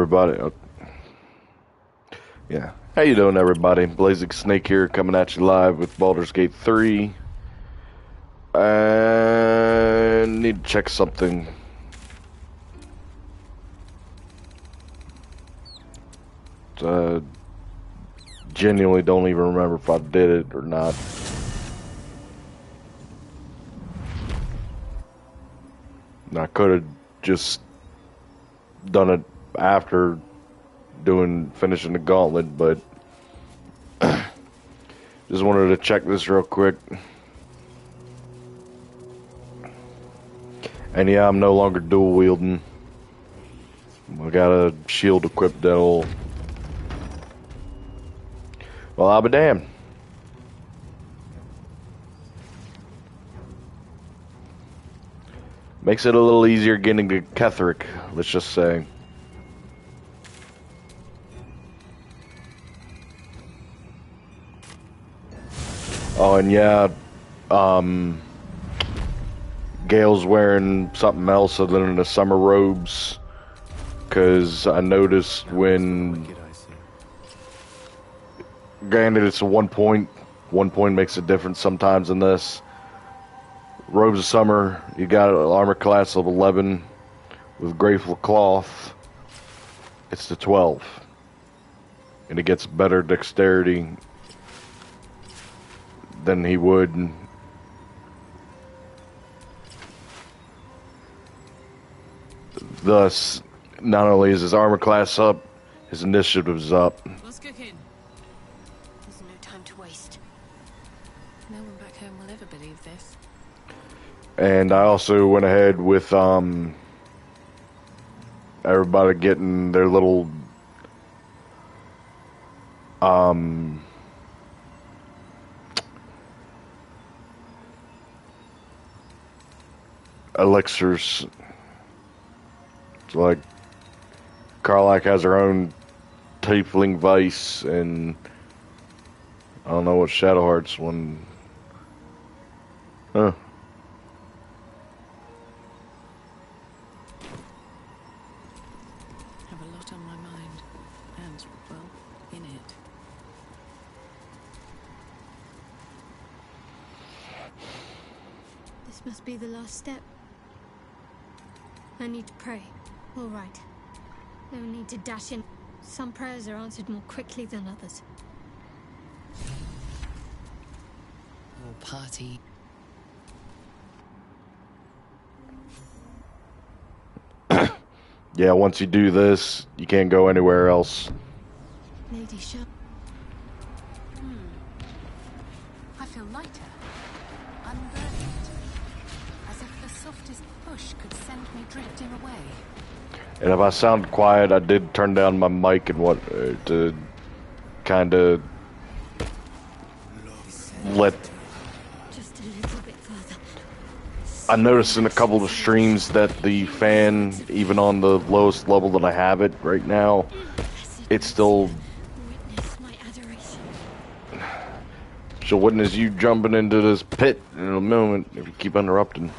Everybody, yeah. How you doing, everybody? Blazing Snake here, coming at you live with Baldur's Gate 3. I need to check something. Genuinely don't even remember if I did it or not. And I could have just done it after finishing the gauntlet, but just wanted to check this real quick. And yeah, I'm no longer dual wielding. I got a shield equipped that'll... Well, I'll be damned. Makes it a little easier getting to Ketheric, let's just say. Oh, and yeah, Gail's wearing something else other than the summer robes, because I noticed when... Granted, it's a 1 point. 1 point makes a difference sometimes in this. Robes of Summer, you got an armor class of 11 with Grateful Cloth. It's the 12. And it gets better dexterity than he would. Thus, not only is his armor class up, his initiative's up. What's cooking? There's no time to waste. No one back home will ever believe this. And I also went ahead with everybody getting their little elixirs. It's like Karlak has her own tiefling vice, and I don't know what Shadowheart's one. Huh. Have a lot on my mind, and, well, in it. This must be the last step. I need to pray. All right. No need to dash in. Some prayers are answered more quickly than others. Your party. Yeah, once you do this, you can't go anywhere else. Lady Shah. I feel lighter. Unburdened. As if the softest push could send me drifting away. And if I sound quiet, I did turn down my mic and to kind of let... Just a little bit further. I noticed in a couple of streams that the fan, even on the lowest level that I have it right now, it's still... Witness my adoration. She'll witness you jumping into this pit in a moment if you keep interrupting.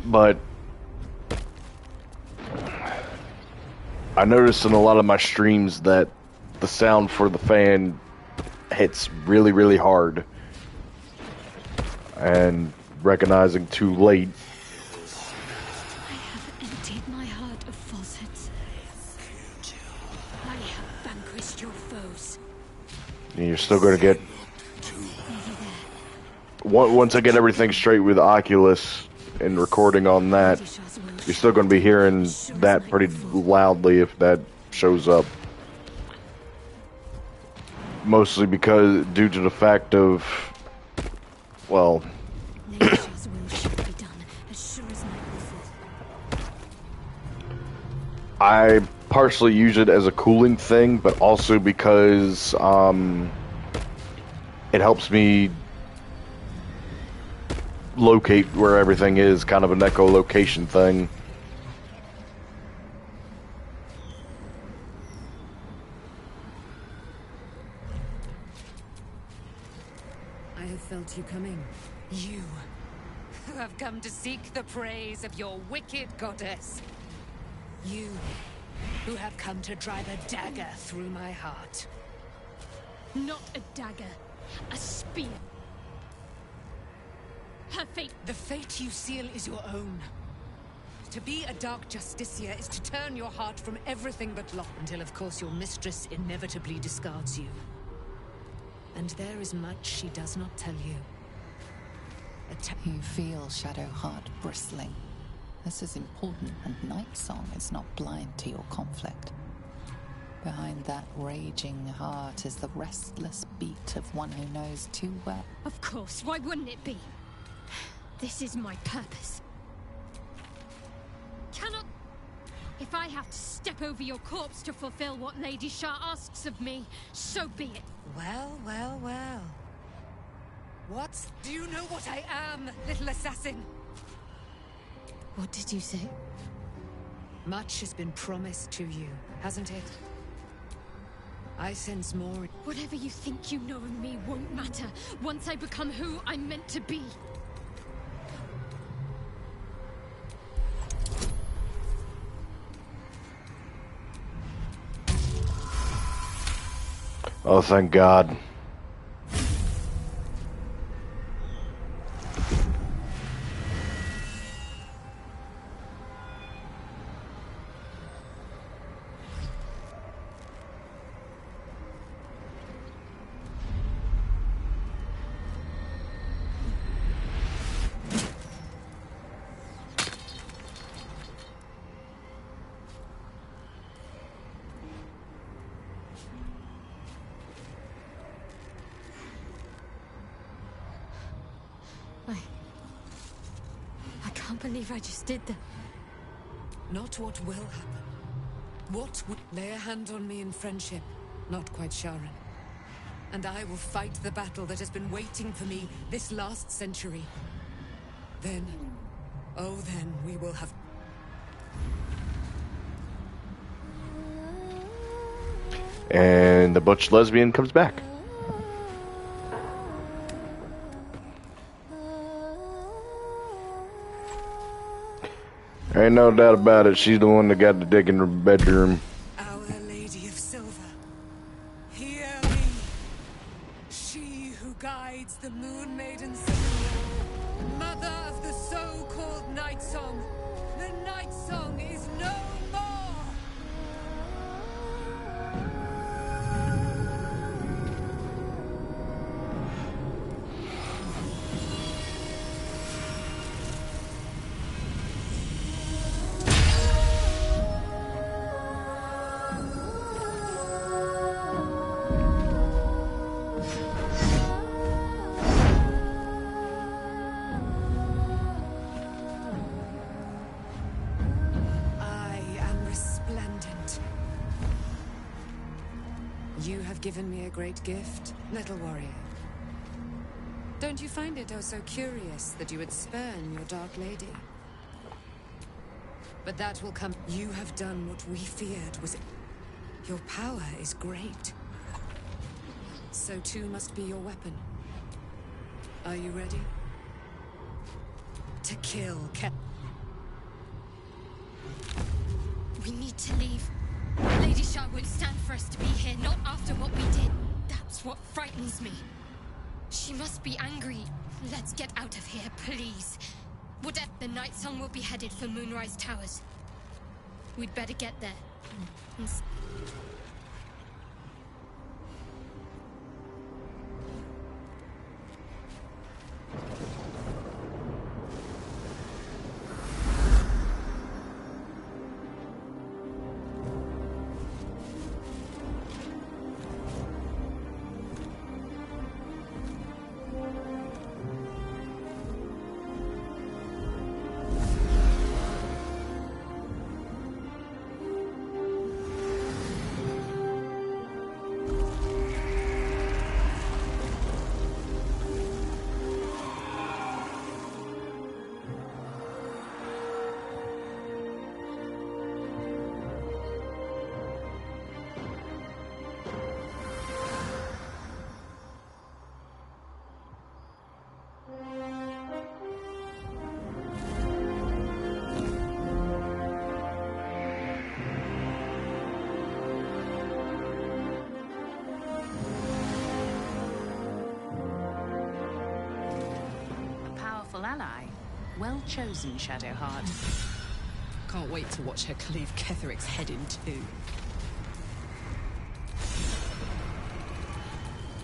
But I noticed in a lot of my streams that the sound for the fan hits really, really hard. And recognizing too late. I have emptied my heart of falsehoods. I have vanquished your foes. And you're still going to get... Once I get everything straight with Oculus and recording on that, you're still going to be hearing that pretty loudly if that shows up. Mostly because, due to the fact of, well... I partially use it as a cooling thing, but also because it helps me locate where everything is, kind of an echolocation thing. I have felt you coming. You, who have come to seek the praise of your wicked goddess. You, who have come to drive a dagger through my heart. Not a dagger, a spear. Her fate. The fate you seal is your own. To be a Dark Justicia is to turn your heart from everything but love, until of course your mistress inevitably discards you. And there is much she does not tell you. You feel Shadowheart bristling. This is important, and Nightsong is not blind to your conflict. Behind that raging heart is the restless beat of one who knows too well. Of course, why wouldn't it be? This is my purpose. Cannot... If I have to step over your corpse to fulfill what Lady Shah asks of me, so be it. Well, well, well. What? Do you know what I am, little assassin? What did you say? Much has been promised to you, hasn't it? I sense more. Whatever you think you know of me won't matter once I become who I'm meant to be. Oh, thank God. I can't believe I just did that. Not what will happen. What would... Lay a hand on me in friendship, not quite Sharon. And I will fight the battle that has been waiting for me this last century. Then, oh then, we will have... And the butch lesbian comes back. Ain't no doubt about it, she's the one that got the dick in her bedroom. Our Lady of Silver, hear me. She who guides the Moon Maiden Silver, mother of the so-called Night Song. The Night Song is no more! You have given me a great gift, little warrior. Don't you find it oh so curious that you would spurn your Dark Lady? But that will come. You have done what we feared was... Your power is great. So too must be your weapon. Are you ready? To kill We need to leave. Lady Shah won't stand for us to be here, not after what we did. That's what frightens me. She must be angry. Let's get out of here, please. Whatever, the Night Song will be headed for Moonrise Towers. We'd better get there. useful ally. Well chosen, Shadowheart. Can't wait to watch her cleave Ketheric's head in two.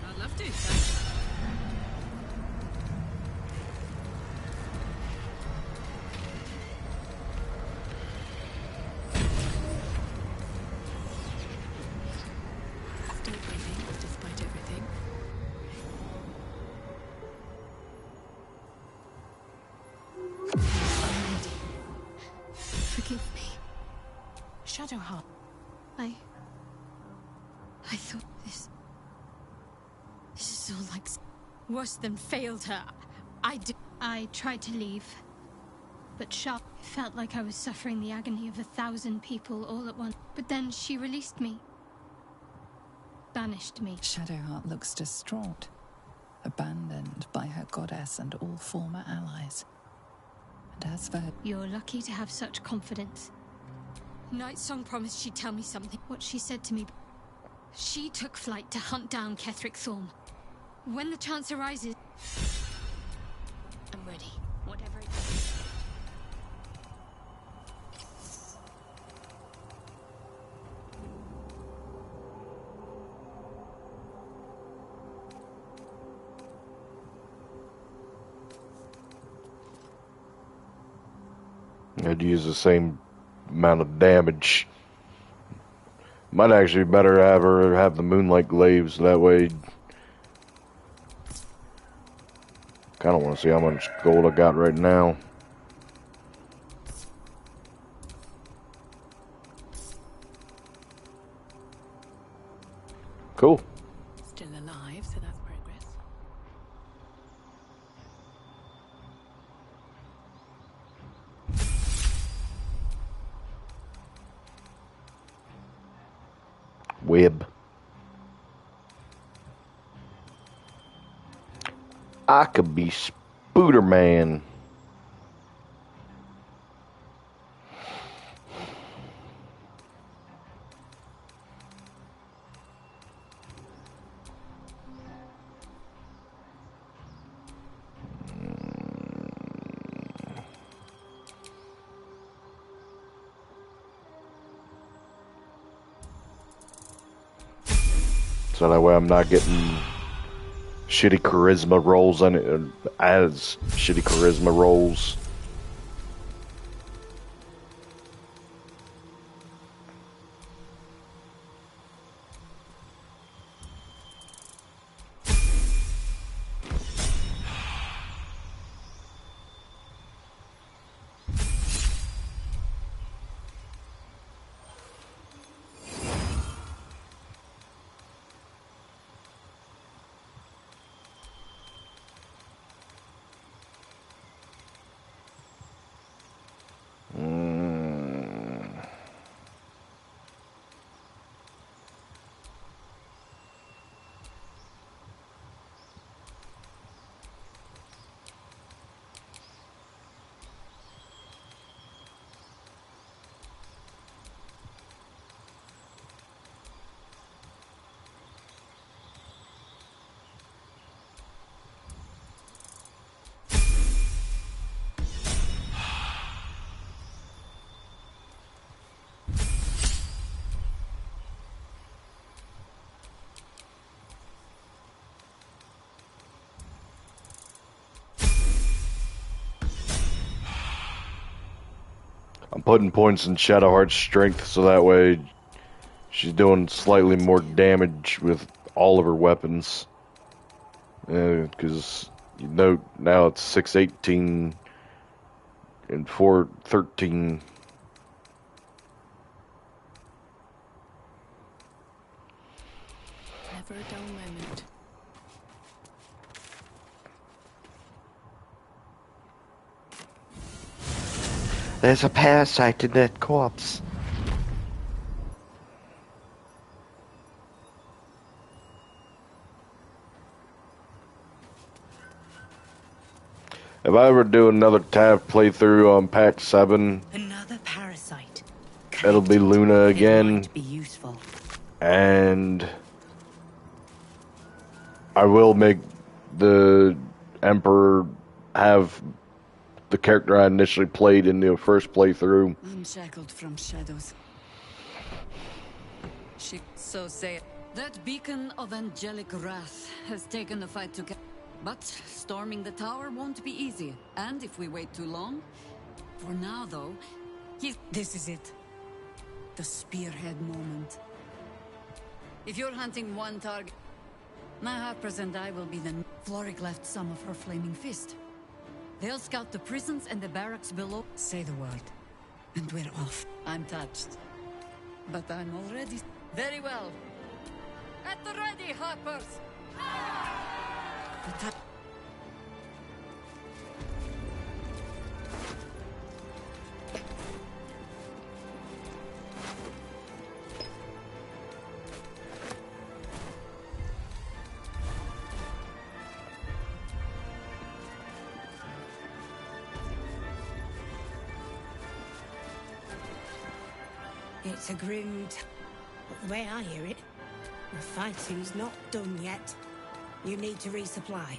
I'd love to, so. Still breathing, despite everything. Forgive me. Shadowheart. I thought this is all like worse than failed her. I tried to leave, but Sharp felt like I was suffering the agony of 1,000 people all at once. But then she released me, banished me. Shadowheart looks distraught, abandoned by her goddess and all former allies. And as for her... You're lucky to have such confidence. Nightsong promised she'd tell me something. What she said to me. She took flight to hunt down Ketheric Thorm. When the chance arises... I'm ready. Whatever it is. I'd use the same amount of damage. Might actually be better have her have the Moonlight Glaives, that way. Kinda wanna see how much gold I got right now. Cool. Still alive, so that's progress. Web. I could be Spooderman. So that way I'm not getting shitty charisma rolls on it, as shitty charisma rolls. I'm putting points in Shadowheart's strength so that way she's doing slightly more damage with all of her weapons. Because you know now it's 618 and 413. Never a dull moment. There's a parasite in that corpse. If I ever do another tab playthrough on Pack 7, Another parasite. it'll be Luna again. It might be useful. And I will make the Emperor have the character I initially played in the first playthrough. I'm shackled from shadows. So say it. That beacon of angelic wrath has taken the fight to but storming the tower won't be easy. And if we wait too long... For now, though, this is it. The spearhead moment. If you're hunting one target... My Harpers and I will be the... Floric left some of her flaming fist. They'll scout the prisons and the barracks below. Say the word, and we're off. I'm touched. But I'm already... Very well. At the ready, Harpers! It's a grim... But the way I hear it, the fighting's not done yet. You need to resupply.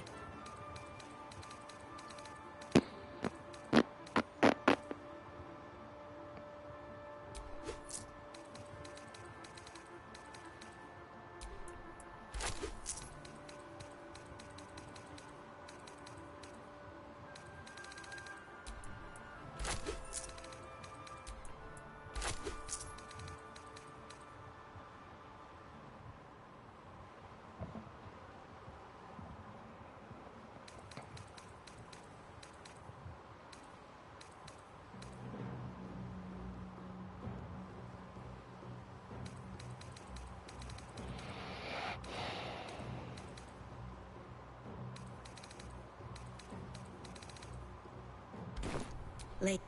Late.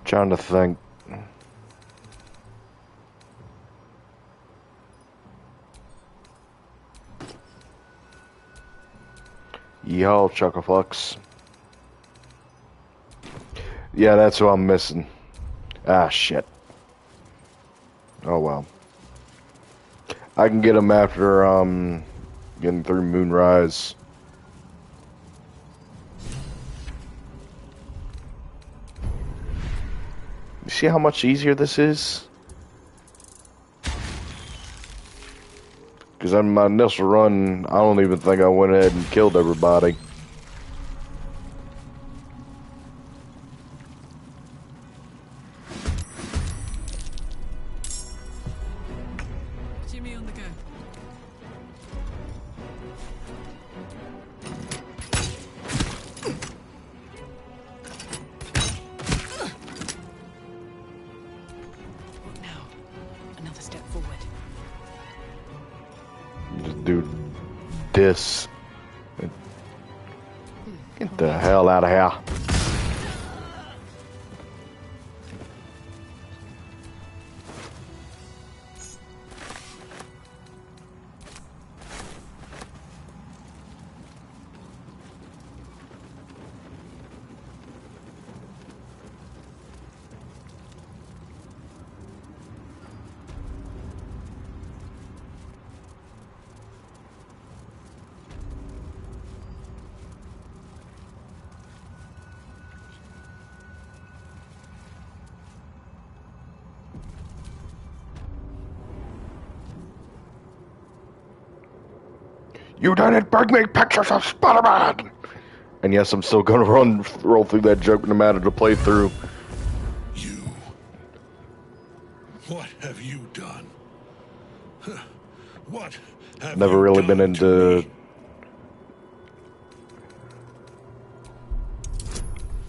Trying to think. Yeehaw, Chucklefucks. Yeah, that's what I'm missing. Ah, shit. Oh, well. I can get them after, getting through Moonrise. You see how much easier this is? Because on my initial run, I don't even think I went ahead and killed everybody. Jimmy on the go. Now, another step forward. Just do this. Get the hell out of here. You didn't bring me pictures of Spider-Man! And yes, I'm still gonna roll through that joke no matter the playthrough. You. What have you done? What have Never you really done been into... to me?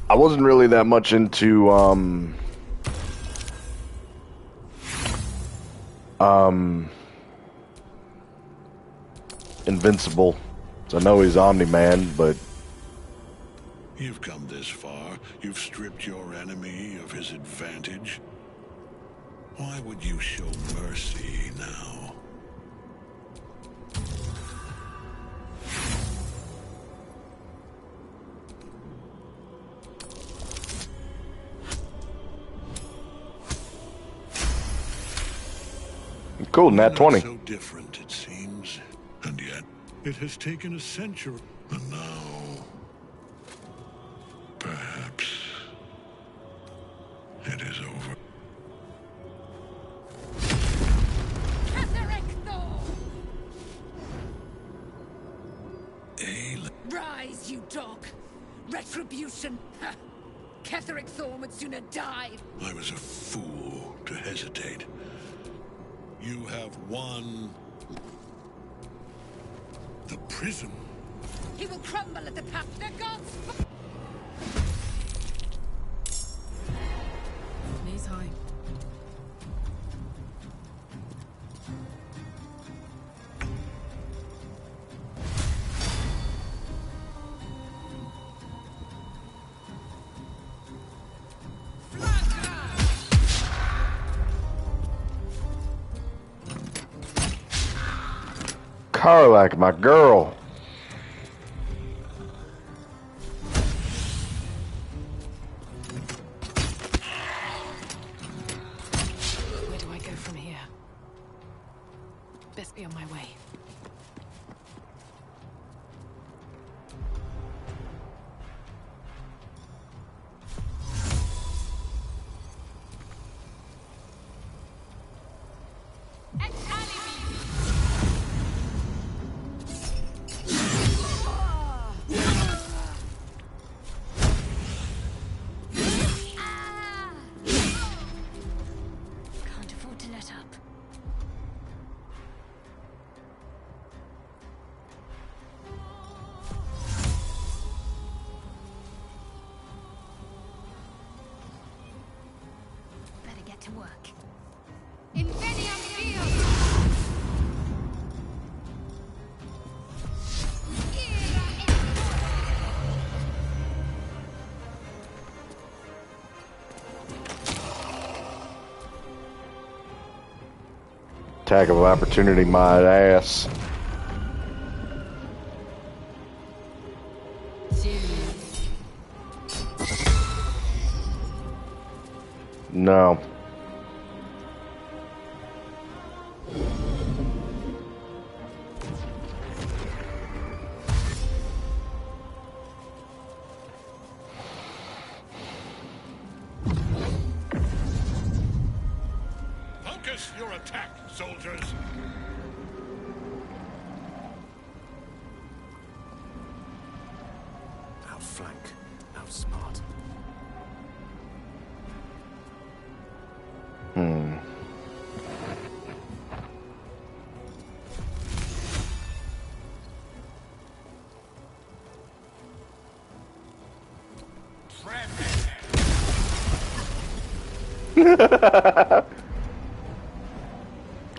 I wasn't really that much into, Invincible. So I know he's Omni-Man, but... You've come this far. You've stripped your enemy of his advantage. Why would you show mercy now? Cool, nat 20. So different, it seems. And yet, It has taken a century, and now, perhaps, it is over. Rise, you dog! Retribution! Ketheric Thorn would sooner die! I was a fool to hesitate. You have won the prison. He will crumble at the path. The gods! Knees high. Karlak, my girl. Where do I go from here? Best be on my way. Can't afford to let up. Better get to work. Incendium field! Attack of opportunity, my ass. No. Focus your attack, soldiers. Outflank, outsmart.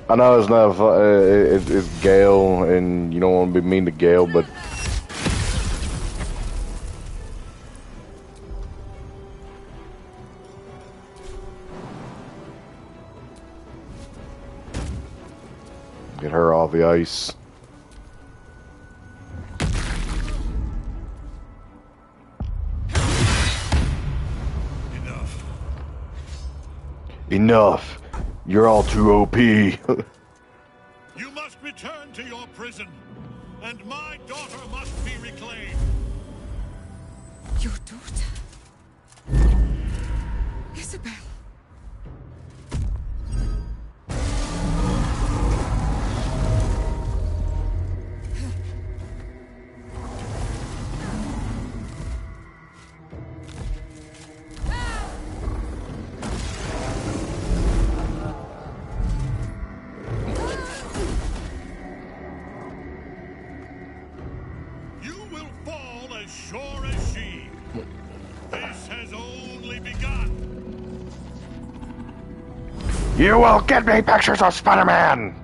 I know it's not. It's Gale, and you don't want to be mean to Gale, but get her off the ice. Enough. Enough. You're all too OP. You must return to your prison, and my daughter must be reclaimed. Your daughter? Isabel. You will fall as sure as she. This has only begun. You will get me pictures of Spider-Man.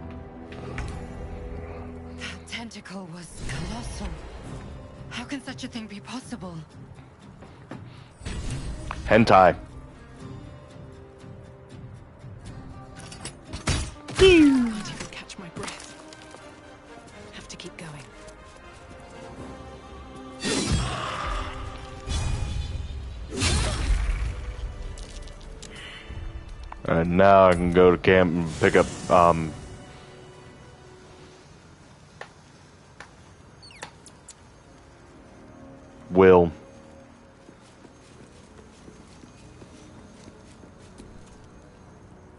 That tentacle was colossal. How can such a thing be possible? Hentai. Can't even catch my breath. Have to keep going. And now I can go to camp and pick up Will.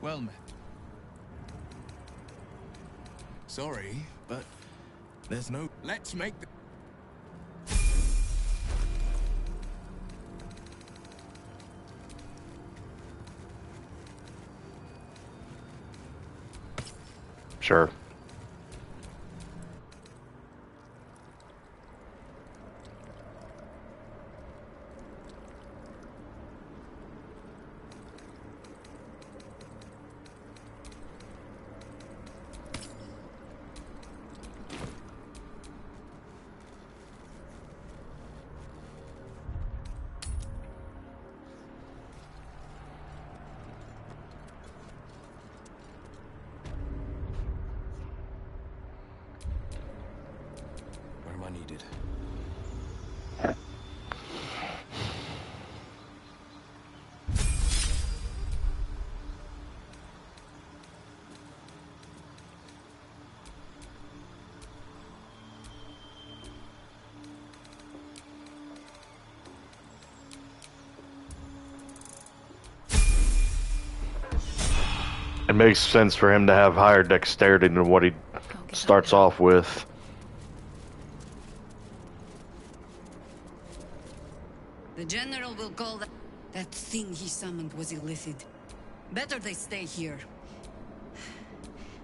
Well met. Sorry, but there's no... Let's make the... Sure. Where am I needed? It makes sense for him to have higher dexterity than what he starts off with. The general will call that... That thing he summoned was illicit. Better they stay here.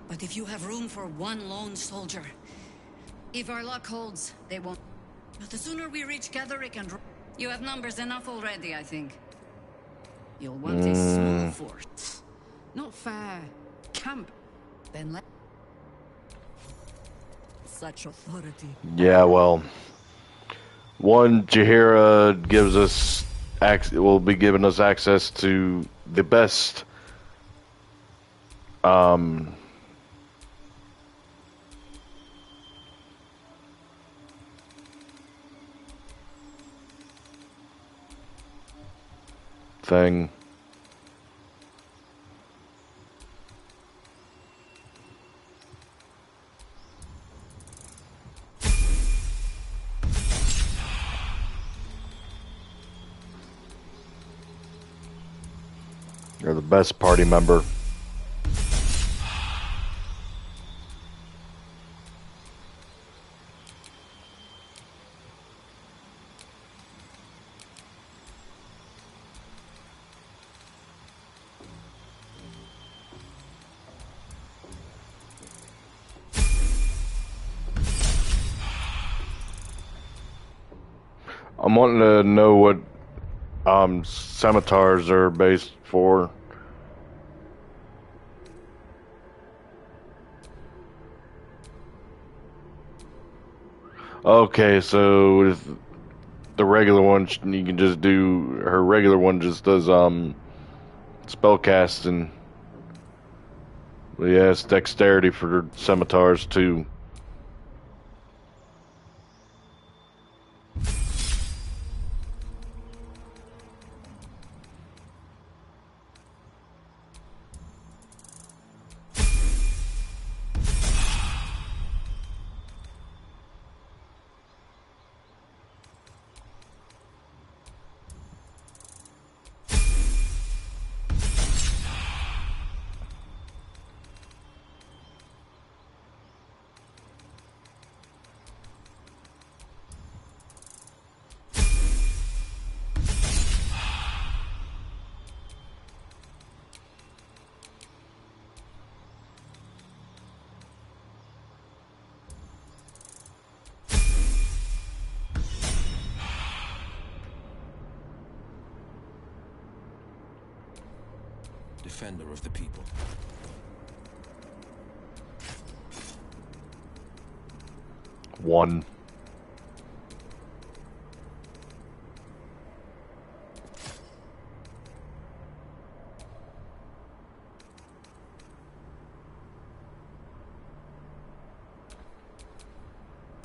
But if you have room for one lone soldier, if our luck holds, they won't. But the sooner we reach Gatherick and... You have numbers enough already, I think. You'll want a small fort. Not fair. Camp. Then let... Such authority. Yeah, well, one, Jaheira gives us will be giving us access to the best thing. You're the best party member. I'm wanting to know what scimitars are based for. Okay, so with the regular one, you can just do, her regular one just does spell casting. But yeah, it's dexterity for scimitars too. Defender of the people. One.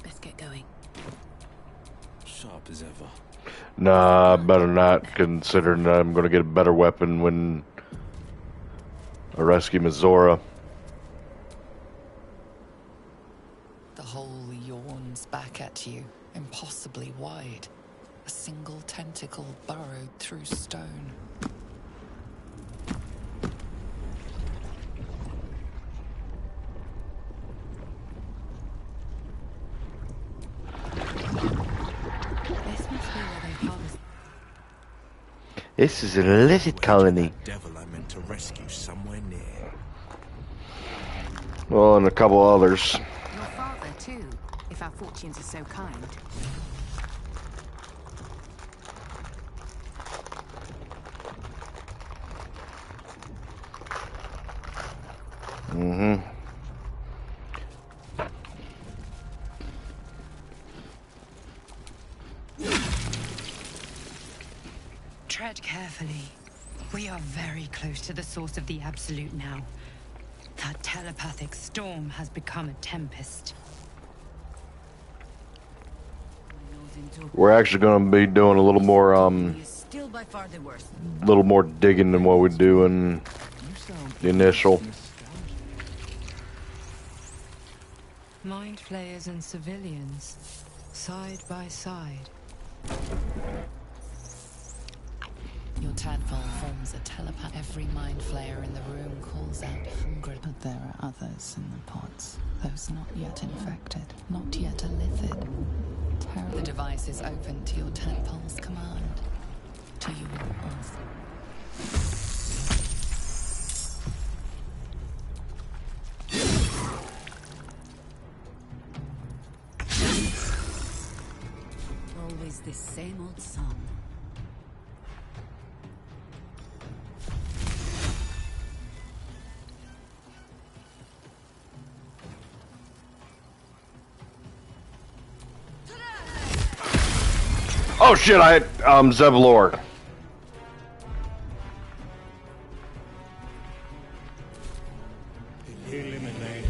Let's get going. Sharp as ever. Nah, better not, considering I'm gonna get a better weapon when I rescue Mizora. The hole yawns back at you, impossibly wide. single tentacle burrowed through stone. This must be where they harvest. This is an illicit colony. Devil I meant to rescue somewhere near. Well, and a couple others. Your father, too, if our fortunes are so kind. Mm-hmm. Tread carefully. We are very close to the source of the Absolute now. That telepathic storm has become a tempest. We're actually going to be doing a little more, Still by far the worst. little more digging than what we do in the initial. Mind flayers and civilians, side by side. Your tadpole forms a telepath. Every mind flayer in the room calls out hunger. But there are others in the pods. Those not yet infected, not yet elithid. The device is open to your tadpole's command. To your author. Always this same old song. Oh shit, I hit Zevlor. Eliminate.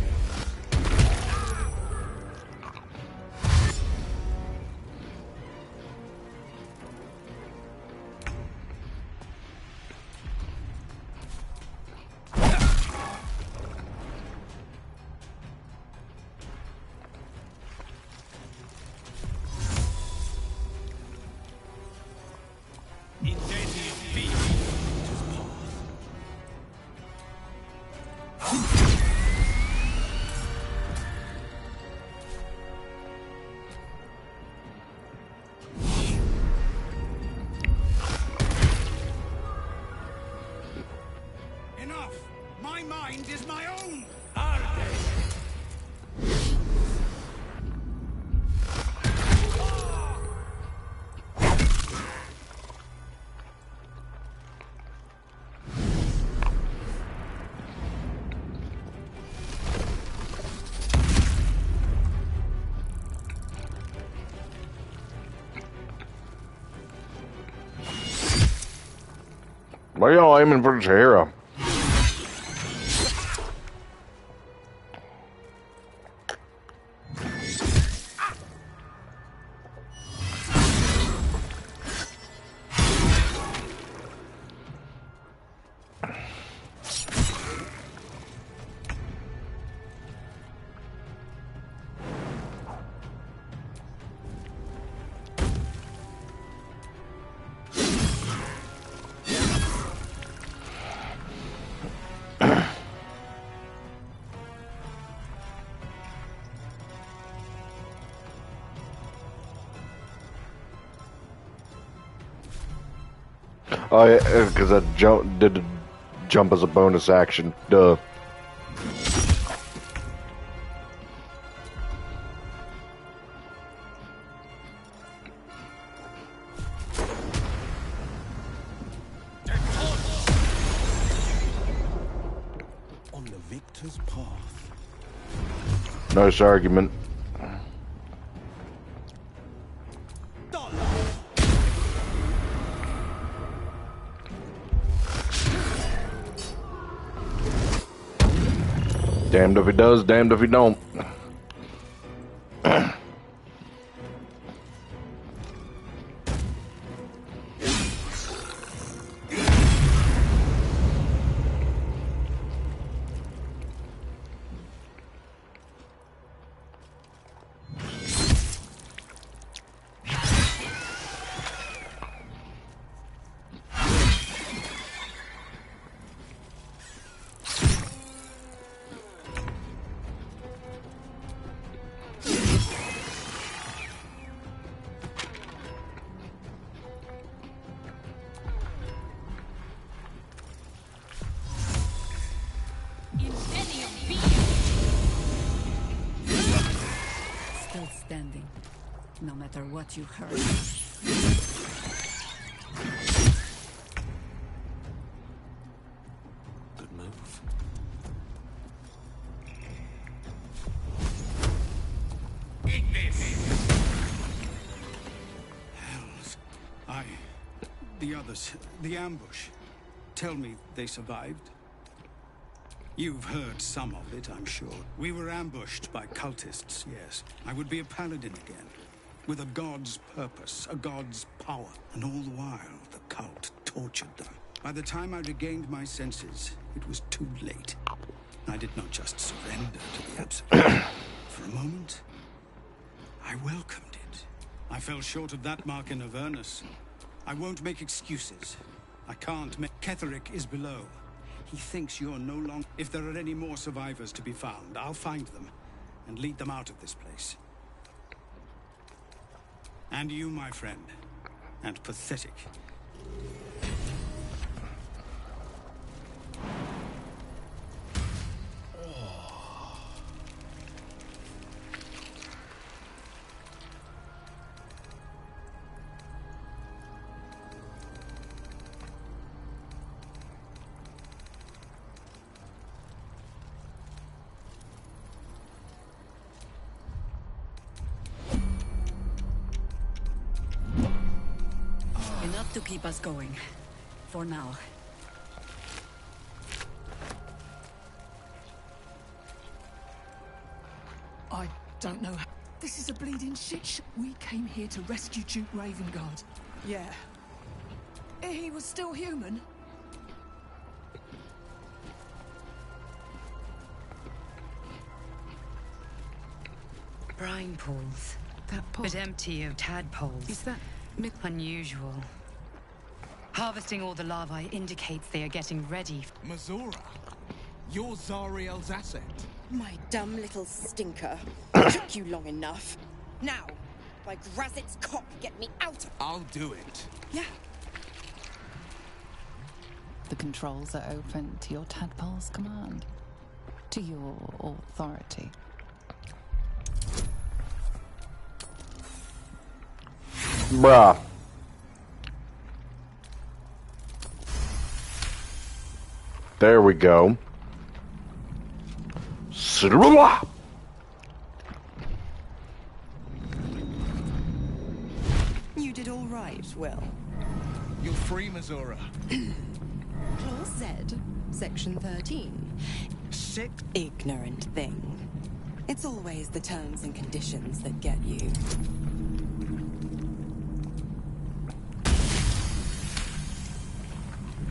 Enough! My mind is my own! Why are y'all aiming for Sahara? Oh yeah, because I did the jump as a bonus action. Duh. On the victor's path. Nice argument. Damned if he does, damned if he don't. no matter what you heard. Good move. Hells. The others, the ambush. Tell me they survived? You've heard some of it, I'm sure. We were ambushed by cultists, yes. I would be a paladin again. With a god's purpose, a god's power. And all the while, the cult tortured them. By the time I regained my senses, it was too late. I did not just surrender to the absolute. For a moment, I welcomed it. I fell short of that mark in Avernus. I won't make excuses. I can't make... Ketherick is below. He thinks you're no longer... If there are any more survivors to be found, I'll find them and lead them out of this place. And you, my friend, and pathetic. Enough to keep us going. For now. I don't know. This is a bleeding shit show. We came here to rescue Duke Ravengard. Yeah. He was still human. Brine pools. That pot. But empty of tadpoles. Is that... unusual. Harvesting all the larvae indicates they are getting ready. Mazora, you're Zariel's asset. My dumb little stinker. Took you long enough. Now, by Grazit's cock, get me out of... I'll do it. Yeah. The controls are open to your tadpole's command. To your authority. Bruh. There we go. You did all right, Will. You're free, Mazora. Clause Z, Section 13. Sick, ignorant thing. It's always the terms and conditions that get you.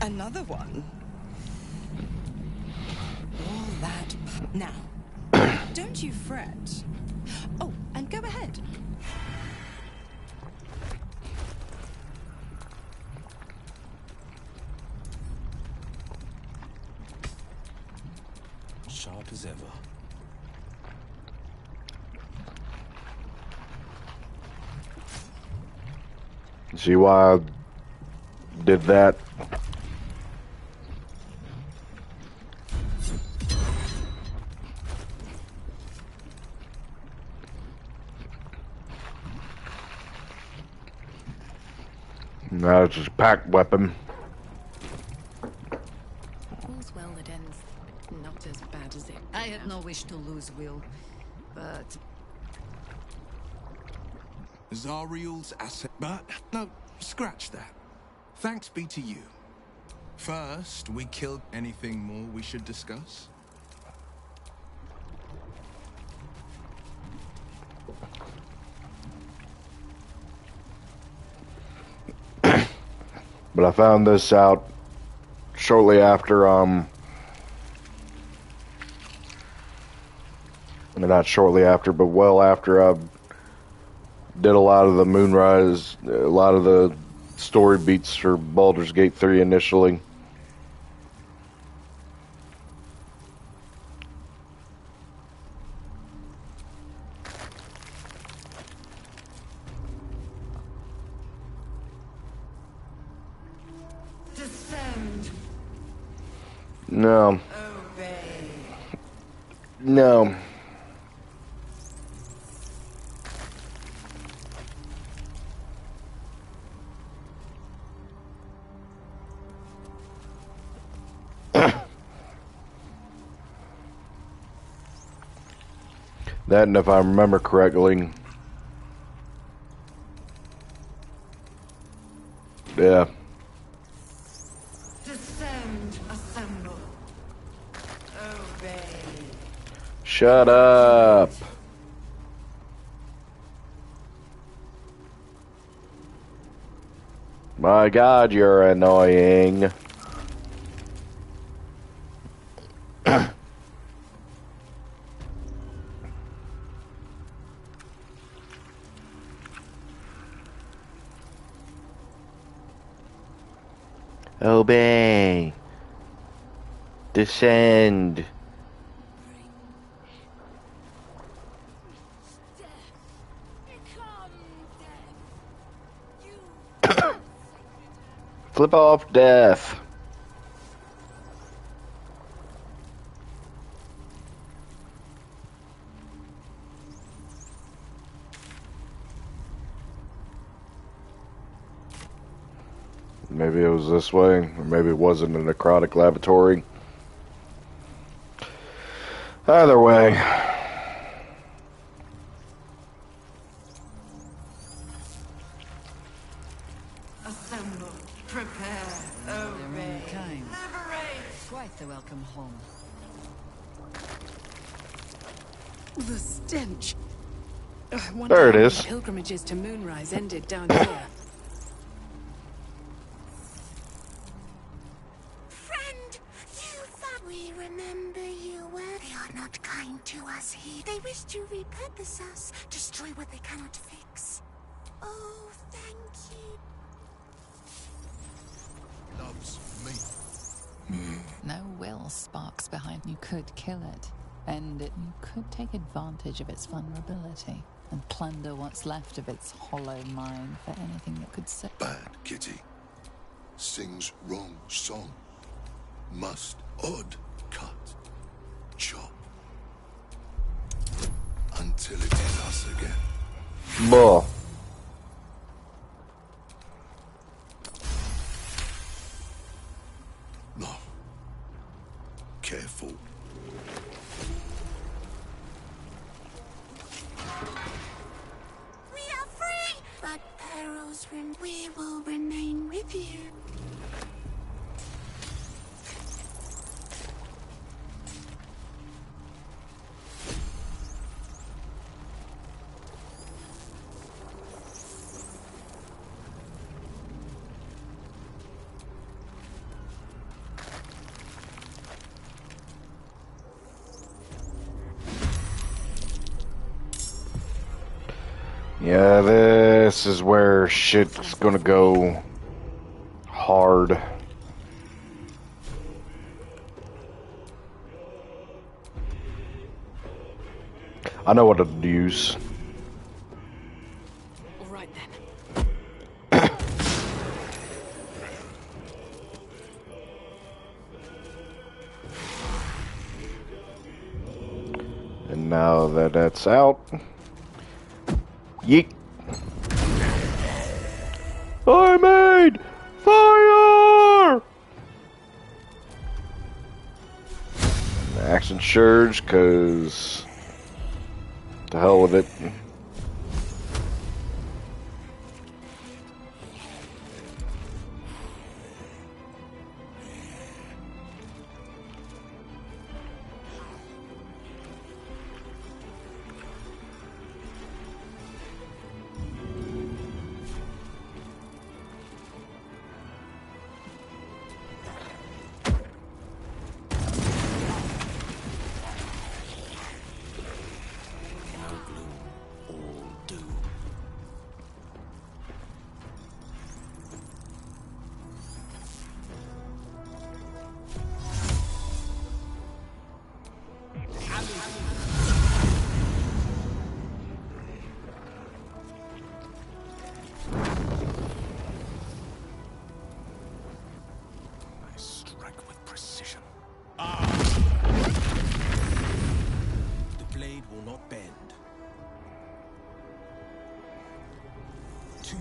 Another one. All that... Now, don't you fret. Oh, and go ahead. Sharp as ever. See why I did that? Now it's just a packed weapon. All's well that ends not as bad as it. I had no wish to lose Will, but Zariel's asset. But, no, scratch that. Thanks be to you. First, we killed anything more we should discuss? But I found this out shortly after, not shortly after, but well after I did a lot of the Moonrise, a lot of the story beats for Baldur's Gate 3 initially. descend. No. Obey. No. That, and if I remember correctly, yeah. Descend, assemble. Obey. Shut up. My God, you're annoying. Obey. Descend. Flip off death. Maybe it was this way, or maybe it wasn't a necrotic laboratory. Either way. Assemble, prepare, obey, liberate. Quite the welcome home. The stench. There it is. Pilgrimages to Moonrise ended down here. Friend, you thought we remember you well. They are not kind to us here. They wish to repurpose us, destroy what they cannot fix. Oh, thank you. Loves me. No will sparks behind. You could kill it, end it. You could take advantage of its vulnerability and plunder what's left of its hollow mind for anything that could serve. Bad kitty. Sings wrong song. Must odd cut. Chop. Until it is us again. Bull. No. Careful. We are free, but perils we will remain with you. Yeah, this is where shit's gonna go hard. I know what to use. All right then. And now that that's out, yeet. I made fire! Action surge, cause to hell with it.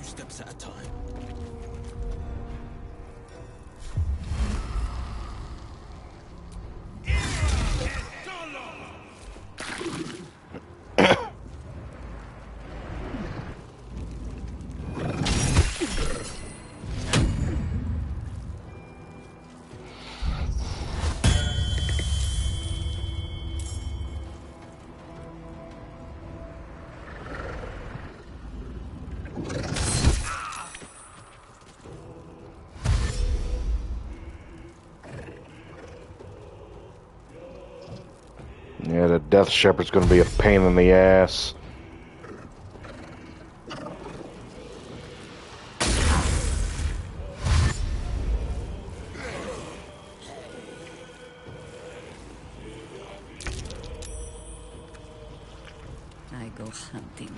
Steps at a time. Yeah, the Death Shepherd's going to be a pain in the ass. I go hunting.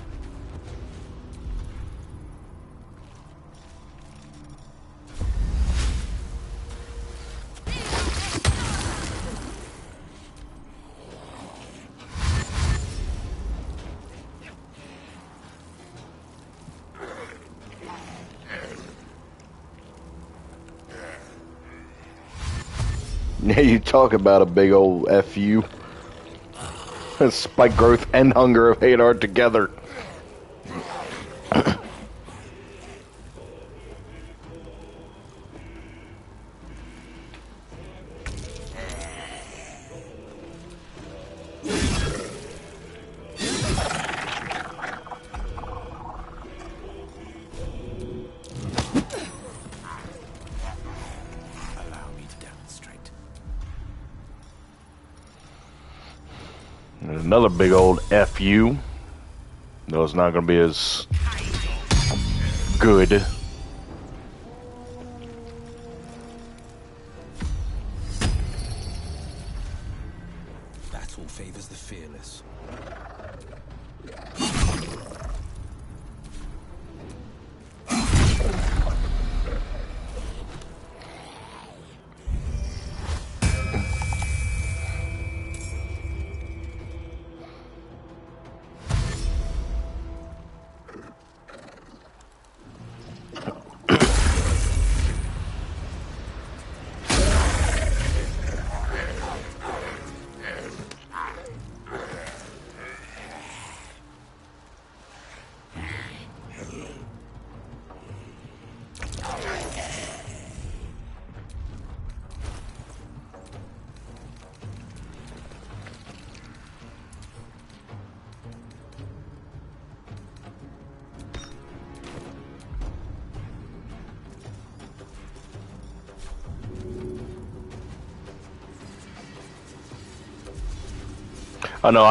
Yeah, you talk about a big old FU. Spike growth and hunger of Hadar together. And another big old FU. No, it's not going to be as good. Battle favors the fearless.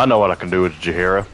I know what I can do with Jaheira.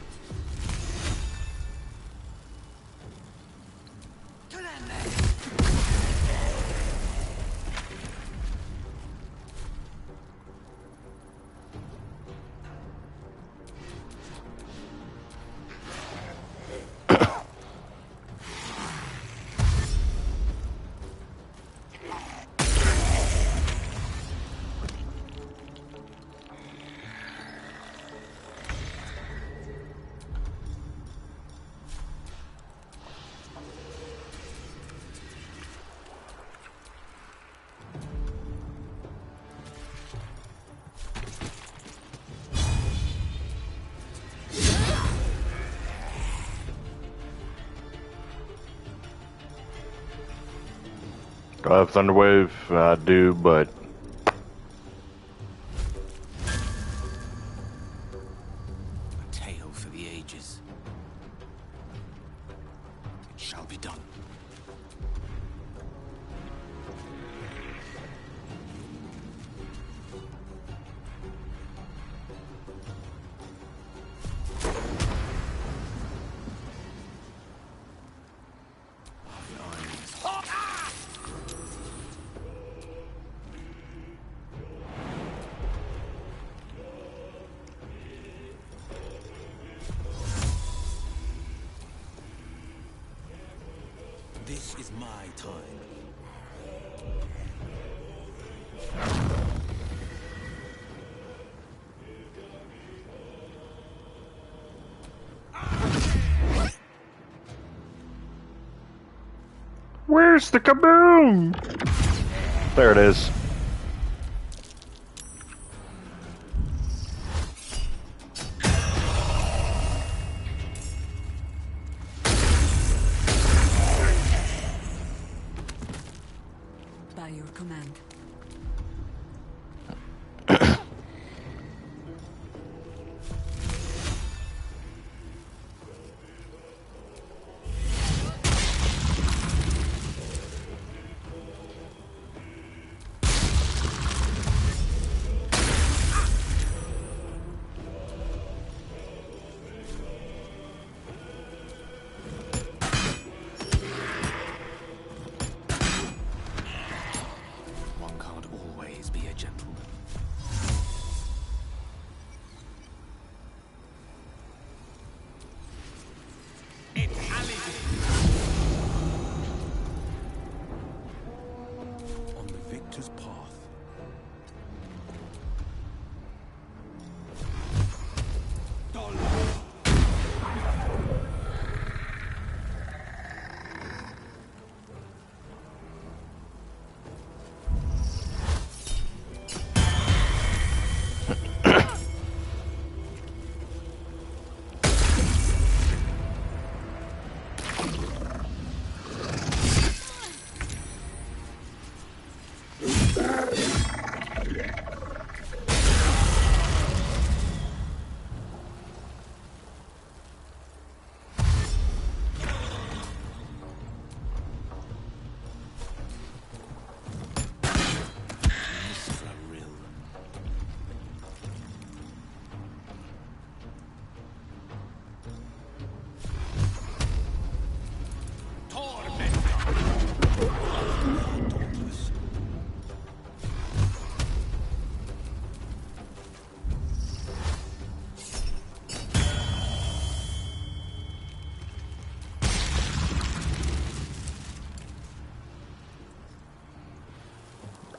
Do I have Thunderwave? I do, but A tale for the ages. It shall be done. This is my time. where's the kaboom? There it is. By your command.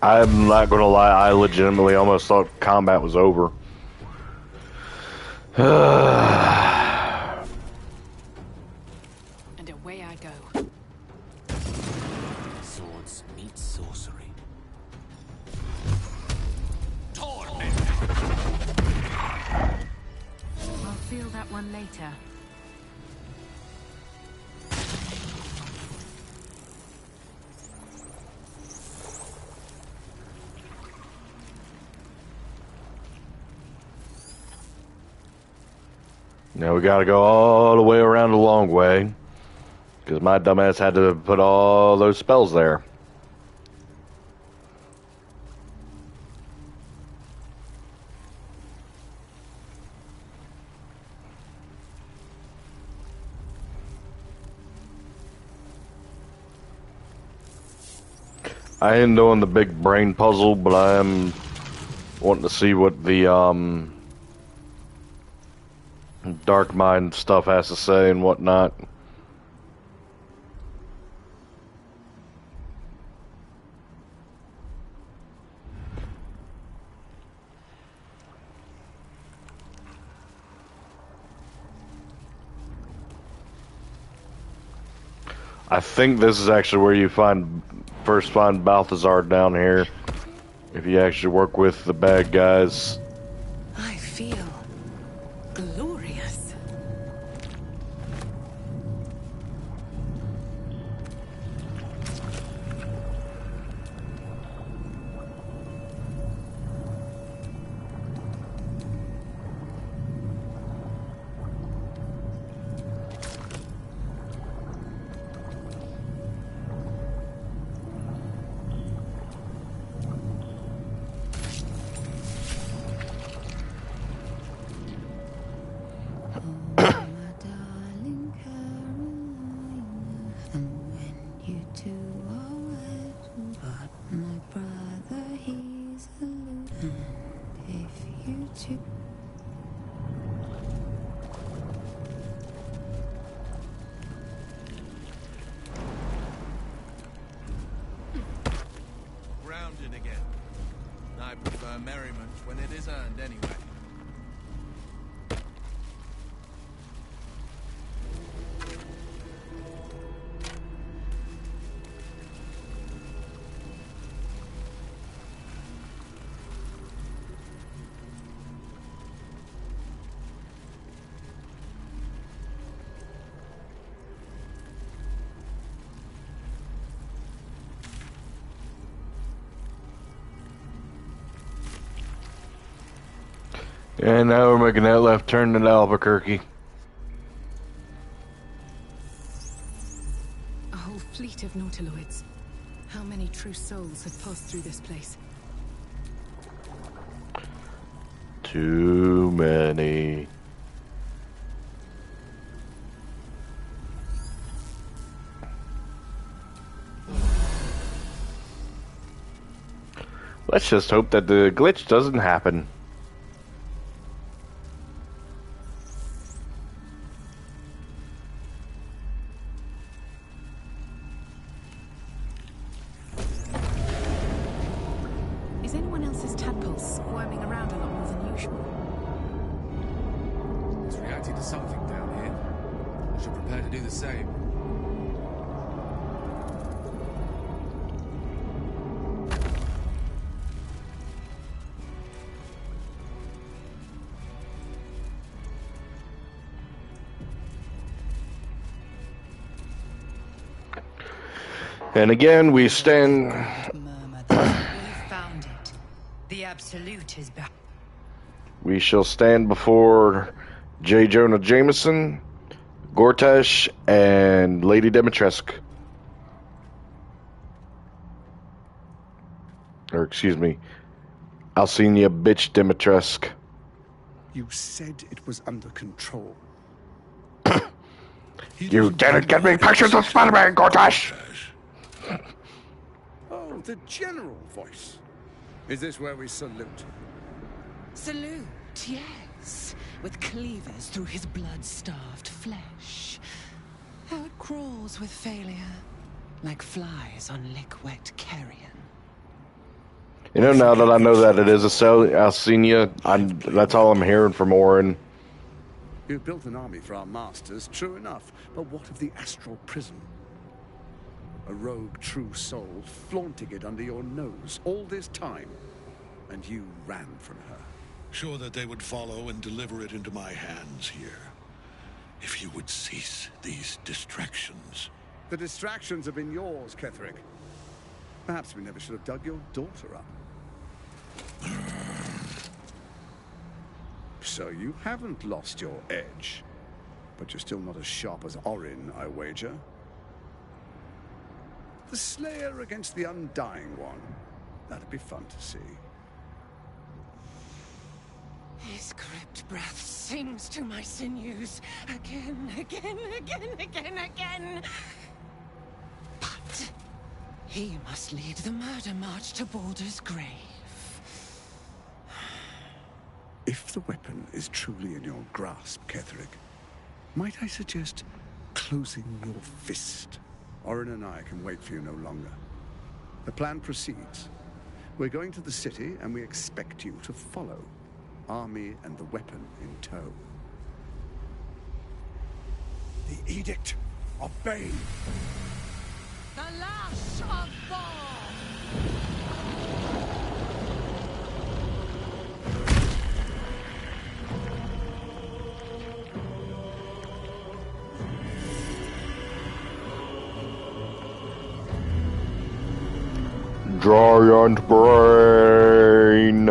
I'm not gonna lie, I legitimately almost thought combat was over. And away I go. Swords meet sorcery. I'll feel that one later. Now we gotta go all the way around the long way, because my dumbass had to put all those spells there. I ain't doing the big brain puzzle, but I am wanting to see what the Dark Mind stuff has to say and whatnot. I think this is actually where you first find Balthazar down here, if you actually work with the bad guys. I feel glorious. Grounded again. I prefer merriment when it is earned anyway. And now we're making that left turn into Albuquerque. A whole fleet of nautiloids. How many true souls have passed through this place? Too many. Let's just hope that the glitch doesn't happen. Is anyone else's tadpoles squirming around a lot more than usual? It's reacting to something down here. I should prepare to do the same. And again, we stand. found it. The Absolute is back. We shall stand before J. Jonah Jameson, Gortash, and Lady Dimitrescu. Or, excuse me, Alcina bitch Dimitrescu. You said it was under control. You didn't get me pictures of Spider-Man, Gortash! Oh, the general voice. Is this where we salute? Salute, yes. With cleavers through his blood-starved flesh. How it crawls with failure. Like flies on lick-wet carrion. You know, now that I know that it is a Alcina, that's all I'm hearing from Orin. You've built an army for our masters, true enough. But what of the astral prison? A rogue true soul flaunting it under your nose all this time. And you ran from her. Sure that they would follow and deliver it into my hands here. If you would cease these distractions. The distractions have been yours, Ketherick. Perhaps we never should have dug your daughter up. So you haven't lost your edge. But you're still not as sharp as Orin, I wager. The Slayer against the Undying One. That'd be fun to see. His crypt breath sings to my sinews. Again, again, again, again, again. But he must lead the murder march to Baldur's grave. If the weapon is truly in your grasp, Ketherick, might I suggest closing your fist? Orin and I can wait for you no longer. The plan proceeds. We're going to the city, and we expect you to follow. Army and the weapon in tow. The Edict of Bane. The lash of Thor! Giant brain.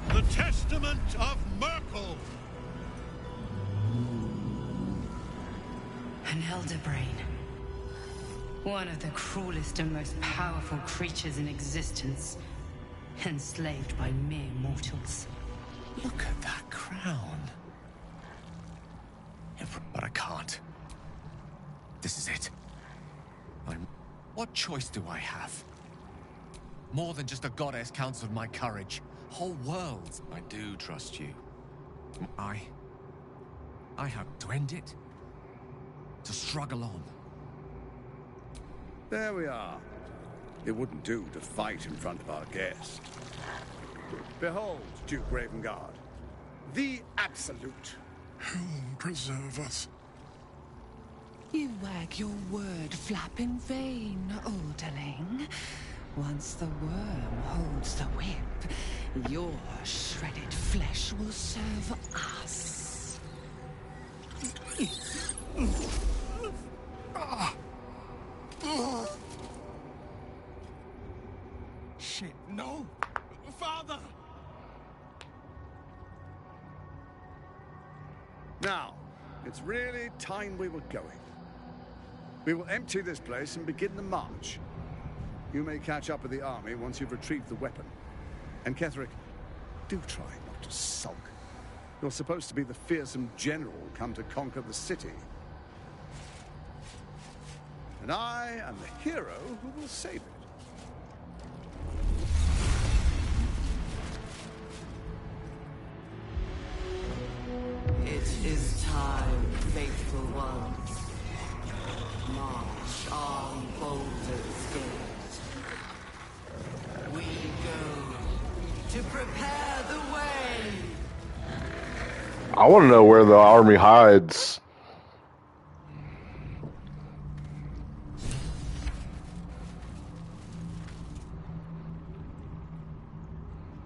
The Testament of Merkel. An elder brain. One of the cruelest and most powerful creatures in existence. Enslaved by mere mortals. Look at that crown. But I can't. This is it. What choice do I have? More than just a goddess counts with my courage. Whole worlds. I do trust you. I have to end it. To struggle on. There we are. It wouldn't do to fight in front of our guest. Behold, Duke Ravengard, the Absolute. Whom preserve us? You wag your word flap in vain, Alderling. Once the worm holds the whip, your shredded flesh will serve us. Shit, no! Father! Now, it's really time we were going. We will empty this place and begin the march. You may catch up with the army once you've retrieved the weapon. And Ketherick, do try not to sulk. You're supposed to be the fearsome general come to conquer the city. And I am the hero who will save it. It is time, faithful ones. March on Baldur's Gate. We go to prepare the way. I want to know where the army hides.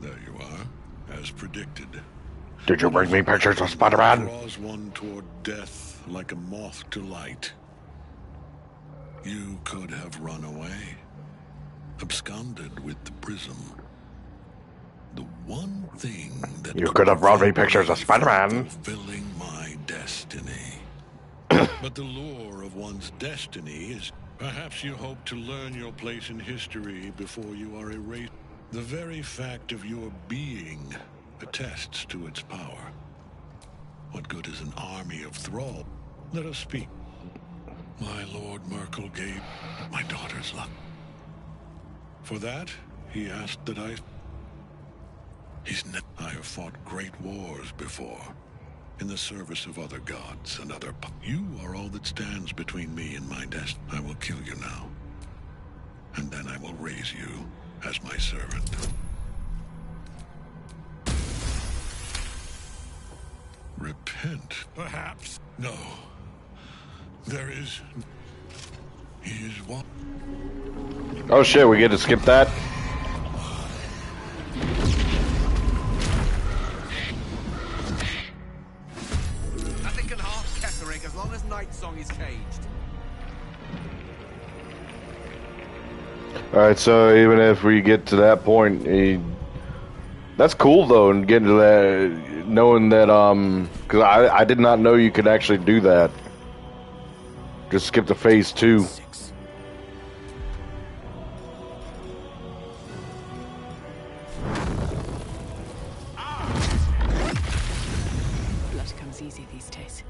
There you are, as predicted. Did you bring me pictures of Spider-Man? Draws one toward death like a moth to light. You could have run away, absconded with the prism. The one thing that You could have brought me pictures of Spider-Man. Fulfilling my destiny. But the lure of one's destiny is perhaps you hope to learn your place in history before you are erased. The very fact of your being attests to its power. What good is an army of thralls? Let us speak. My Lord Merkel gave my daughter's luck. For that, he asked that I have fought great wars before, in the service of other gods and other... You are all that stands between me and my destiny. I will kill you now, and then I will raise you as my servant. Repent, perhaps? No. There is... He is one... Oh shit, we get to skip that? Nothing can harm Kesserick as long as Night Song is caged. Alright, so even if we get to that point, that's cool though, and getting to that, knowing that, because I did not know you could actually do that. Just skip to phase 2. Blood comes easy these days.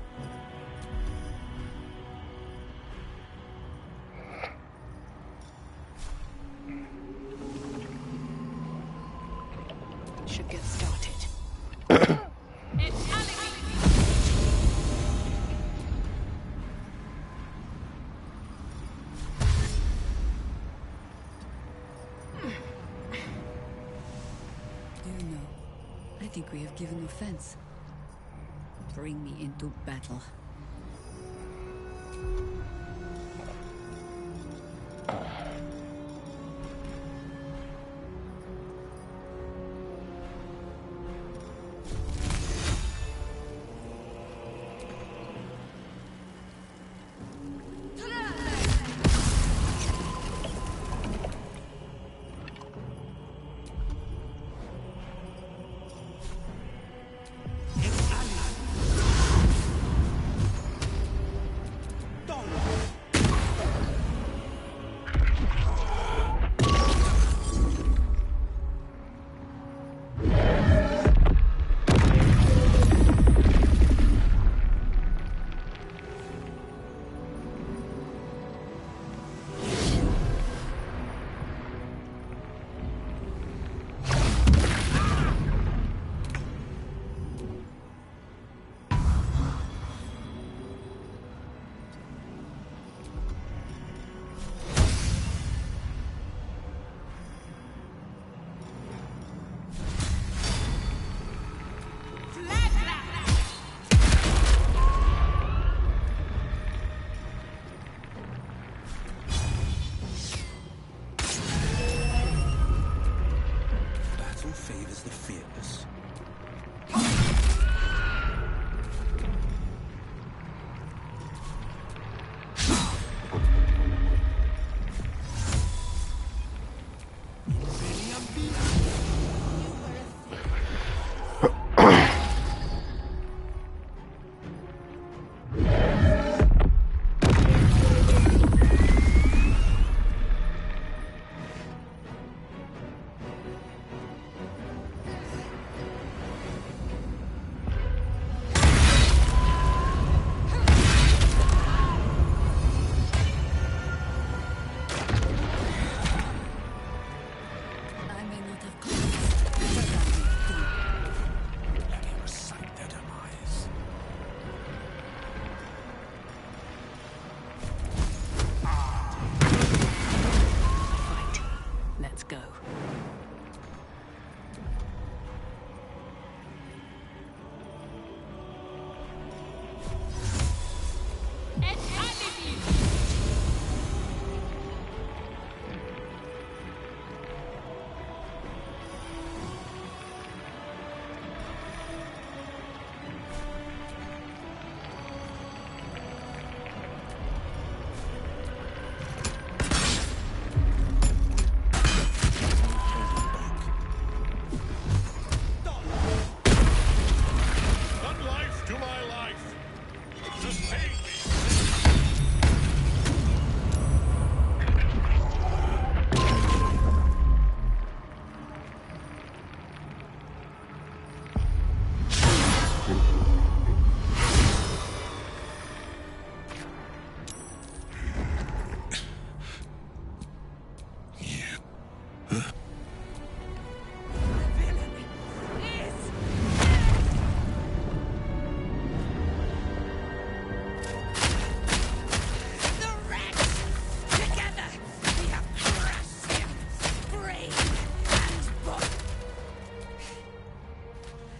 Should get started. I think we have given offense. Bring me into battle.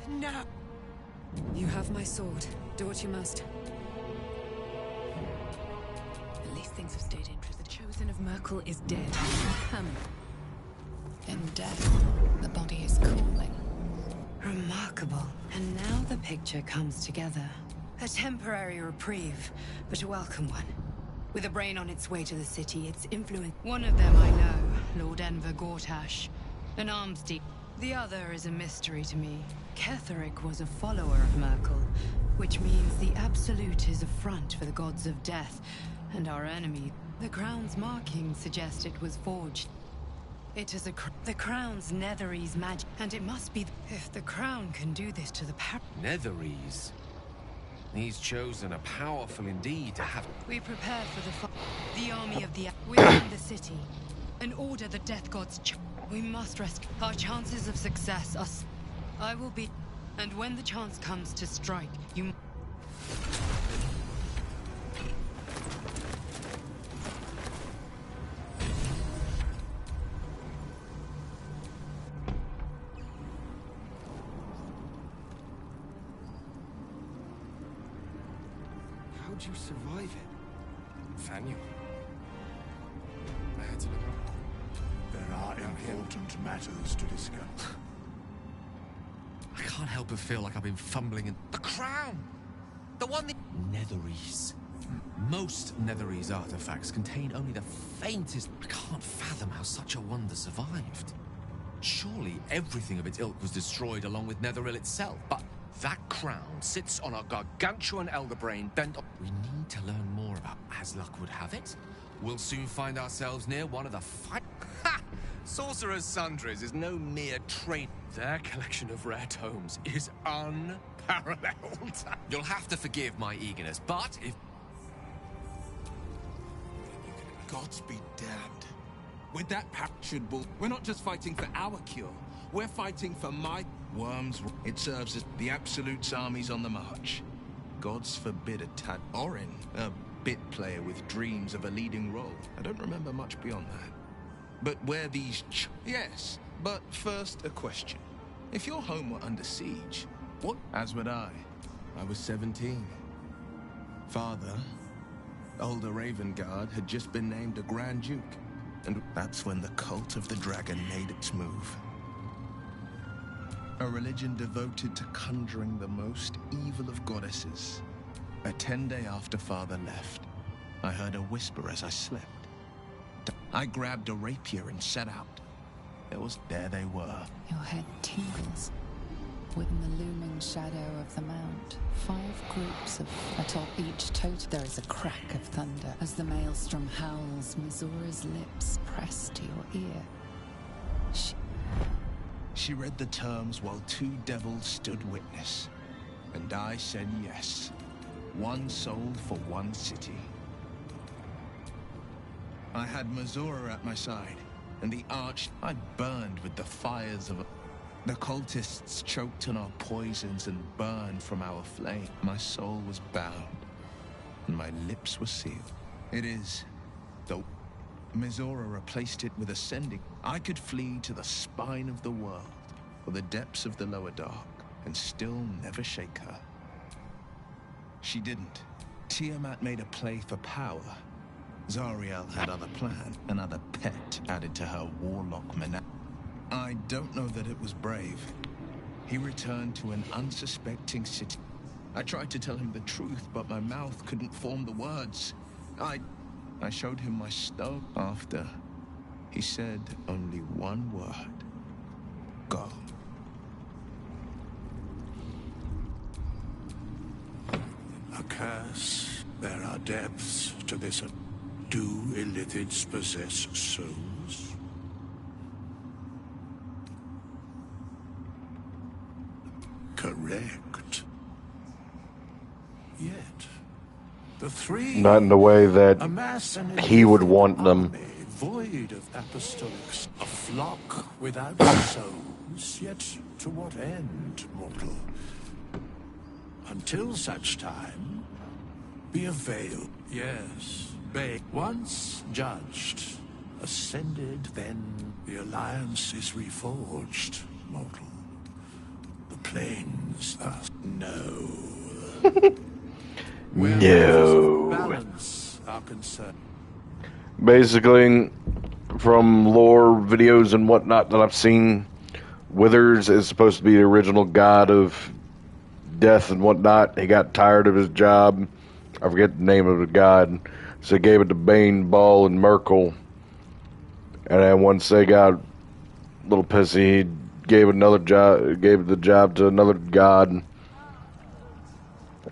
No. You have my sword. Do what you must. At least things have stayed interesting. The chosen of Merkel is dead. Come. In death, the body is cooling. Remarkable. And now the picture comes together. A temporary reprieve, but a welcome one. With a brain on its way to the city, its influence. One of them I know, Lord Enver Gortash, an arms dealer. The other is a mystery to me. Ketheric was a follower of Merkel, which means the Absolute is a front for the gods of death, and our enemy. The crown's markings suggest it was forged. It is the crown's Netherese magic, and it must be if the crown can do this to the Netherese? These chosen are powerful indeed to have. We prepare for the army of the. We're in the city, and order the death gods. We must rescue. Our chances of success are. I will be, and when the chance comes to strike, you. How'd you survive it? Fanu. I had to look. There are important matters to discuss. I can't help but feel like I've been fumbling in the crown. The one that Netherese. Most Netherese artifacts contain only the faintest. I can't fathom how such a wonder survived. Surely everything of its ilk was destroyed along with Netheril itself, but that crown sits on a gargantuan elder brain bent on. We need to learn more about. As luck would have it, we'll soon find ourselves near one of the fight. Ha! Sorcerer's Sundries is no mere trade. Their collection of rare tomes is unparalleled. You'll have to forgive my eagerness, but if. Gods be damned. With that should bull. We're not just fighting for our cure. We're fighting for my. Worms. It serves as the Absolute's armies on the march. Gods forbid a tad. Orin, a bit player with dreams of a leading role. I don't remember much beyond that. But where these yes, but first a question. If your home were under siege, what? As would I. I was 17. Father, older Ravengard, had just been named a Grand Duke. And that's when the cult of the dragon made its move. A religion devoted to conjuring the most evil of goddesses. A 10-day after Father left, I heard a whisper as I slept. I grabbed a rapier and set out. There they were. Your head tingles. Within the looming shadow of the mount, 5 groups of atop each totem. There is a crack of thunder as the maelstrom howls. Mizora's lips press to your ear. She read the terms while 2 devils stood witness. And I said yes. 1 soul for 1 city. I had Mizora at my side, and the arch I burned with the fires of the cultists choked on our poisons and burned from our flame. My soul was bound, and my lips were sealed. It is, though Mizora replaced it with ascending. I could flee to the spine of the world, or the depths of the lower dark, and still never shake her. She didn't. Tiamat made a play for power. Zariel had other plans, another pet added to her warlock menage. I don't know that it was brave. He returned to an unsuspecting city. I tried to tell him the truth, but my mouth couldn't form the words. I showed him my stone. After, he said only one word. Go. A curse. There are depths to this. Do Illithids possess souls? Correct. Yet, the 3 Not in the way that amass an he would want them. army void of apostolics, a flock without souls. Yet, to what end, mortal? Until such time, be a veil. Yes. Once judged, ascended, then the alliance is reforged, mortal. The cleanse us. No. No. Balance our concern. Basically, from lore videos and whatnot that I've seen, Withers is supposed to be the original god of death and whatnot. He got tired of his job. I forget the name of the god. So he gave it to Bane, Ball, and Merkel. And then once they got a little pissy, he gave the job to another god.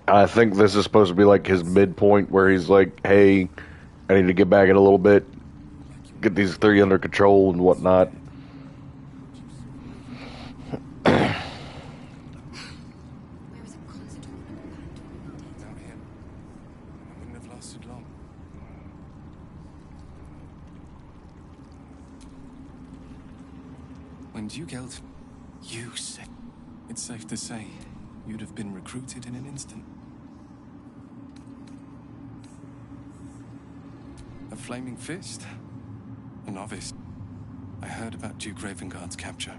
I think this is supposed to be like his midpoint where he's like, hey, I need to get back in a little bit, get these three under control and whatnot. Without him, I wouldn't have lasted long. When Duke Elt, you said it's safe to say you'd have been recruited in an instant. A flaming fist? A novice. I heard about Duke Ravengard's capture.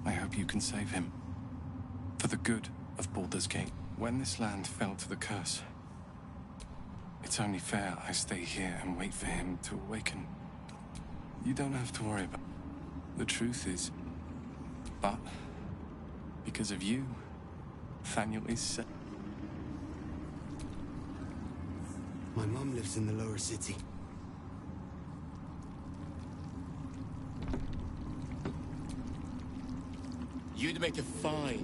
I hope you can save him. For the good of Baldur's Gate. When this land fell to the curse, it's only fair I stay here and wait for him to awaken. You don't have to worry about it. The truth is, but because of you, Thaniel is set. My mom lives in the lower city. You'd make a fine.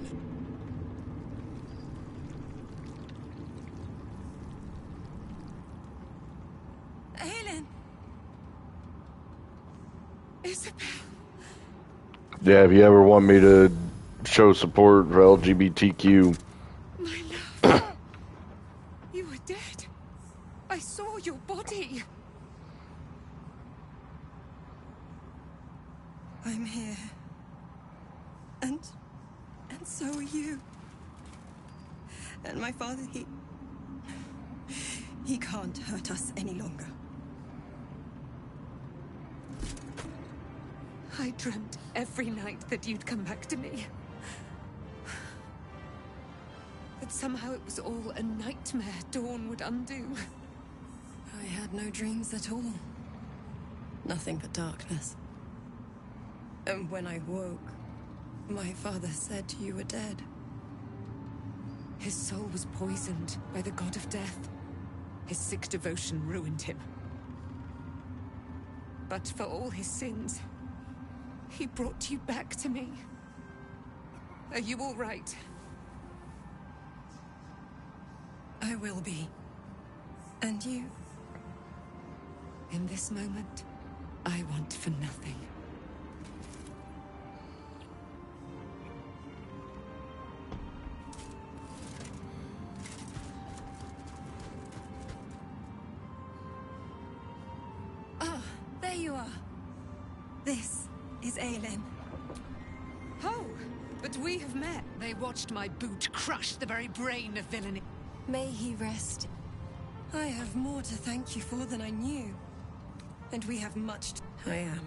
Helen! Isabel! Yeah, if you ever want me to show support for LGBTQ, My love! You were dead. I saw your body. I'm here. And so are you. And my father, he can't hurt us any longer. I dreamt every night that you'd come back to me. That somehow it was all a nightmare Dawn would undo. I had no dreams at all. Nothing but darkness. And when I woke, my father said you were dead. His soul was poisoned by the god of death. His sick devotion ruined him. But for all his sins, he brought you back to me. Are you all right? I will be. And you? In this moment, I want for nothing. Ah, there you are. This is Aelin. Oh, but we have met. They watched my boot crush the very brain of villainy. May he rest. I have more to thank you for than I knew. And we have much to... I am.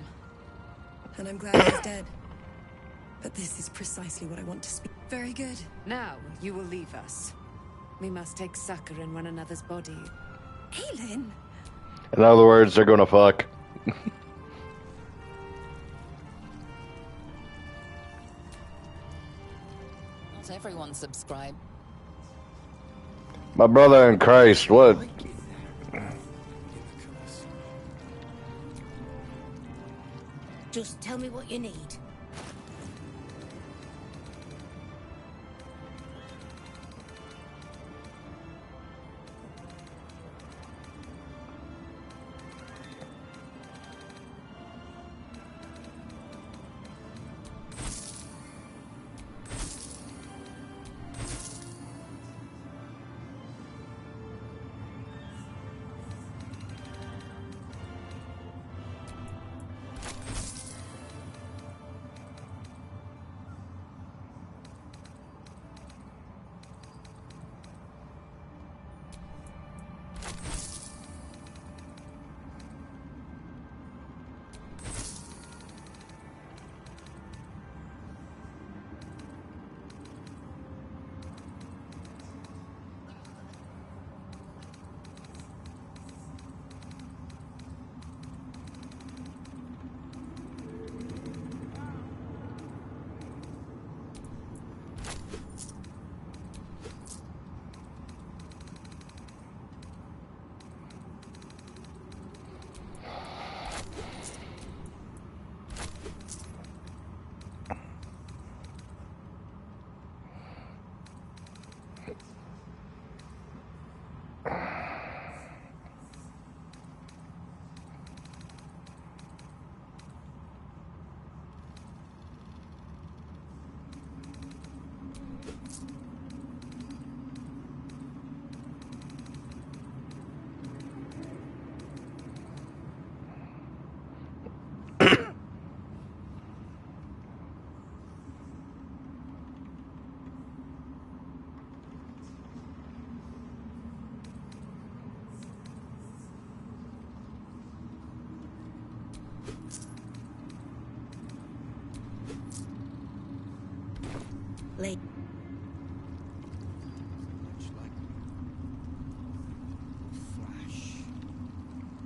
And I'm glad he's dead. But this is precisely what I want to speak. Very good. Now, you will leave us. We must take succor in one another's body. Aelin! in other words, they're gonna fuck. Not everyone subscribe. My brother in Christ, what? Just tell me what you need. Late. Much like flash,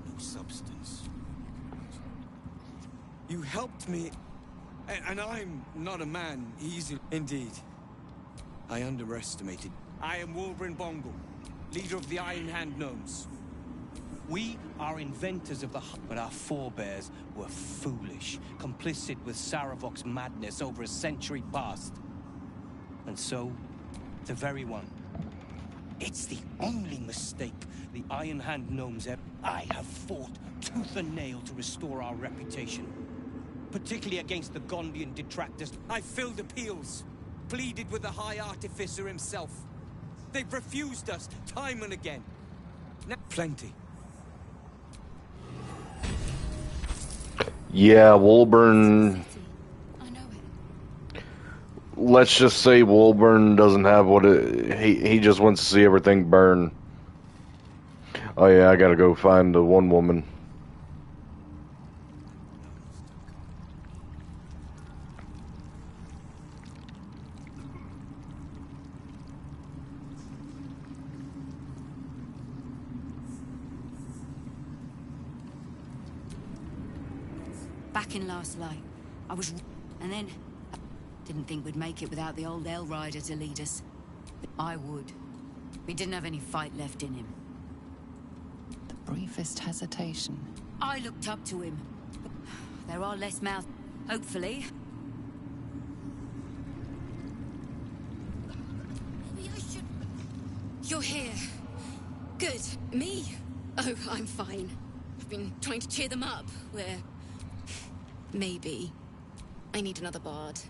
no substance. You helped me, and I'm not a man easy. Indeed, I underestimated. I am Wolverine Bongle, leader of the Iron Hand Gnomes. We are inventors of the but our forebears were foolish, complicit with Saravok's madness over a century past. And so, the very one. It's the only mistake the Iron Hand Gnomes ever. I have fought tooth and nail to restore our reputation. Particularly against the Gondian detractors. I filled appeals, pleaded with the High Artificer himself. They've refused us time and again. Now, plenty. Yeah, Wolburn. Let's just say Wolburn doesn't have what he just wants to see everything burn. Oh yeah, I gotta go find the one woman. Back in last light, I was... and then... didn't think we'd make it without the old El Rider to lead us. But I would. We didn't have any fight left in him. The briefest hesitation. I looked up to him. There are less mouths, hopefully. Maybe I should... You're here. Good. Me? Oh, I'm fine. I've been trying to cheer them up. Maybe. I need another bard.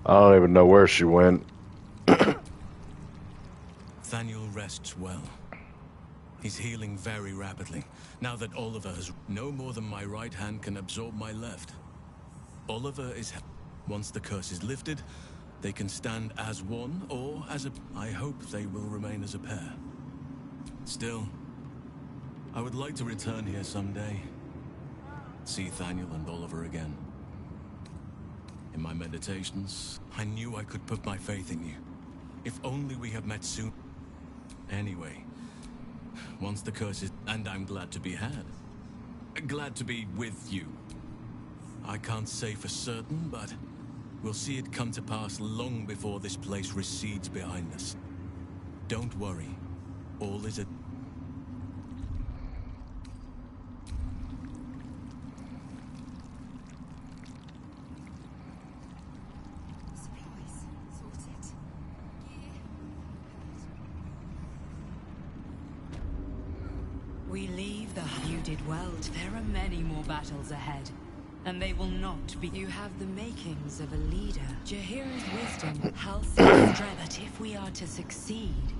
I don't even know where she went. Thaniel rests well. He's healing very rapidly. Now that Oliver has... no more than my right hand can absorb my left. Oliver is... once the curse is lifted, they can stand as one or as a... I hope they will remain as a pair. Still, I would like to return here someday. See Thaniel and Oliver again. In my meditations, I knew I could put my faith in you. If only we had met soon. Anyway, once the curse is... and I'm glad to be had. Glad to be with you. I can't say for certain, but we'll see it come to pass long before this place recedes behind us. Don't worry. All is a... We leave the... You did well. There are many more battles ahead. And they will not be... You have the makings of a leader. Jahira's wisdom, Halcyon's strength. But if we are to succeed,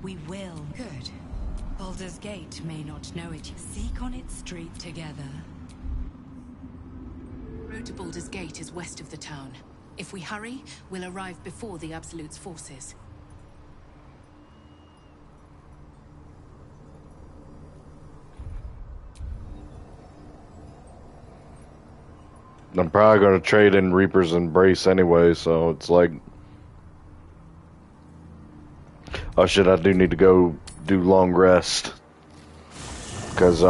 we will. Good. Baldur's Gate may not know it. Seek on its street together. Road to Baldur's Gate is west of the town. If we hurry, we'll arrive before the Absolute's forces. I'm probably going to trade in Reaper's Embrace anyway, so it's like... Oh shit, I do need to go do long rest. Because,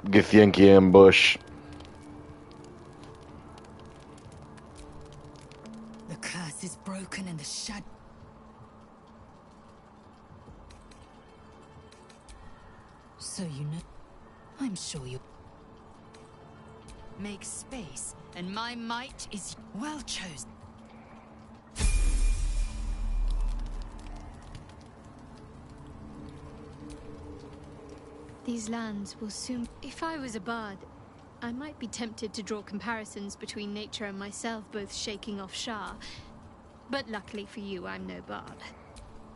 Githyanki ambush. The curse is broken in the shadow. So you know... I'm sure you... Make space, and my might is well chosen. These lands will soon... If I was a bard, I might be tempted to draw comparisons between nature and myself both shaking off Shah. But luckily for you, I'm no bard.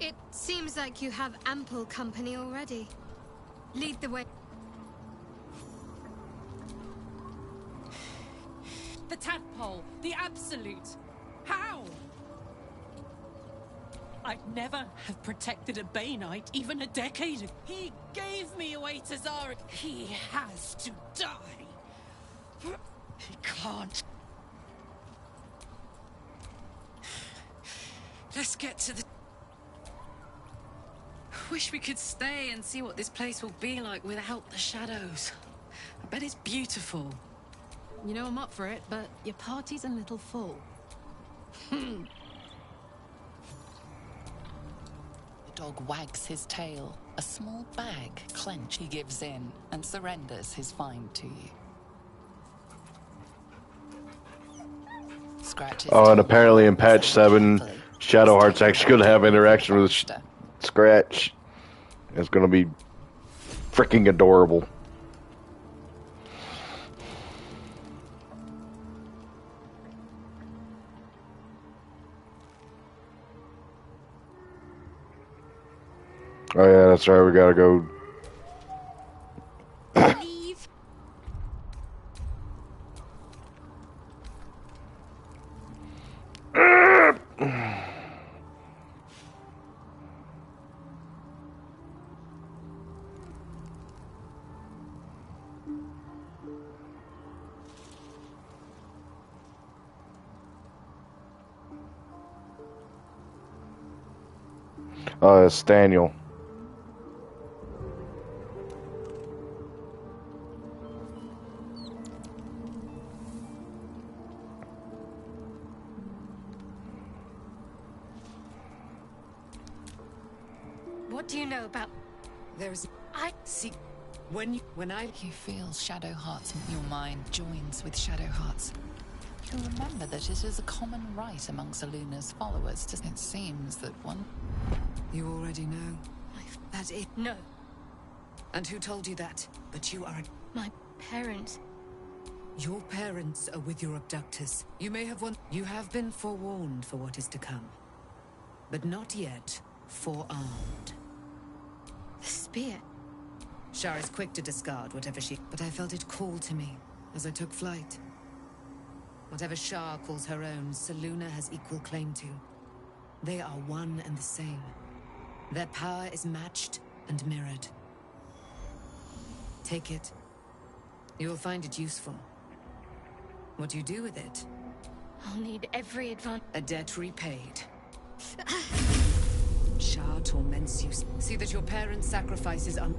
It seems like you have ample company already. Lead the way. The tadpole, the absolute. How? I'd never have protected a Bay Knight even a decade ago. He gave me away to Zara. He has to die. He can't. Let's get to the... Wish we could stay and see what this place will be like without the shadows. I bet it's beautiful. You know I'm up for it, but your party's a little full. The dog wags his tail. A small bag clench. He gives in and surrenders his find to you. Scratches. Oh, and apparently in patch 7, Shadowheart's actually going to have interaction with Scratch. It's going to be freaking adorable. Oh yeah, that's right, we gotta go. Leave. It's Daniel. What do you know about... There's... I... See... When I... You feel Shadowheart's... Your mind joins with Shadowheart's. You remember that it is a common right amongst Aluna's followers to... It seems that one... You already know. That it... No. And who told you that? But you are... My parents... Your parents are with your abductors. You may have won... You have been forewarned for what is to come. But not yet forearmed. The spear. Shar is quick to discard whatever she... But I felt it call to me as I took flight. Whatever Shar calls her own, Selûne has equal claim to. They are one and the same. Their power is matched and mirrored. Take it. You will find it useful. What you do with it? I'll need every advantage. A debt repaid. Shar torments you. See that your parents' sacrifices are...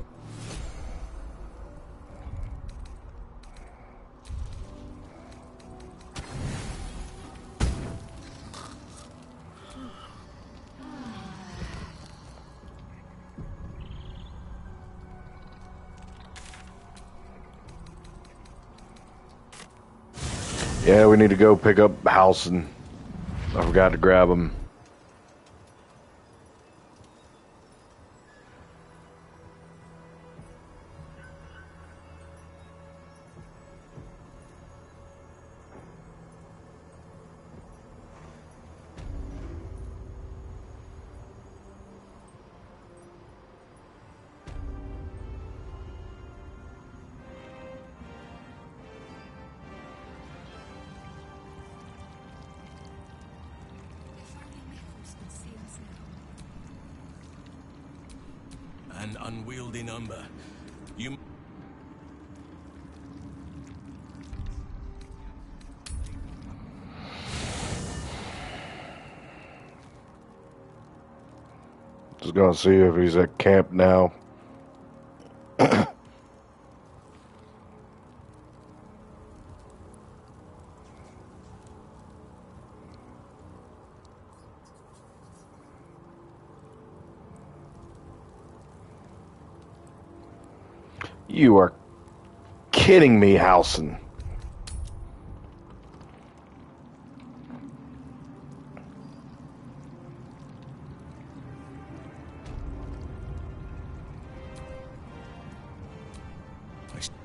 Yeah, we need to go pick up Halson. I forgot to grab him. An unwieldy number. You... Just gonna see if he's at camp now. You are kidding me, Howson.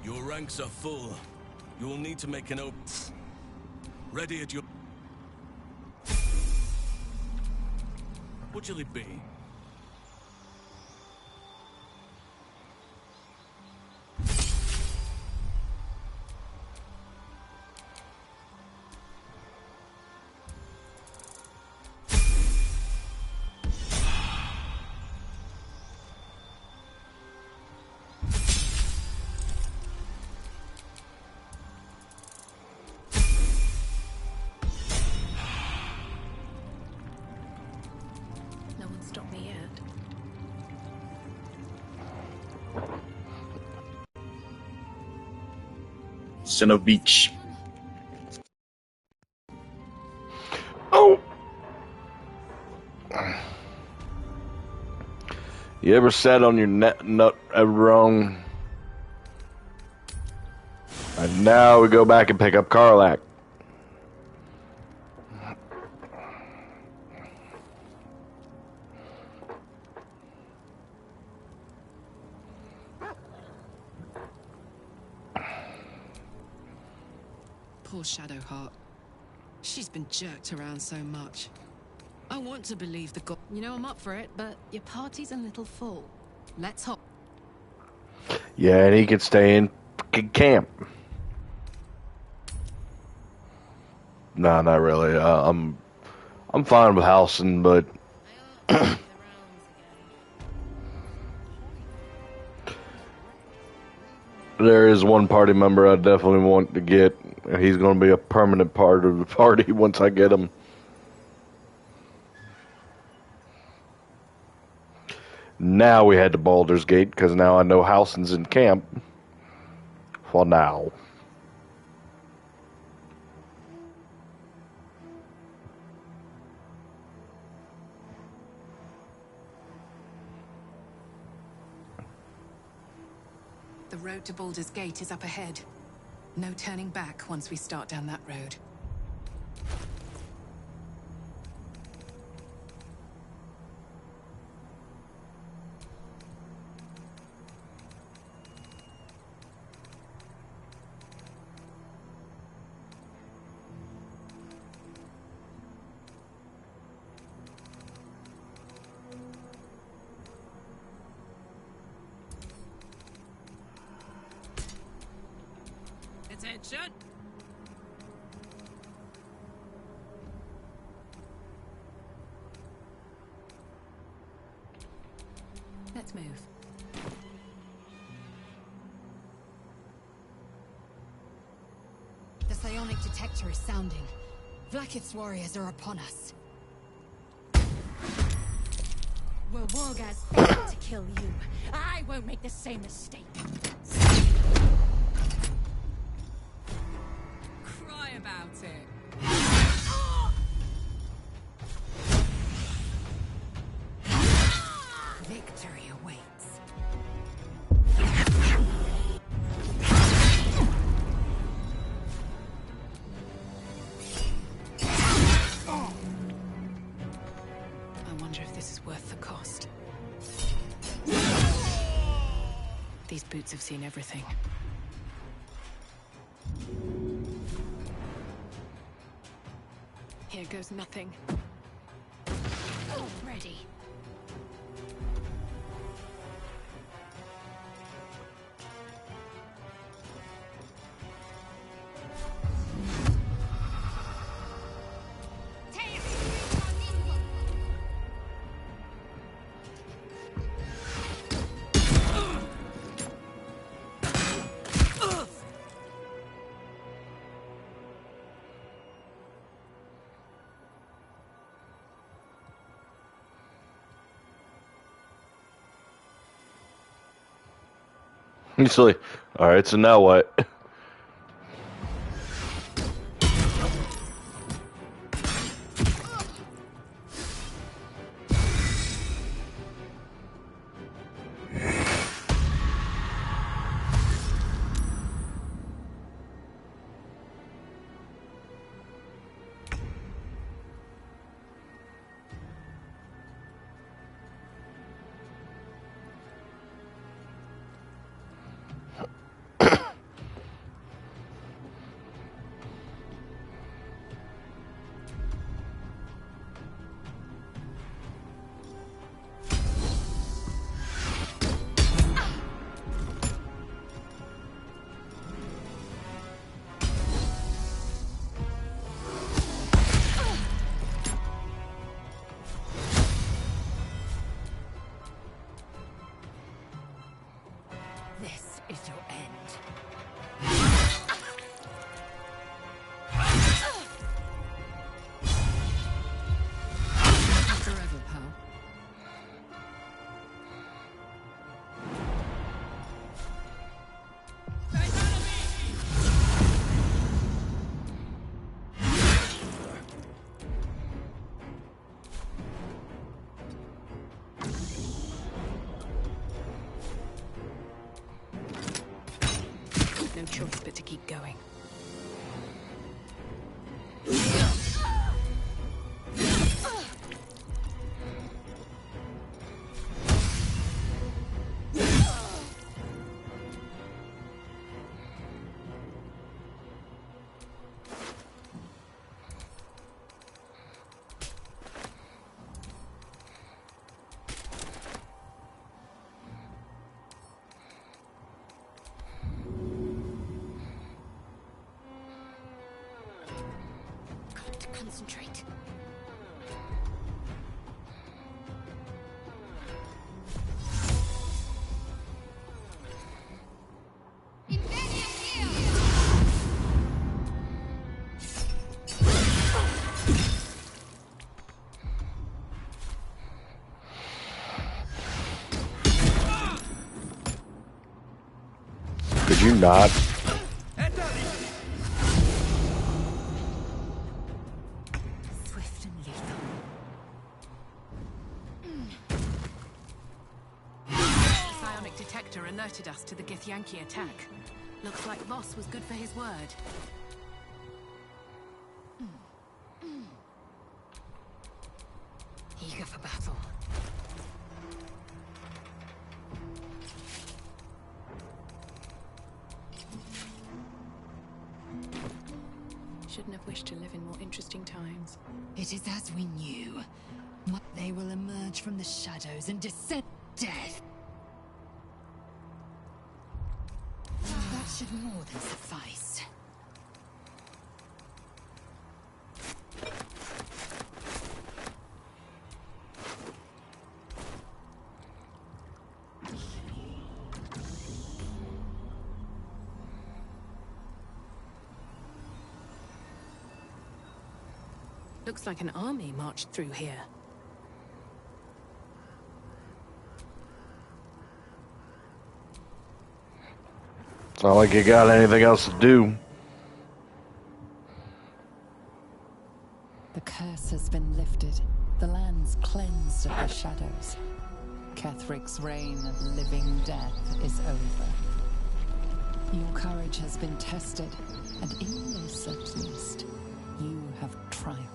Your ranks are full. You will need to make an open. Ready at your... What shall it be? No one stopped me yet. Son of bitch. Oh! You ever sat on your nut ever wrong? And now we go back and pick up Karlach. Poor Shadowheart. She's been jerked around so much. I want to believe the god. You know I'm up for it, but your party's a little full. Let's hop. Yeah, and he could stay in camp. No, not really. I'm fine with Howson, but there is one party member I definitely want to get. He's going to be a permanent part of the party once I get him. Now we head to Baldur's Gate, because now I know Howson's in camp. For now. The road to Baldur's Gate is up ahead. No turning back once we start down that road. Attention! Let's move. The psionic detector is sounding. Vlaakith's warriors are upon us. Well, Wargaz failed to kill you. I won't make the same mistake. Cry about it. Victory awaits. I wonder if this is worth the cost. These boots have seen everything. Here goes nothing. Ready. He's like, all right, so now what? This is your end. Forever, pal. No choice but to keep going. Got to concentrate. Could you not? Swift and lethal. The psionic detector alerted us to the Githyanki attack. Looks like Voss was good for his word. Eager for battle. Shouldn't have wished to live in more interesting times. It is as we knew. They will emerge from the shadows and descend death. That should more than suffice. Looks like an army marched through here. It's not like you got anything else to do. The curse has been lifted. The land's cleansed of the shadows. Kethric's reign of living death is over. Your courage has been tested, and in this at least, you have triumphed.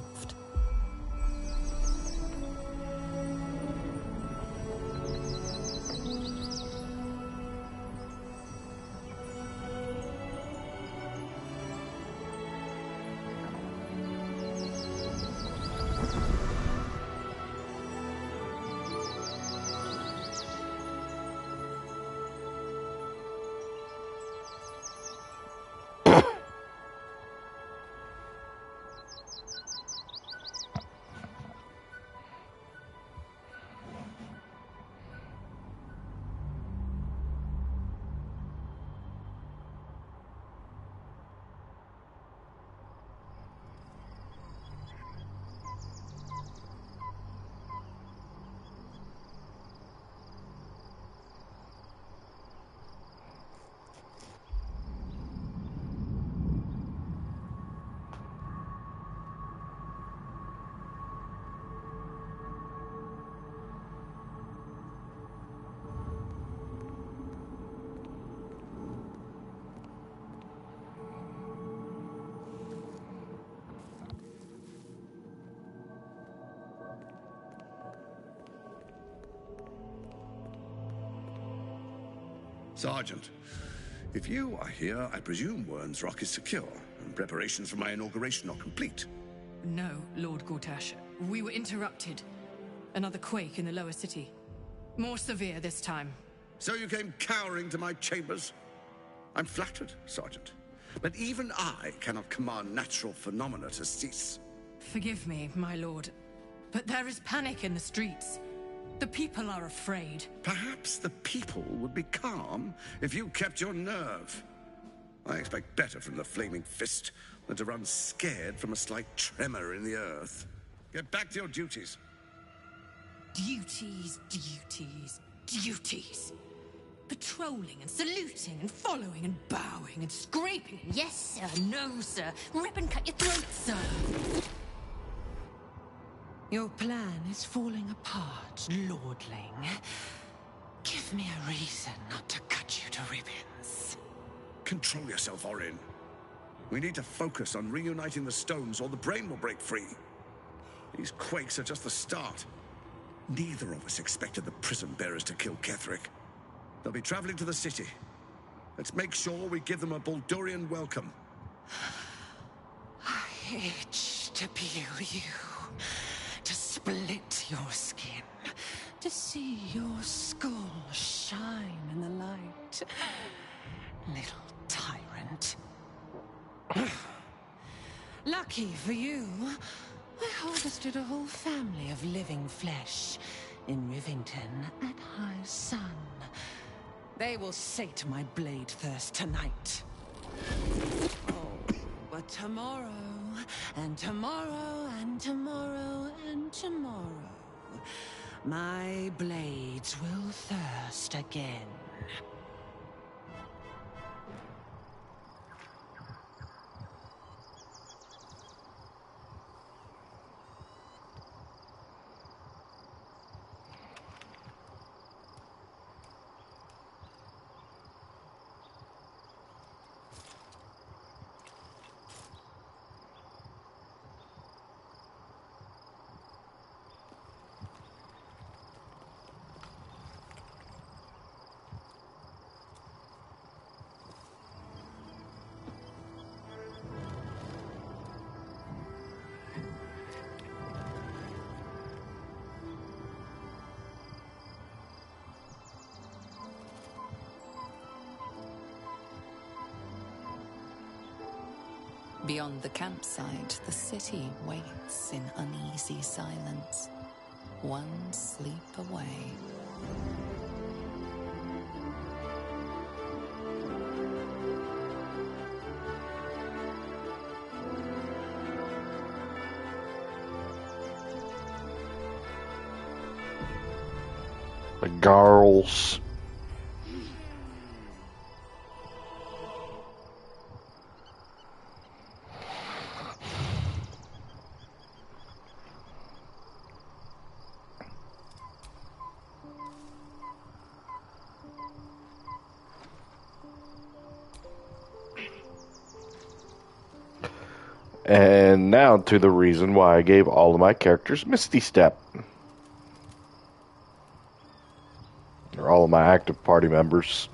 Sergeant, if you are here, I presume Wern's Rock is secure, and preparations for my inauguration are complete. No, Lord Gortash. We were interrupted. Another quake in the lower city. More severe this time. So you came cowering to my chambers? I'm flattered, Sergeant. But even I cannot command natural phenomena to cease. Forgive me, my lord, but there is panic in the streets. The people are afraid. Perhaps the people would be calm if you kept your nerve. I expect better from the Flaming Fist than to run scared from a slight tremor in the earth. Get back to your duties. Duties, duties, duties. Patrolling and saluting and following and bowing and scraping. Yes, sir. No, sir. Rip and cut your throat, sir. Your plan is falling apart, lordling. Give me a reason not to cut you to ribbons. Control yourself, Orin. We need to focus on reuniting the stones or the brain will break free. These quakes are just the start. Neither of us expected the prison bearers to kill Ketheric. They'll be traveling to the city. Let's make sure we give them a Baldurian welcome. I itch to peel you, to split your skin, to see your skull shine in the light. Little tyrant. Lucky for you, I harvested a whole family of living flesh in Rivington at high sun. They will sate my blade thirst tonight. Oh, but tomorrow, and tomorrow, and tomorrow, and tomorrow, my blades will thirst again. Beyond the campsite, the city waits in uneasy silence, one sleep away. The girls. And now to the reason why I gave all of my characters Misty Step. Or all of my active party members.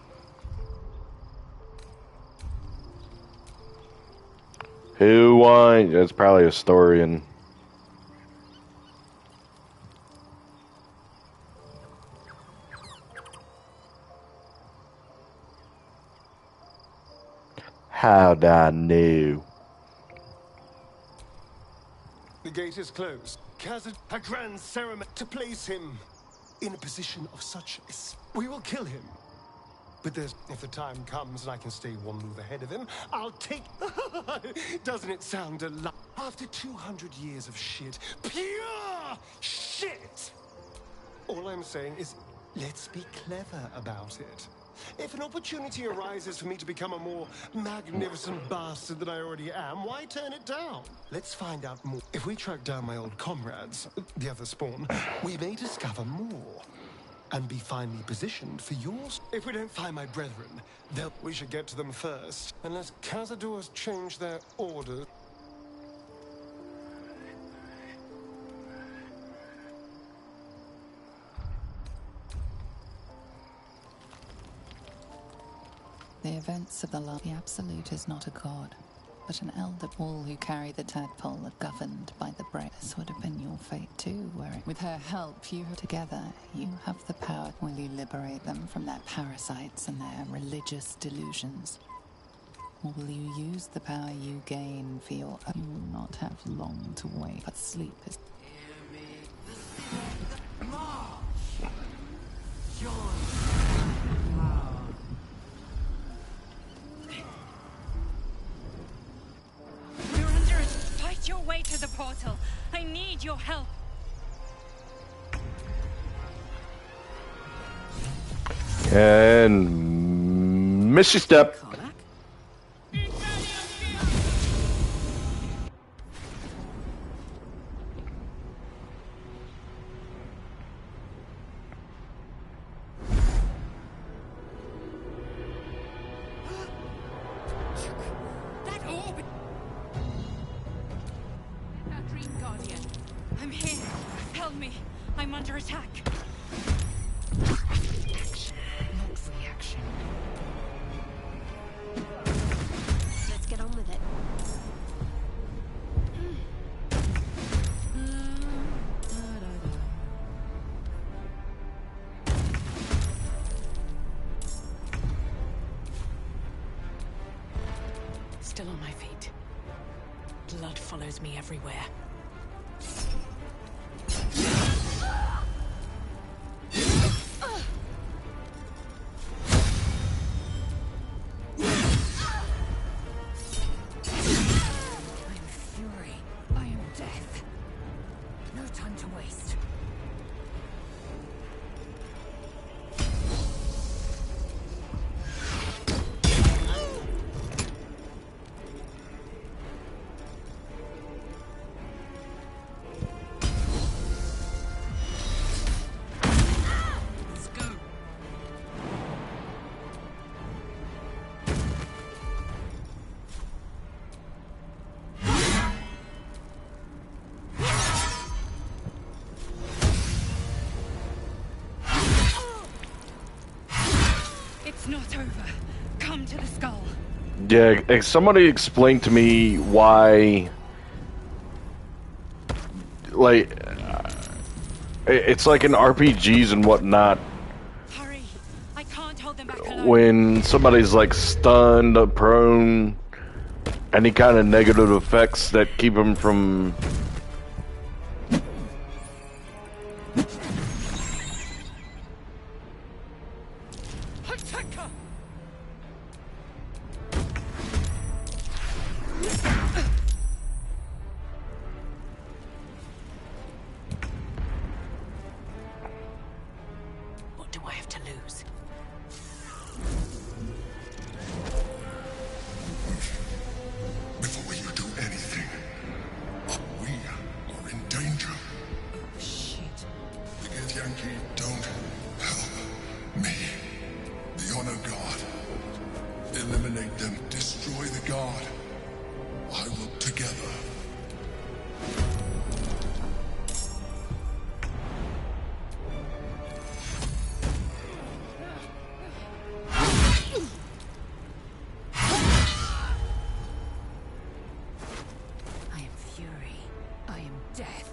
Who won? It's probably a historian. How'd I know? The gate is closed. Kazad, a grand ceremony to place him in a position of such. We will kill him. But if the time comes and I can stay one move ahead of him, I'll take. Doesn't it sound alive? After 200 years of shit, pure shit. All I'm saying is, let's be clever about it. If an opportunity arises for me to become a more magnificent bastard than I already am, why turn it down? Let's find out more. If we track down my old comrades, the other spawn, we may discover more. And be finely positioned for yours. If we don't find my brethren, then we should get to them first. Unless Cazador has changed their order. The events of the Absolute is not a god, but an elder. All who carry the tadpole are governed by the brain. This would have been your fate too, with her help, together, you have the power. Will you liberate them from their parasites and their religious delusions? Or will you use the power you gain for your own? You will not have long to wait, but sleep is... You're under it. Fight your way to the portal. I need your help. And Misty Step. I'm here. Help me. I'm under attack. Action, not reaction. Let's get on with it. Still on my feet. Blood follows me everywhere. It's not over. Come to the skull. Yeah, somebody explained to me why, like, it's like in RPGs and whatnot. Hurry. I can't hold them back alone. When somebody's like stunned, prone, any kind of negative effects that keep them from What do I have to lose? Before you do anything, we are in danger. Oh, shit. Because Yankee, don't help me. The Honor God. Eliminate them. Destroy the God. I will together. I am fury. I am death.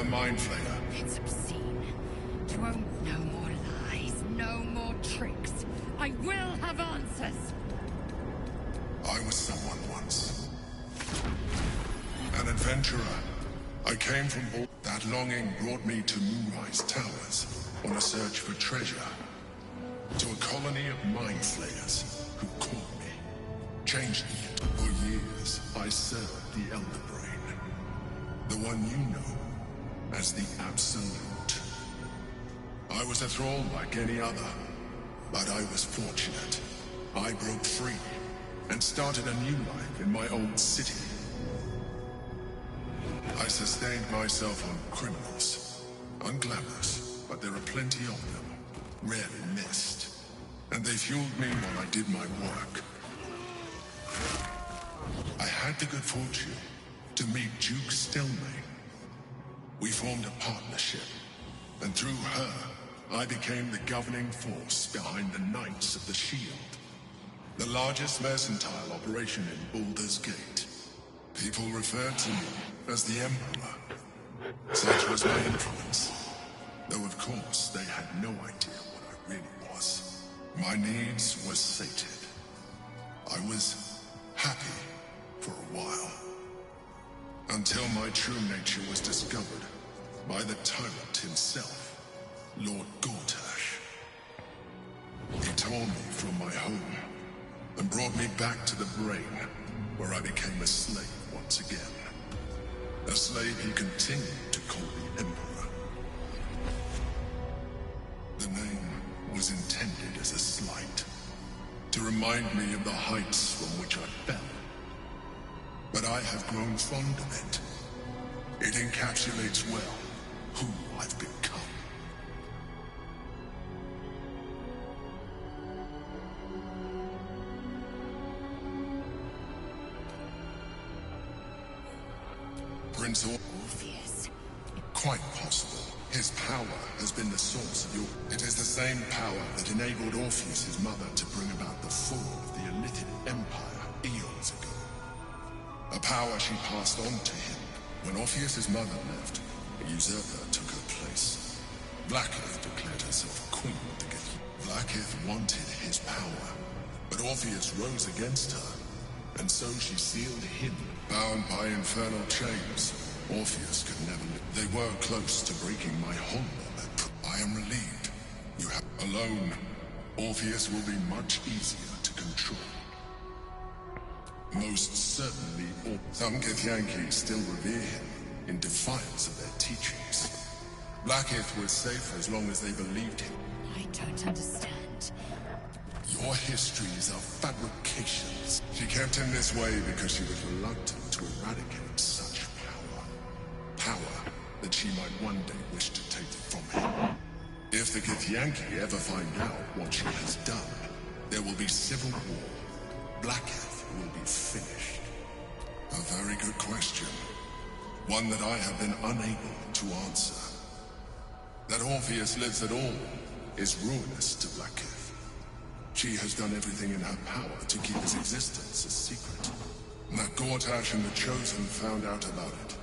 Mind Flayer. It's obscene. You won't. No more lies, no more tricks. I will have answers. I was someone once. An adventurer. I came from all... That longing brought me to Moonrise Towers on a search for treasure. To a colony of Mind Flayers who caught me. Changed me. For years, I served the Elder Brain. The one you know as the Absolute. I was a thrall like any other, but I was fortunate. I broke free and started a new life in my old city. I sustained myself on criminals. Unglamorous, but there are plenty of them. Rarely missed. And they fueled me while I did my work. I had the good fortune to meet Duke Stelmane. We formed a partnership, and through her, I became the governing force behind the Knights of the Shield. The largest mercantile operation in Baldur's Gate. People referred to me as the Emperor. Such was my influence. Though of course, they had no idea what I really was. My needs were sated. I was happy for a while. Until my true nature was discovered by the tyrant himself, Lord Gortash. He tore me from my home and brought me back to the Brain, where I became a slave once again. A slave he continued to call the Emperor. The name was intended as a slight, to remind me of the heights from which I fell. But I have grown fond of it. It encapsulates well who I've become. Prince Orpheus. Quite possible. His power has been the source of your... It is the same power that enabled Orpheus's mother to bring about the fall of the Illithid Empire eons ago. A power she passed on to him. When Orpheus's mother left, a usurper took her place. Blackith declared herself queen of the Gate. Blackith wanted his power, but Orpheus rose against her, and so she sealed him. Bound by infernal chains, Orpheus could never live. They were close to breaking my hold on that. I am relieved. You have... Alone, Orpheus will be much easier to control. Most certainly, some Githyanki still revere him in defiance of their teachings. Blackith was safe as long as they believed him. I don't understand. Your histories are fabrications. She kept him this way because she was reluctant to eradicate such power. Power that she might one day wish to take from him. If the Githyanki ever find out what she has done, there will be civil war. Blackith will be finished. A very good question. One that I have been unable to answer. That Orpheus lives at all is ruinous to Blackith. She has done everything in her power to keep his existence a secret. That Gortash and the Chosen found out about it.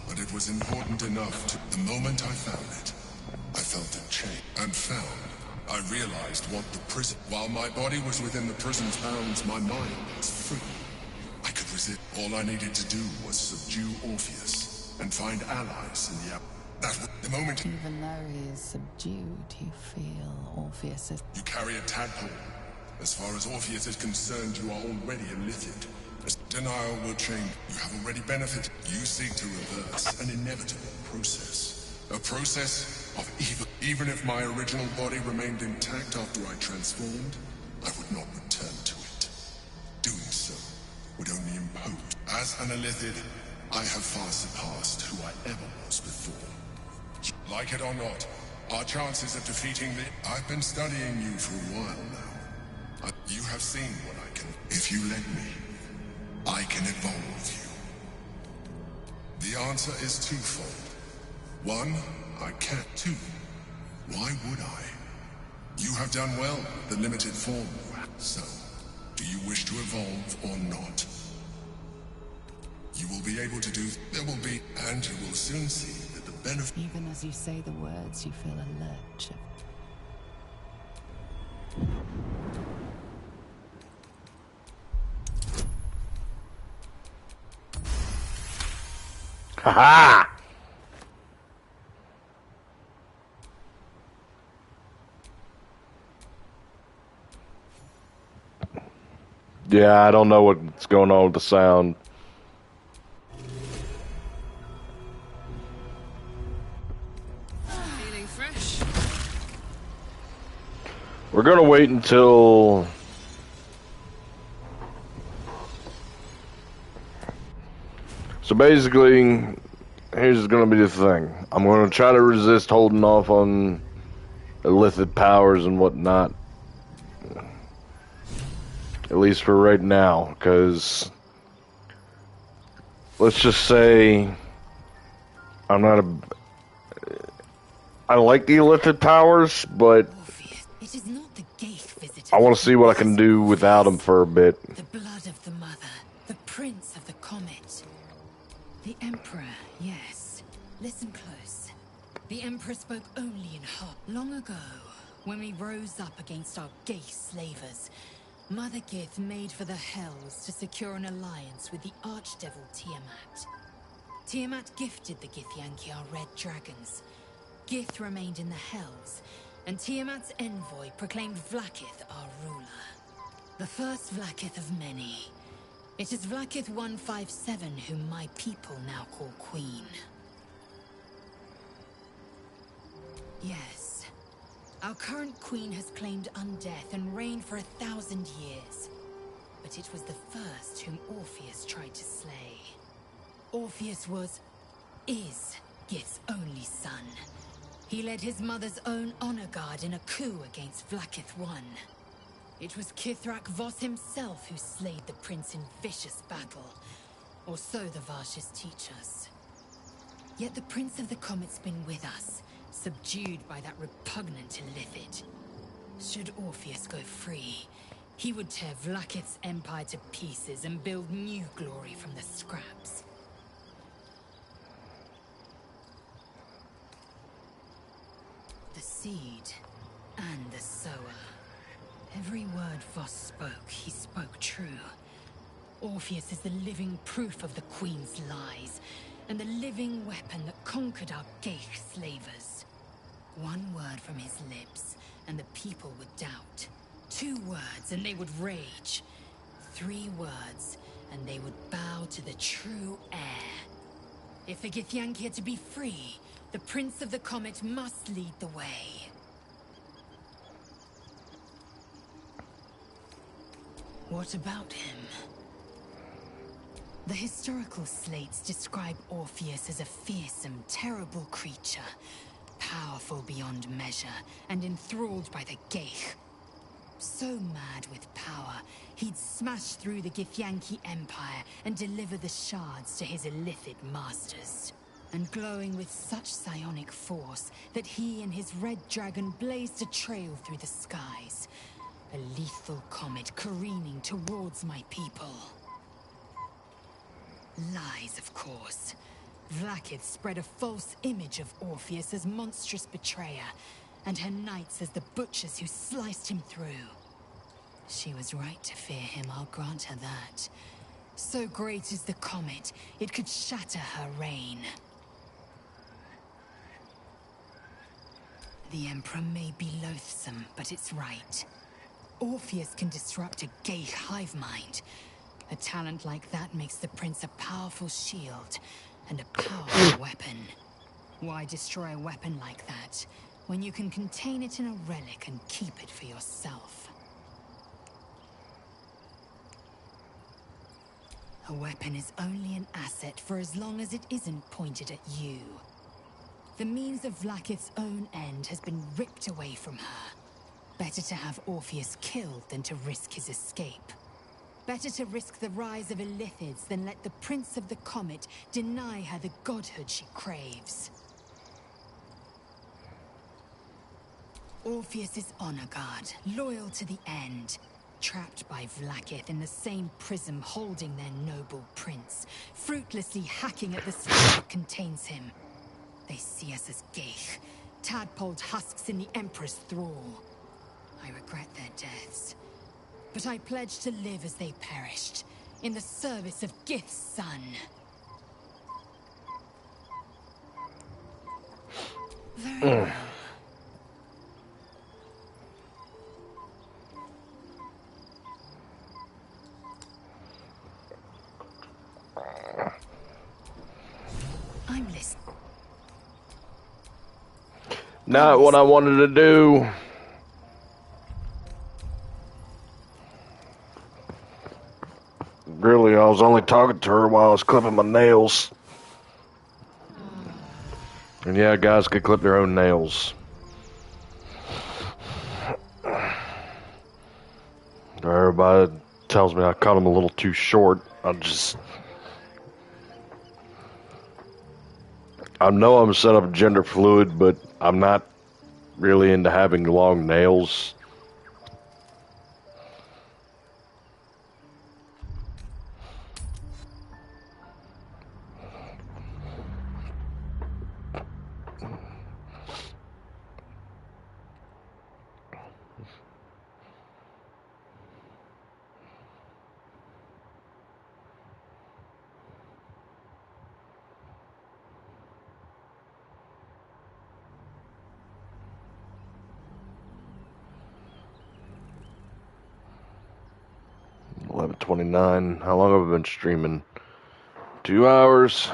But it was important enough to... The moment I found it, I felt a change. And found, I realized what the prison... While my body was within the prison's bounds, my mind was free. I could resist. All I needed to do was subdue Orpheus and find allies in the... The moment... Even though he is subdued, you feel Orpheus is... You carry a tadpole. As far as Orpheus is concerned, you are already illithid. Denial will change. You have already benefited. You seek to reverse an inevitable process. A process of evil. Even if my original body remained intact after I transformed, I would not return to it. Doing so would only impose. As an illithid, I have far surpassed who I ever was before. Like it or not, our chances of defeating the... I've been studying you for a while now. You have seen what I can... If you let me, I can evolve you. The answer is twofold. One, I can't. Two, why would I? You have done well with the limited form you have. So, do you wish to evolve or not? You will be able to do. There will be, and you will soon see that the benefit. Even as you say the words, you feel a lurch of Ha-ha! Yeah, I don't know what's going on with the sound. Feeling fresh? We're gonna wait until... So basically, here's gonna be the thing. I'm gonna try to resist holding off on illicit powers and whatnot. At least for right now, because... Let's just say... I'm not a... I like the illicit powers, but... It is not the Geich visitor. I want to see what I can do without them for a bit. The blood of the mother, the prince of the comet. The Emperor, yes. Listen close. The Emperor spoke only in heart. Long ago, when we rose up against our Geich slavers, Mother Gith made for the Hells to secure an alliance with the Archdevil Tiamat. Tiamat gifted the Githyanki our red dragons. Gith remained in the Hells, and Tiamat's envoy proclaimed Vlaakith our ruler. The first Vlaakith of many. It is Vlaakith 157 whom my people now call Queen. Yes. Our current queen has claimed undeath and reigned for 1,000 years. But it was the first whom Orpheus tried to slay. Orpheus is Gith's only son. He led his mother's own honor guard in a coup against Vlaakith I. It was Kithrak Voss himself who slayed the prince in vicious battle. Or so the Varshas teach us. Yet the Prince of the Comet's been with us, subdued by that repugnant illithid. Should Orpheus go free, he would tear Vlaakith's empire to pieces and build new glory from the scraps. The seed and the sower. Every word Voss spoke, he spoke true. Orpheus is the living proof of the Queen's lies, and the living weapon that conquered our Geich slavers. One word from his lips, and the people would doubt. 2 words, and they would rage. 3 words, and they would bow to the true heir. If the Githyanki are to be free, the Prince of the Comet must lead the way. What about him? The historical slates describe Orpheus as a fearsome, terrible creature, powerful beyond measure, and enthralled by the Geich. So mad with power, he'd smash through the Githyanki Empire and deliver the shards to his illithid masters. And glowing with such psionic force that he and his red dragon blazed a trail through the skies. A lethal comet careening towards my people. Lies, of course. Vlaakith spread a false image of Orpheus as monstrous betrayer, and her knights as the butchers who sliced him through. She was right to fear him, I'll grant her that. So great is the comet, it could shatter her reign. The Emperor may be loathsome, but it's right. Orpheus can disrupt a Geich hive mind. A talent like that makes the Prince a powerful shield and a powerful weapon. Why destroy a weapon like that, when you can contain it in a relic and keep it for yourself? A weapon is only an asset for as long as it isn't pointed at you. The means of Vlaakith's own end has been ripped away from her. Better to have Orpheus killed than to risk his escape. Better to risk the rise of illithids than let the Prince of the Comet deny her the godhood she craves. Orpheus is honor guard, loyal to the end. trapped by Vlaakith in the same prism holding their noble prince, fruitlessly hacking at the spell that contains him. They see us as Geich, tadpoled husks in the Emperor's thrall. I regret their deaths, but I pledge to live as they perished, in the service of Gith's son. Very well. I'm listening. Not what I wanted to do. Really, I was only talking to her while I was clipping my nails. And yeah, guys could clip their own nails. Everybody tells me I cut them a little too short. I know I'm set up gender fluid, but I'm not really into having long nails. $11:29. How long have I been streaming? 2 hours.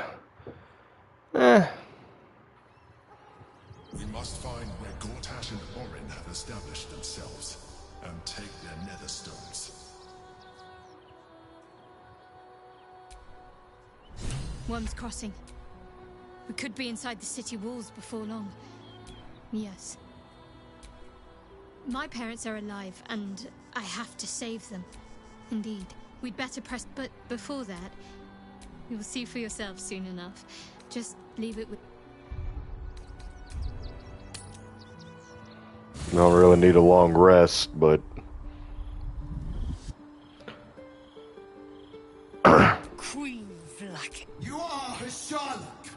We must find where Gortash and Orin have established themselves, and take their nether stones. Worm's Crossing. We could be inside the city walls before long. Yes. My parents are alive, and I have to save them. Indeed. We'd better press, but before that, you'll see for yourself soon enough. Just leave it with... I don't really need a long rest, but... Queen Vlaakith. You are Hishalik!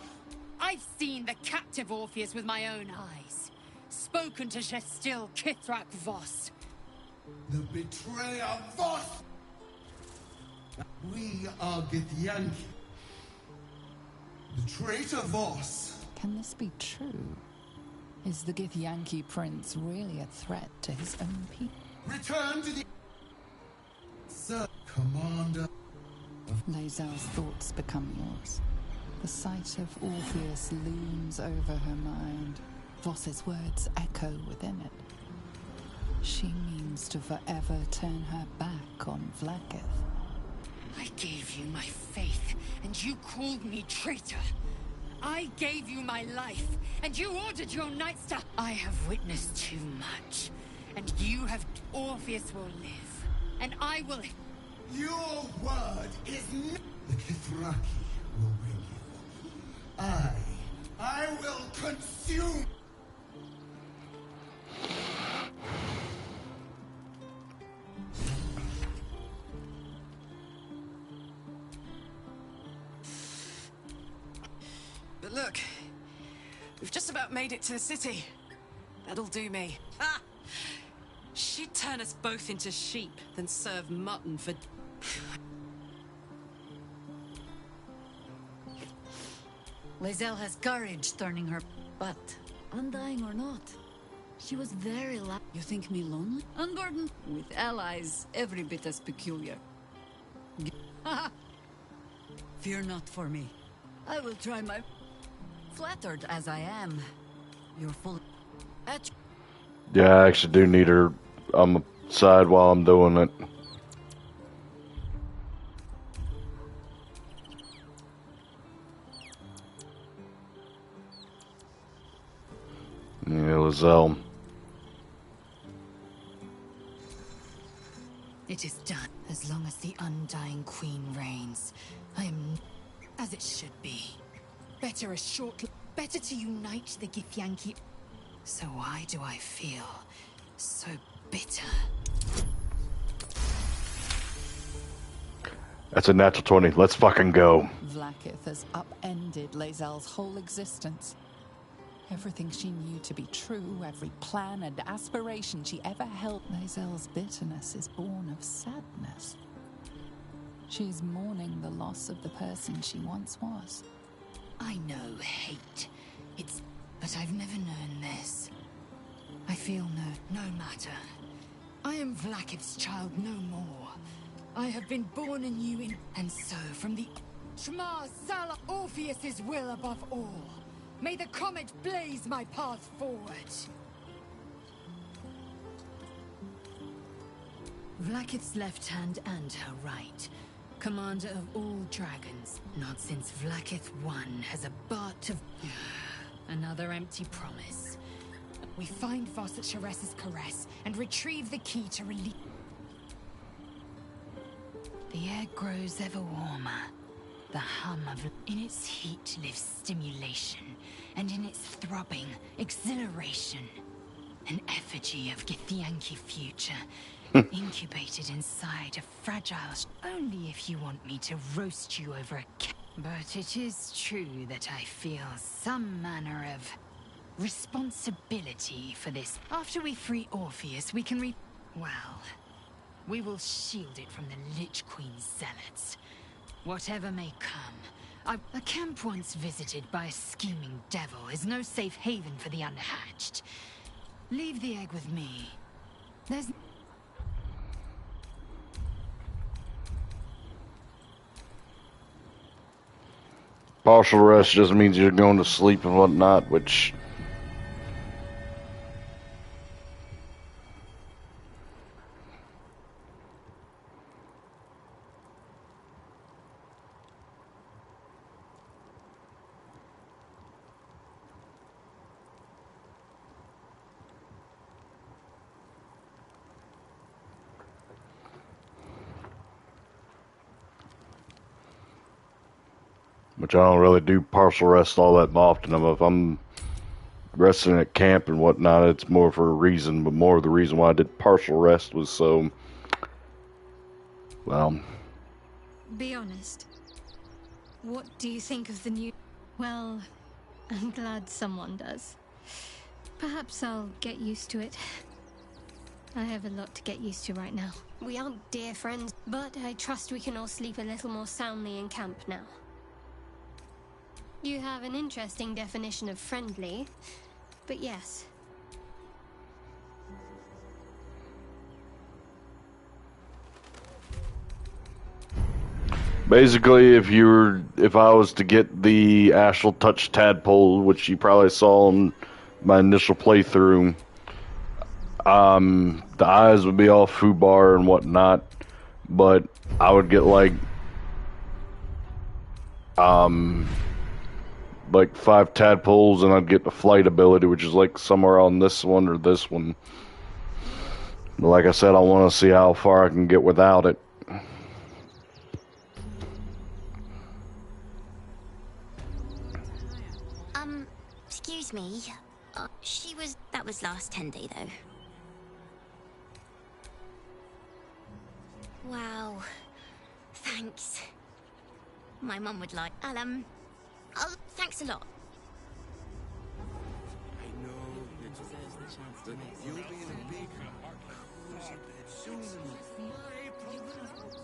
I've seen the captive Orpheus with my own eyes. Spoken to Gestil Kithrak Voss. The betrayer Voss! We are Githyanki. The traitor Voss. Can this be true? Is the Githyanki prince really a threat to his own people? Return to the... Sir, Commander... Lae'zel's thoughts become yours. The sight of Orpheus looms over her mind. Voss's words echo within it. She means to forever turn her back on Vlaakith. I gave you my faith, and you called me traitor. I gave you my life, and you ordered your knights to... I have witnessed too much, and you have... Orpheus will live, and I will... Your word is not... The Kithraki will bring you. I will consume... But look, we've just about made it to the city. That'll do me. Ha! She'd turn us both into sheep, then serve mutton for... Lae'zel has courage turning her... But, undying or not, she was very You think me lonely? Unburdened? With allies every bit as peculiar. Fear not for me. I will try my... Flattered as I am, you're full... Yeah, I actually do need her on the side while I'm doing it. Yeah, Lae'zel. It is done. As long as the Undying Queen reigns, I am as it should be. Better to unite the Githyanki. So why do I feel so bitter? That's a natural 20. Let's fucking go. Vlaakith has upended Lae'zel's whole existence. Everything she knew to be true, every plan and aspiration she ever held. Lae'zel's bitterness is born of sadness. She's mourning the loss of the person she once was. I know hate. But I've never known this. I feel no matter. I am Vlaakith's child no more. I have been born anew and so from the Shema Sala Orpheus's will above all. May the comet blaze my path forward. Vlaakith's left hand and her right. Commander of all dragons. Not since Vlaakith won has a bart of... Another empty promise. We find Voss at Sharess's caress and retrieve the key to release... The air grows ever warmer. The hum of... In its heat lives stimulation, and in its throbbing, exhilaration. An effigy of Githyanki future, incubated inside a fragile... Only if you want me to roast you over a But it is true that I feel some manner of responsibility for this. After we free Orpheus, we can Well, we will shield it from the Lich Queen's zealots. Whatever may come. A camp once visited by a scheming devil is no safe haven for the unhatched. Leave the egg with me. There's... Partial rest just means you're going to sleep and whatnot, which... Which I don't really do partial rest all that often. If I'm resting at camp and whatnot, it's more for a reason, but more of the reason why I did partial rest was so... Well... Be honest. What do you think of the new... Well, I'm glad someone does. Perhaps I'll get used to it. I have a lot to get used to right now. We aren't dear friends, but I trust we can all sleep a little more soundly in camp now. You have an interesting definition of friendly, but yes. Basically, if I was to get the Astral Touch Tadpole, which you probably saw in my initial playthrough, the eyes would be all foobar and whatnot, but I would get like 5 tadpoles, and I'd get the flight ability, which is like somewhere on this one or this one. But like I said, I want to see how far I can get without it. Excuse me. That was last 10 day though. Wow. Thanks. My mum would like... thanks a lot. I know that you'll be in a big soon.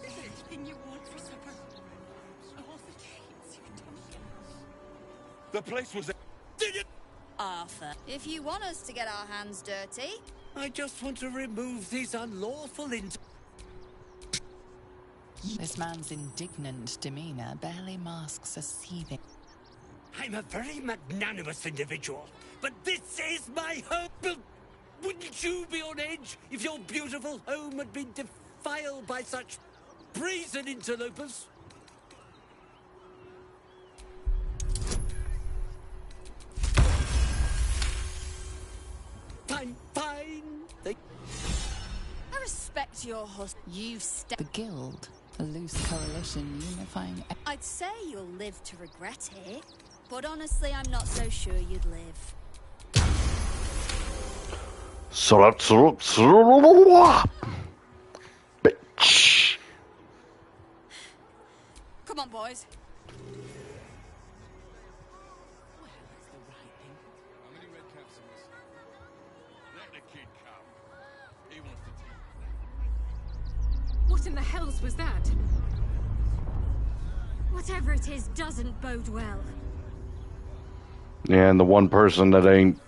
Anything you want for supper? All the games you've done. The place was... Did it? Arthur, if you want us to get our hands dirty... I just want to remove these unlawful This man's indignant demeanor barely masks a seething... I'm a very magnanimous individual, but this is my home. Wouldn't you be on edge if your beautiful home had been defiled by such brazen interlopers? Fine. I respect your husband. You've The Guild, a loose coalition unifying... I'd say you'll live to regret it, but honestly, I'm not so sure you'd live. Bitch. Come on, boys. How many red caps in this? Let the kid come. He wants to. What in the hells was that? Whatever it is doesn't bode well. Yeah, and the one person that ain't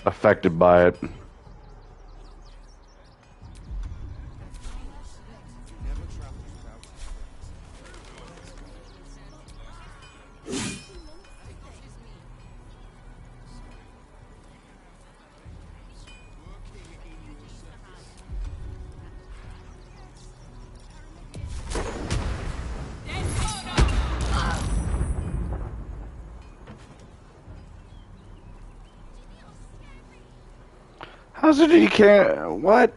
affected by it. How's it he can't? What?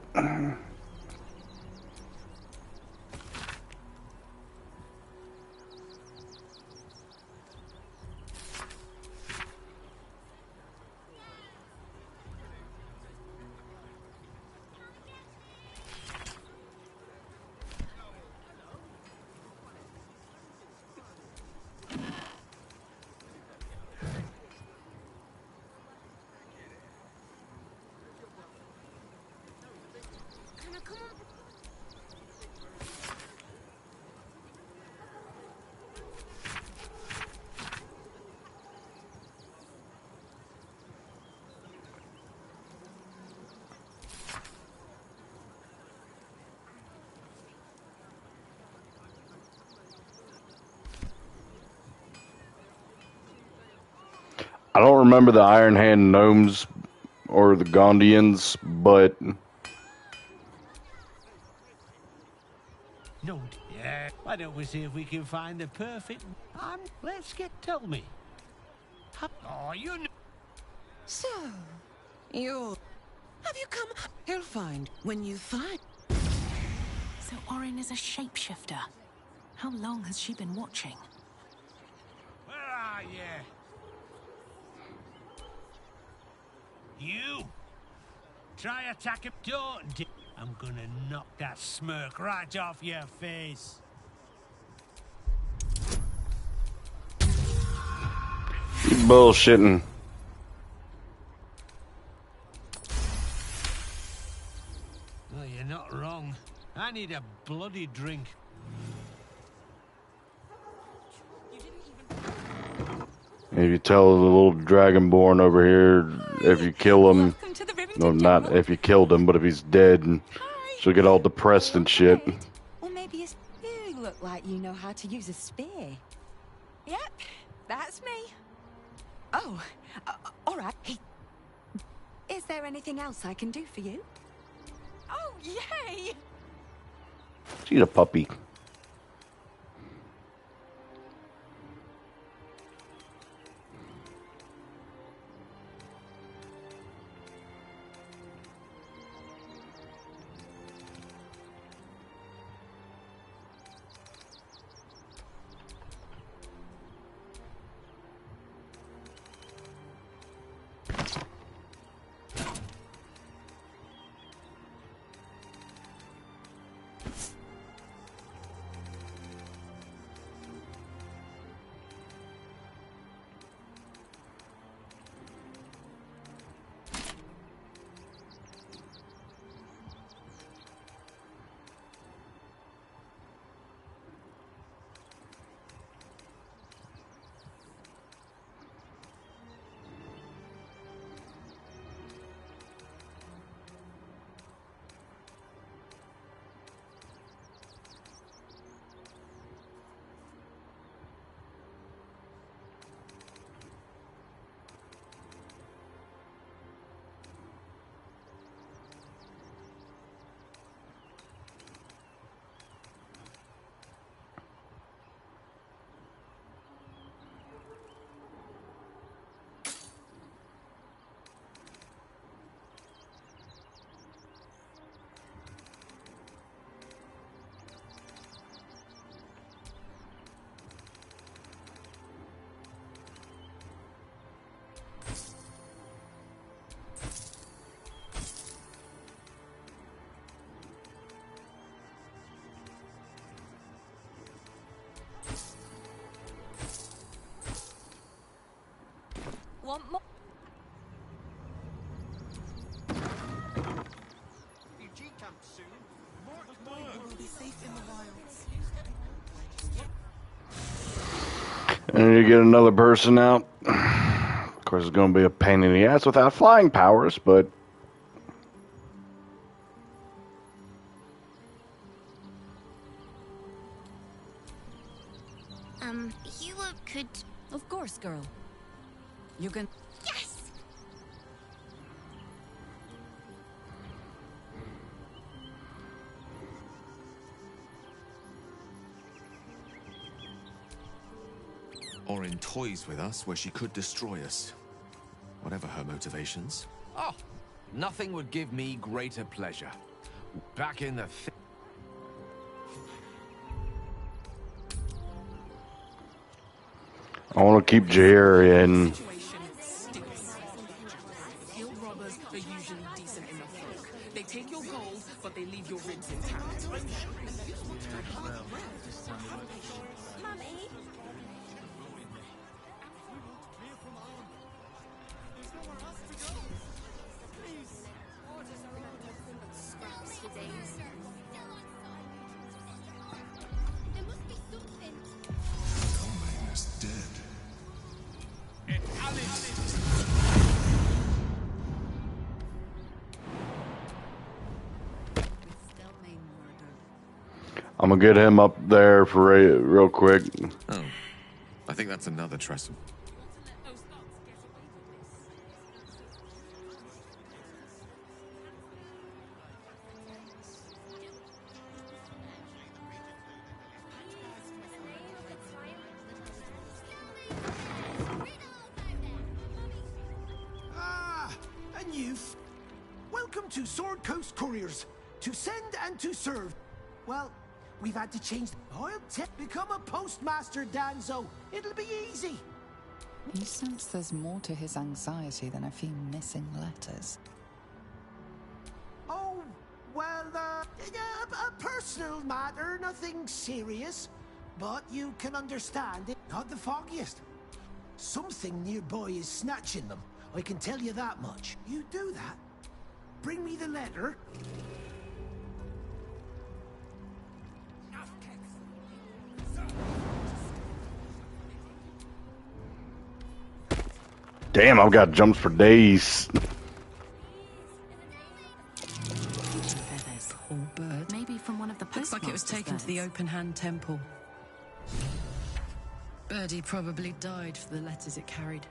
I don't remember the Iron Hand gnomes or the Gondians, but No, yeah. Why don't we see if we can find the perfect? Let's get. Tell me. Oh, you know. So, you have you come? He'll find when you find. So Orin is a shapeshifter. How long has she been watching? Where are you? You! Try attack him. Don't. I'm gonna knock that smirk right off your face. bullshitting. Well, you're not wrong. I need a bloody drink. If you tell the little dragonborn over here, if you kill him, no, not if you killed him, but if he's dead, and she'll get all depressed and shit. Or maybe you look like you know how to use a spear. Yep, that's me. Oh, all right. Hey, is there anything else I can do for you? Oh, yay! She's a puppy. And you get another person out. Of course, it's going to be a pain in the ass without flying powers, but... You could... Of course, girl. You can... Yes! Orin toys with us where she could destroy us. Whatever her motivations. Oh, nothing would give me greater pleasure. Back in the... I want to keep Jair in. Guild robbers are usually decent enough folk. They take your gold, but they leave your ribs intact. I'm going to get him up there for real quick. Oh, I think that's another Tressel. And you've... Welcome to Sword Coast Couriers. To send and to serve. Well, we've had to change... I'll become a postmaster, Danzo. It'll be easy. You sense there's more to his anxiety than a few missing letters. Oh, well, a personal matter, nothing serious. But you can understand it. Not the foggiest. Something nearby is snatching them. I can tell you that much. You do that. Bring me the letter. Damn, I've got jumps for days. Feathers or bird. Maybe from one of the Looks like it was taken to the open hand temple. Birdie probably died for the letters it carried.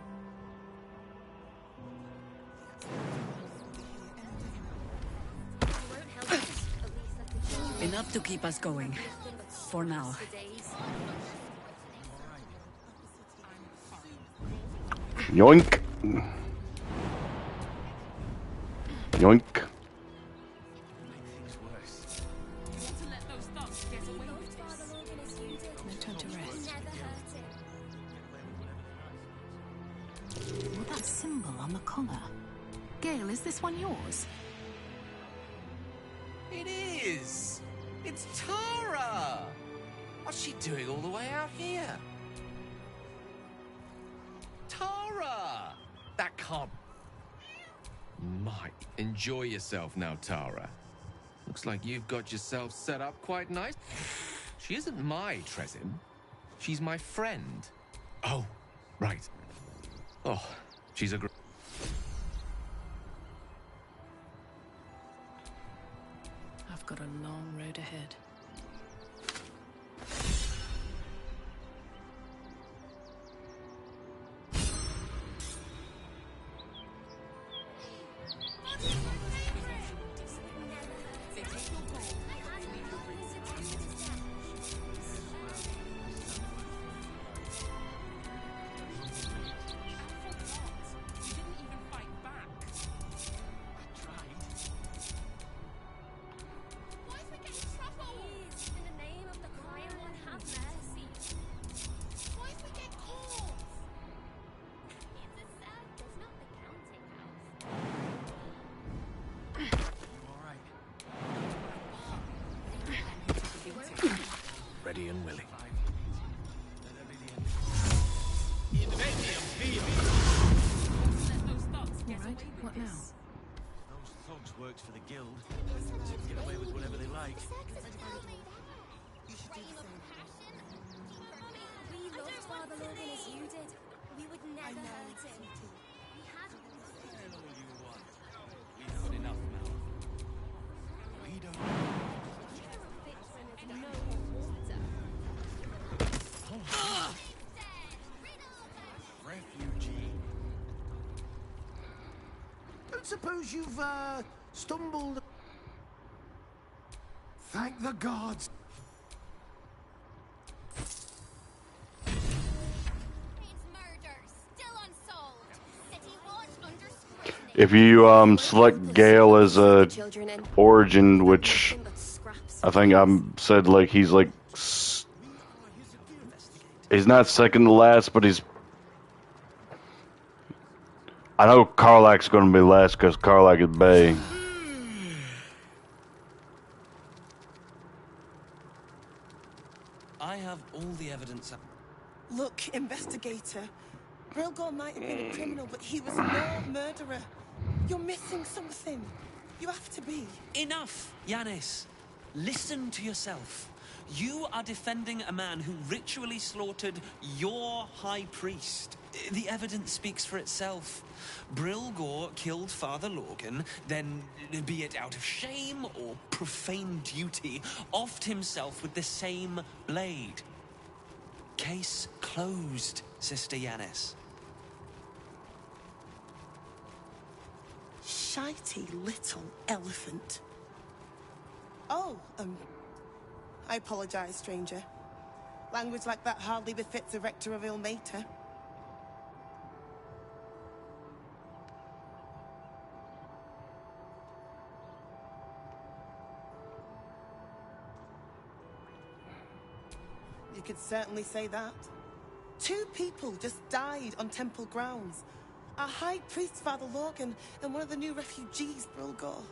Enough to keep us going. For now. Yoink. Yoink. No time to rest. What that symbol on the collar? Gale, is this one yours? It is! It's Tara! What's she doing all the way out here? Tara! That can't... My, enjoy yourself now, Tara. Looks like you've got yourself set up quite nice. She isn't my Tresim. She's my friend. Oh, right. Oh, she's a... I've got a long road ahead. Ready and willing. Alright, what now? Those thugs worked for the guild. They can get away with whatever they like. We lost Father Logan Suppose you've, stumbled... Thank the gods. If you select Gale as a origin, which I think I said like he's like he's not second to last, but he's. I know Karlach's going to be last because Karlach is Bay. I have all the evidence. Look, investigator. Brilgor might have been a criminal, but he was no murderer. You're missing something. You have to be. Enough, Yanis. Listen to yourself. You are defending a man who ritually slaughtered your high priest. The evidence speaks for itself. Brilgor killed Father Lorgan, then, be it out of shame or profane duty, offed himself with the same blade. Case closed, Sister Yanis. Shitey little elephant. Oh, I apologize, stranger. Language like that hardly befits a rector of Ilmater. You could certainly say that. 2 people just died on temple grounds. Our high priest, Father Lorgan, and one of the new refugees, Brilgor.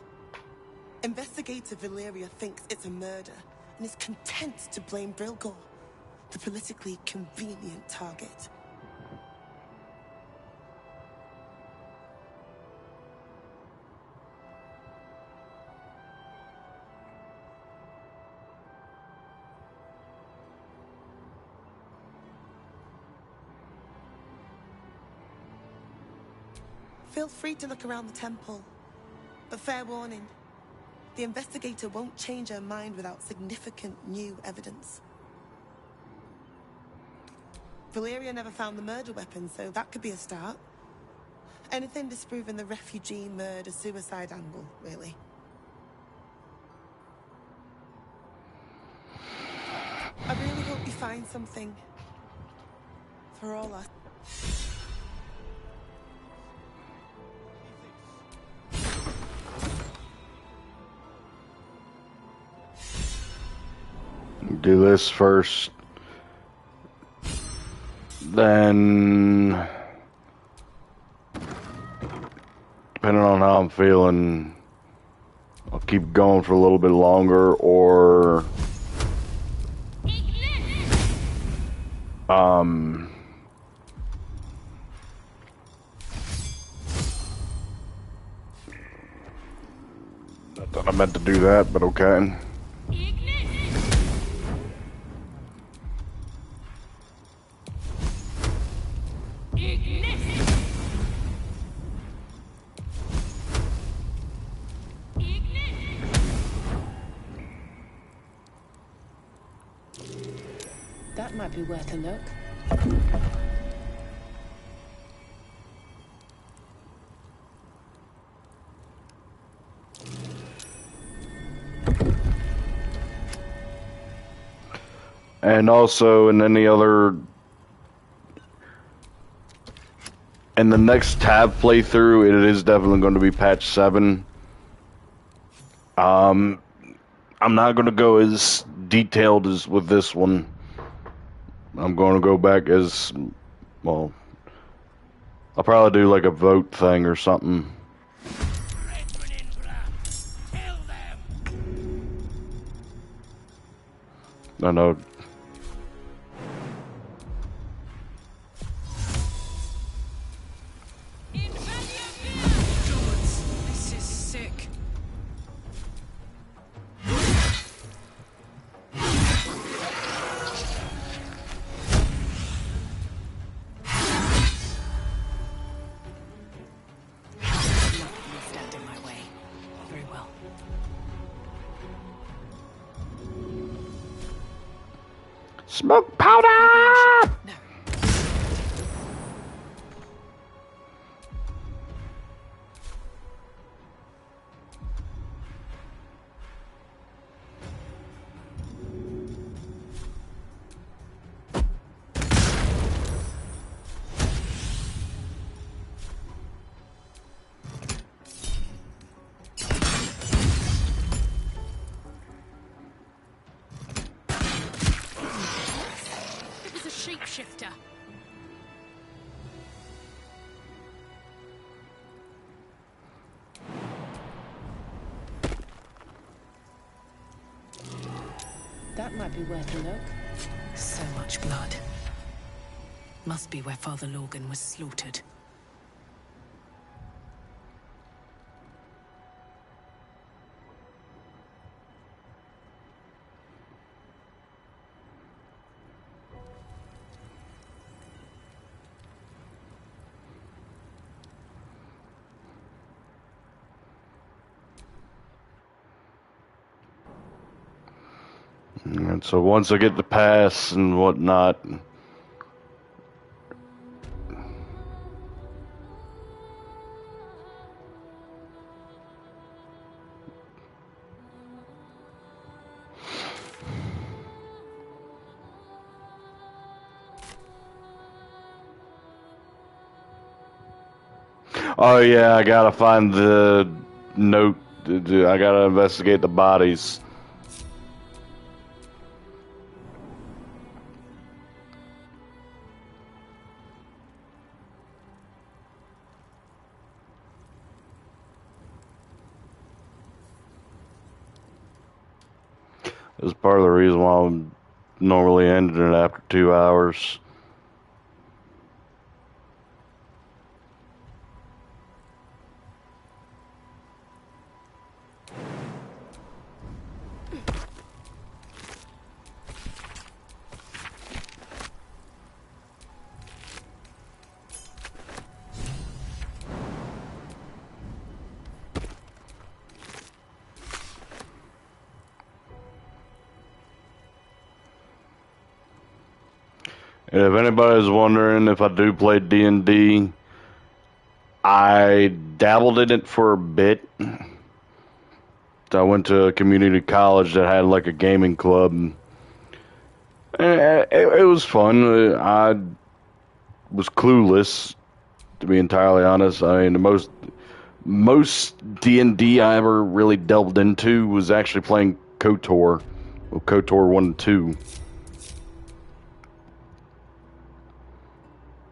Investigator Valeria thinks it's a murder, and is content to blame Brilgor, the politically convenient target. Feel free to look around the temple, but fair warning. The investigator won't change her mind without significant new evidence. Valeria never found the murder weapon, so that could be a start. Anything disproving the refugee murder-suicide angle, really. I really hope you find something. For all us. Do this first, then depending on how I'm feeling, I'll keep going for a little bit longer, or I thought I meant to do that, but okay. That might be worth a look. And also in any other, in the next tab playthrough, it is definitely going to be patch 7. I'm not going to go as detailed as with this one. I'm going to go back as, well, I'll probably do like a vote thing or something. I know. This is sick. Stand in my way. Very well. Smoke powder! No. shapeshifter. That might be worth a look. So much blood. Must be where Father Lorgan was slaughtered. And so once I get the pass and whatnot, oh yeah, I gotta find the note. I gotta investigate the bodies. This is part of the reason why I'm normally ending it after 2 hours. And if anybody's wondering if I do play D&D, I dabbled in it for a bit. I went to a community college that had like a gaming club. It was fun. I was clueless, to be entirely honest. I mean, the most D&D I ever really delved into was actually playing KOTOR, well, KOTOR 1 and 2.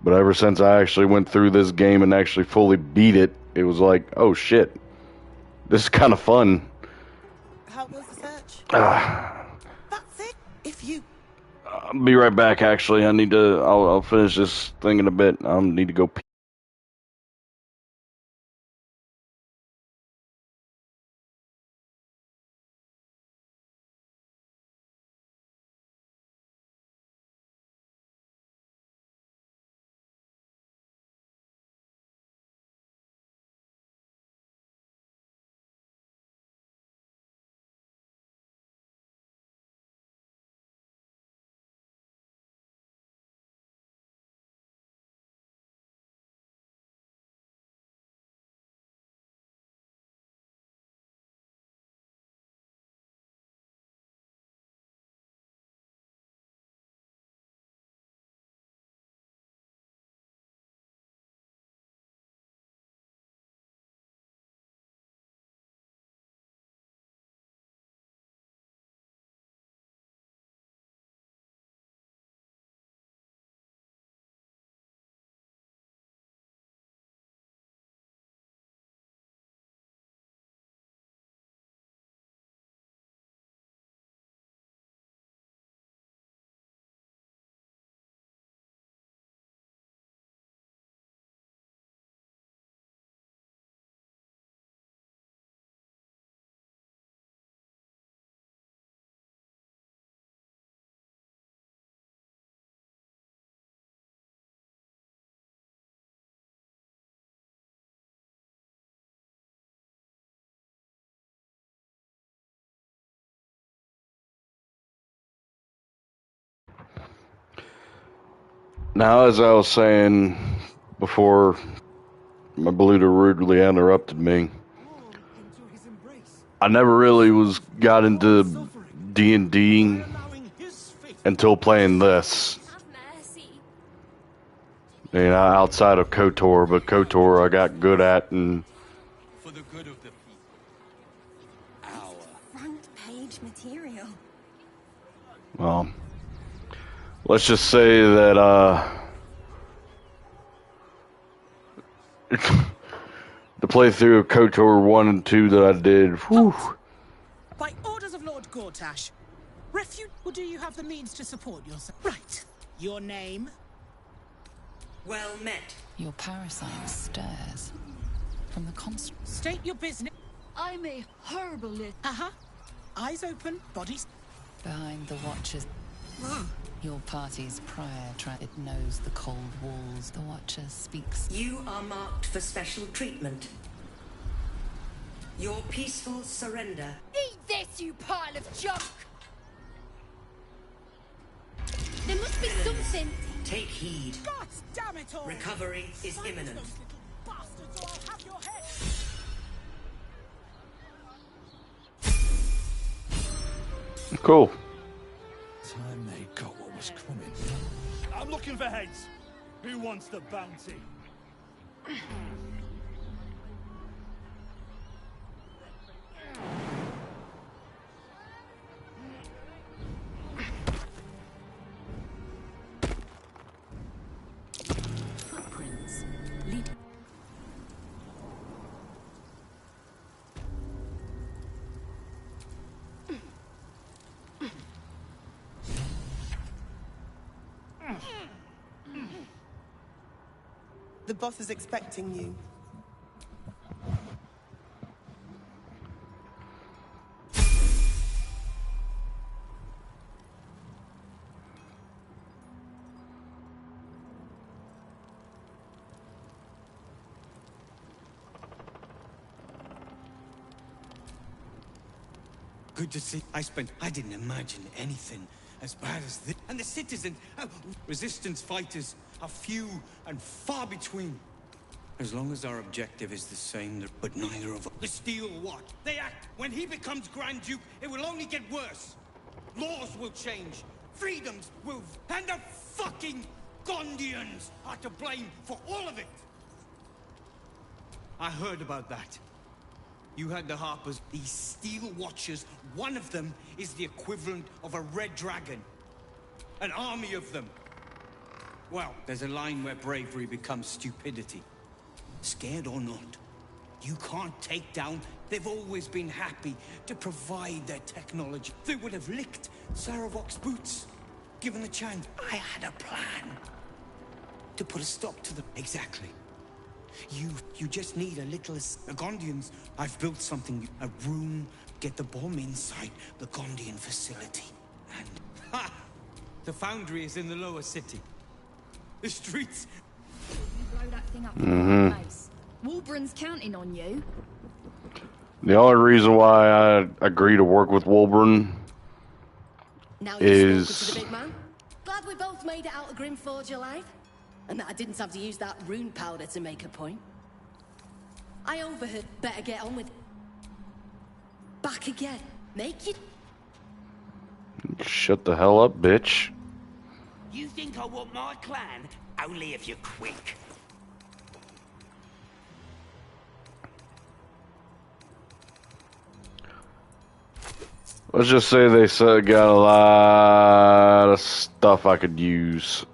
But ever since I actually went through this game and actually fully beat it, it was like, oh shit, this is kind of fun. How goes the search? That's it. If you... I'll be right back, actually. I'll finish this thing in a bit. I'll need to go pee. Now, as I was saying before, my Baldur rudely interrupted me. I never really got into D&D until playing this. You know, outside of KOTOR, but KOTOR I got good at, and For the good of the Front page material. well, let's just say that the playthrough of KOTOR 1 and 2 that I did, whew. By orders of Lord Gortash, or do you have the means to support yourself? Right. Your name? Well met. Your parasite stares from the construct. State your business. I'm a herbalist. Eyes open, bodies. Behind the Watchers. Your party's prior it knows the cold walls. The Watcher speaks. You are marked for special treatment. Your peaceful surrender. Eat this, you pile of junk! There must be something. Take heed. God damn it all! Recovery is imminent. Bastards, or I'll have your head! Cool. Time they got what was coming. I'm looking for heads. Who wants the bounty? Footprints. Lead. The boss is expecting you. Good to see. I didn't imagine anything as bad as this. And the citizens, resistance fighters, are few and far between. As long as our objective is the same, but neither of us. The Steel Watch. They act. When he becomes Grand Duke, it will only get worse. Laws will change. Freedoms will. And the fucking Gondians are to blame for all of it. I heard about that. You had the Harpers, these Steel Watchers. One of them is the equivalent of a red dragon. An army of them. Well, there's a line where bravery becomes stupidity. Scared or not, you can't take down. They've always been happy to provide their technology. They would have licked Saravok's boots, given the chance. I had a plan to put a stop to them. Exactly. You just need a little... The Gondians, I've built something. A room, get the bomb inside the Gondian facility. And... Ha! The foundry is in the lower city. The streets... You blow that thing up Mm-hmm. in my face. Wolbran's counting on you. The only reason why I agree to work with Wolbran Now you've spoken is... to the big man. Glad we both made it out of Grimforge alive. And that I didn't have to use that rune powder to make a point. I overheard. Better get on with it. Back again. Make you... Shut the hell up, bitch. You think I want my clan? Only if you're quick. Let's just say they said got a lot of stuff I could use.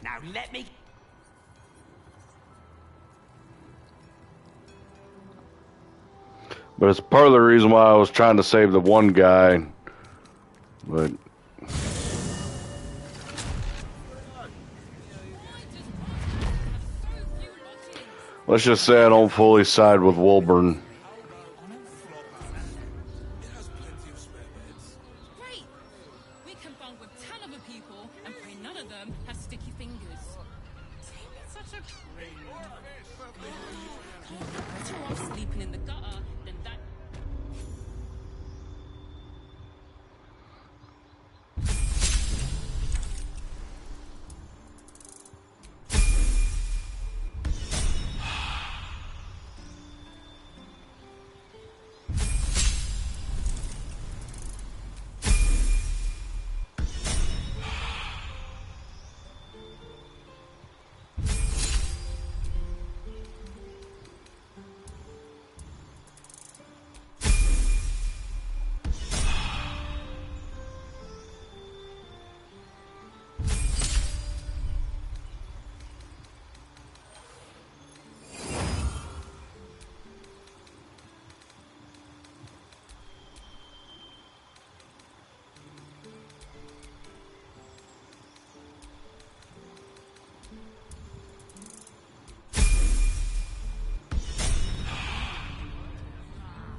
Now let me... But it's part of the reason why I was trying to save the one guy. But... let's just say I don't fully side with Wolbran. Great! We can bond with 10 other people and pray none of them have sticky fingers. Such a... off sleeping in the gutter, then that...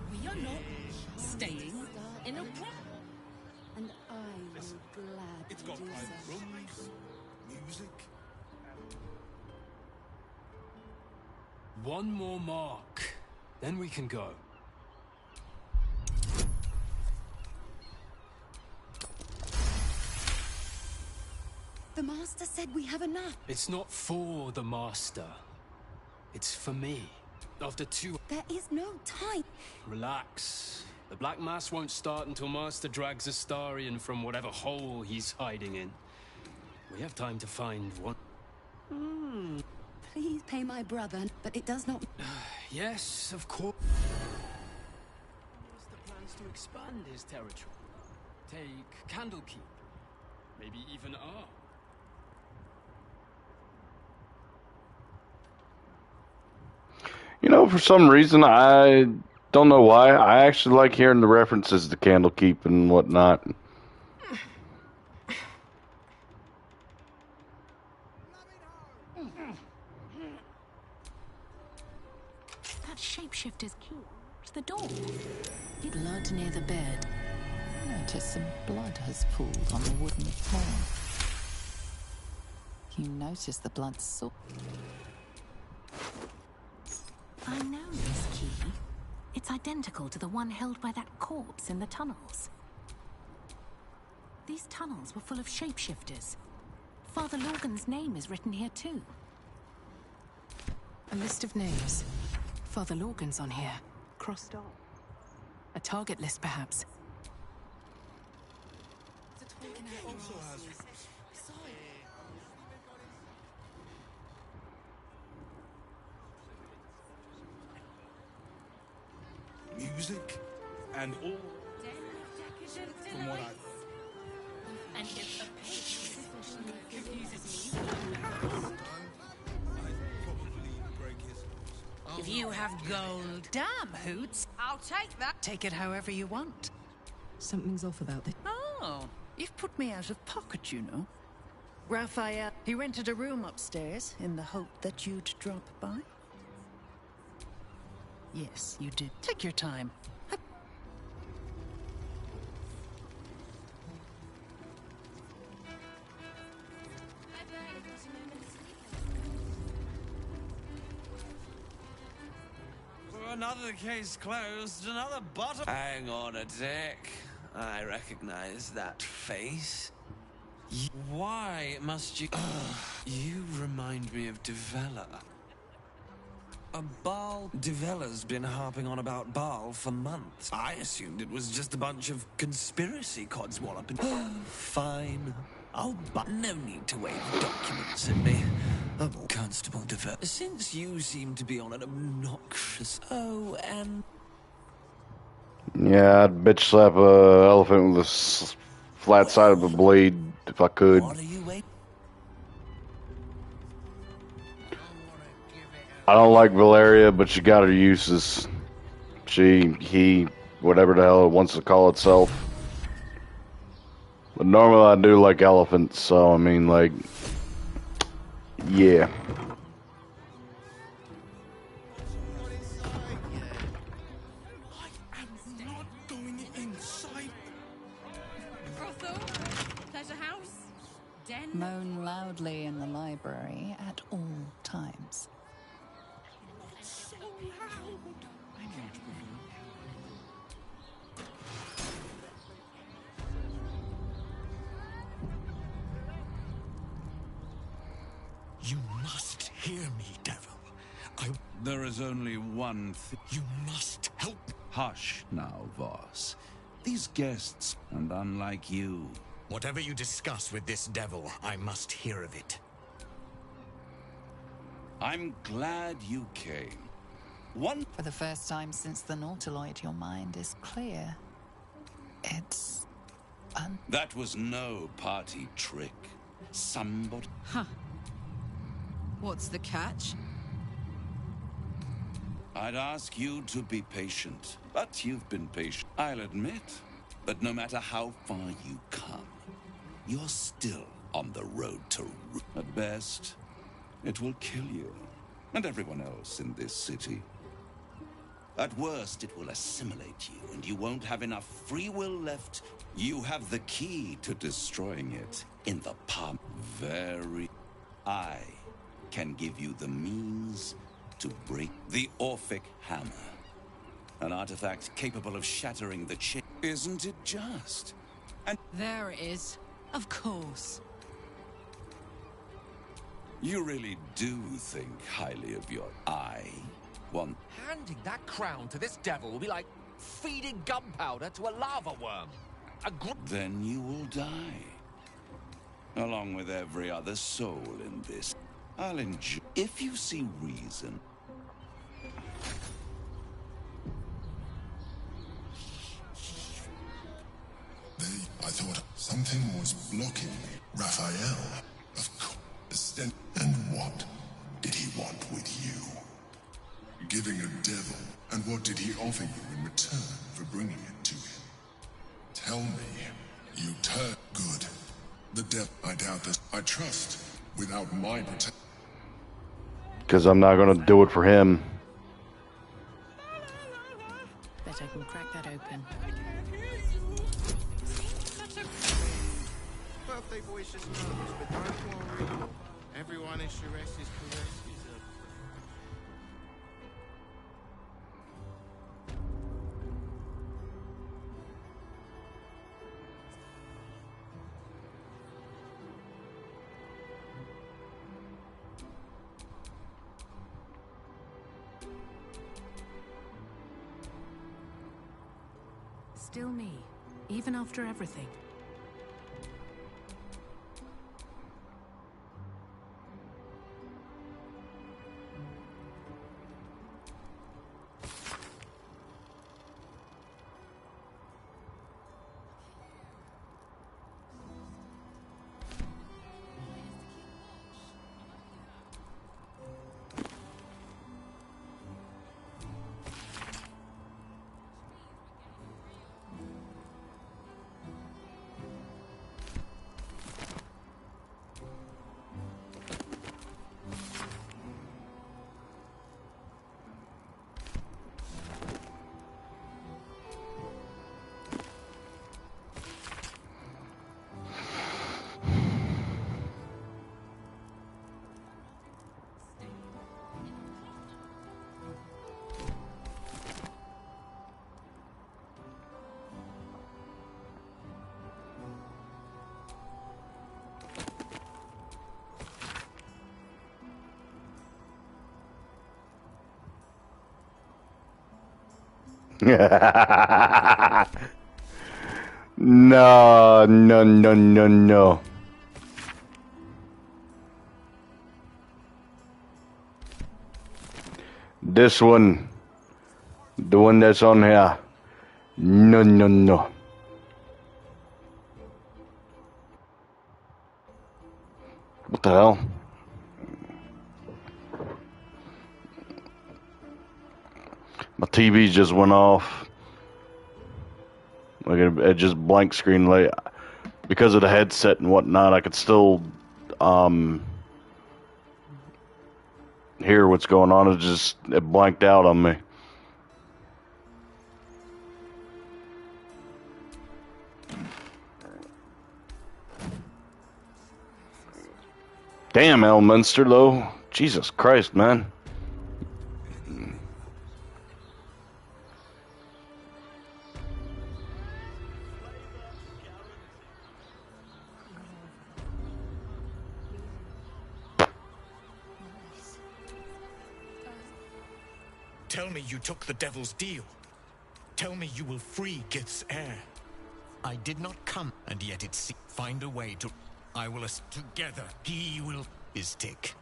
We are not staying in a room. And I will gladly It's got do private so. rooms, music. One more mark, then we can go. The master said we have enough. It's not for the master. It's for me. After 2... There is no time. Relax. The Black Mass won't start until Master drags Astarion from whatever hole he's hiding in. We have time to find one... Please pay my brother, but it does not... Yes, of course. Master plans to expand his territory. Take Candlekeep. Maybe even R. You know, for some reason, I don't know why, I actually like hearing the references to Candlekeep and whatnot. That shapeshifter's key to the door. Blood near the bed. Notice some blood has pooled on the wooden floor. You notice the blood soaked. I know this key. It's identical to the one held by that corpse in the tunnels. These tunnels were full of shapeshifters. Father Lorgan's name is written here too. A list of names. Father Lorgan's on here. Crossed off. A target list, perhaps. Music and all. From what I... And if a page confuses me... If you have gold... Damn, Hoots. I'll take that. Take it however you want. Something's off about this. Oh, you've put me out of pocket, you know. Raphael, he rented a room upstairs in the hope that you'd drop by. Yes, you did. Take your time. Another case closed, another bottom. Hang on a tick. I recognize that face. Why must you... you remind me of Devella. A Baal... Devella's been harping on about Baal for months. I assumed it was just a bunch of conspiracy codswalloping. Fine. No need to wave documents at me. Constable Devella. Since you seem to be on an obnoxious... Oh, and... Yeah, I'd bitch slap a elephant with a flat side of a blade if I could. What are you waiting? I don't like Valeria, but she got her uses. He, whatever the hell it wants to call itself. But normally I do like elephants, so I mean, like, yeah. Moan loudly in the library at all times. So loud. You must hear me, devil. There is only one thing. You must help. Hush now, Voss. These guests, and unlike you... Whatever you discuss with this devil, I must hear of it. I'm glad you came. For the first time since the Nautiloid, your mind is clear. It's... That was no party trick. Somebody... Huh. What's the catch? I'd ask you to be patient, but you've been patient. I'll admit that no matter how far you come, you're still on the road to... At best, it will kill you, and everyone else in this city. At worst, it will assimilate you, and you won't have enough free will left. You have the key to destroying it in the palm. I can give you the means to break the Orphic Hammer. An artifact capable of shattering the chain. Isn't it just? And there it is. Of course. You really do think highly of your Handing that crown to this devil will be like feeding gunpowder to a lava worm. Then you will die. Along with every other soul in this. I'll enjoy... If you see reason... I thought something was blocking me. Raphael, of course. And what did he want with you? Giving a devil. And what did he offer you in return for bringing it to him? Tell me. You turn good. The devil, I doubt this. I trust without my protection. Because I'm not going to do it for him. Bet I can crack that open. Birthday boy is just nervous, but don't worry. Everyone is Shire's caresses. Still me, even after everything. No, no, no, no, no. This one, the one that's on here. No, no, no. What the hell? My TV just went off. Like it just blank screen. Like because of the headset and whatnot, I could still hear what's going on. It blanked out on me. Damn, Elminster, though. Jesus Christ, man. Tell me you took the devil's deal. Tell me you will free Gith's heir. I did not come, and yet it's find a way to... I will... Together, he will... Istik.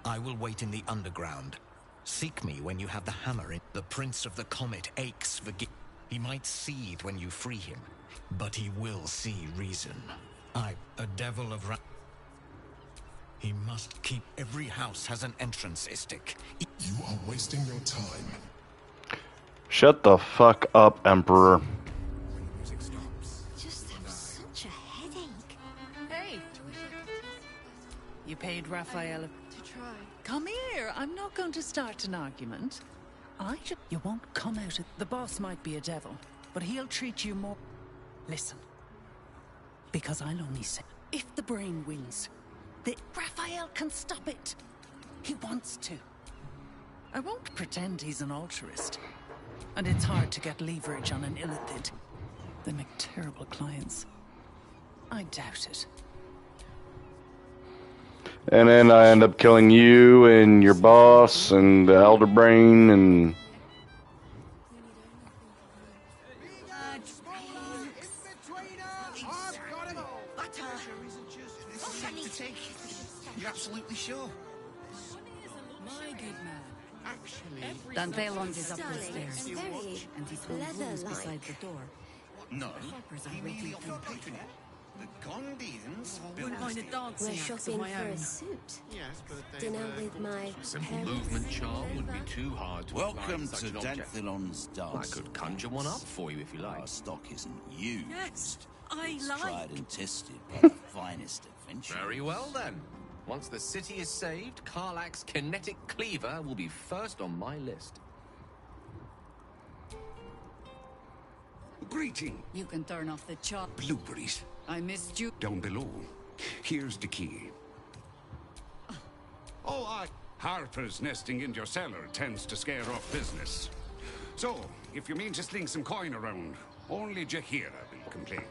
I will wait in the underground. Seek me when you have the hammer in... The Prince of the Comet aches for Gith. He might seethe when you free him, but he will see reason. A devil of... He must keep... Every house has an entrance, Istik. You are wasting your time. Shut the fuck up, Emperor. Just have such a headache. Hey! You paid Raphael To try. Come here. I'm not going to start an argument. You won't come out of... The boss might be a devil, but he'll treat you more... Listen. Because I'll only say... If the brain wins, Raphael can stop it. He wants to. I won't pretend he's an altruist. And it's hard to get leverage on an illithid. They make terrible clients. I doubt it. And then I end up killing you and your boss and the Elder Brain and... You're absolutely sure? My good man. Actually... Dantelons is up the stairs. Very And he's one rooms beside the door. No, Harper's he already merely done. offered patronage. The Gondians Wouldn't mind a dancing We're act of shopping my for own. a suit. Yes, but they Dinner were... with my Simple parents. movement charm wouldn't be too hard to apply Welcome such to an object. Danthelon's dance. I could conjure one up for you if you like. Our stock isn't used. Yes, I It's like. tried and tested by the finest adventurers. Very well then. Once the city is saved, Karlach's kinetic cleaver will be first on my list. Greeting. You can turn off the chop. Blueberries. I missed you. Down below. Here's the key. Oh, Harper's nesting in your cellar tends to scare off business. So, if you mean to sling some coin around, only Jahira will complain.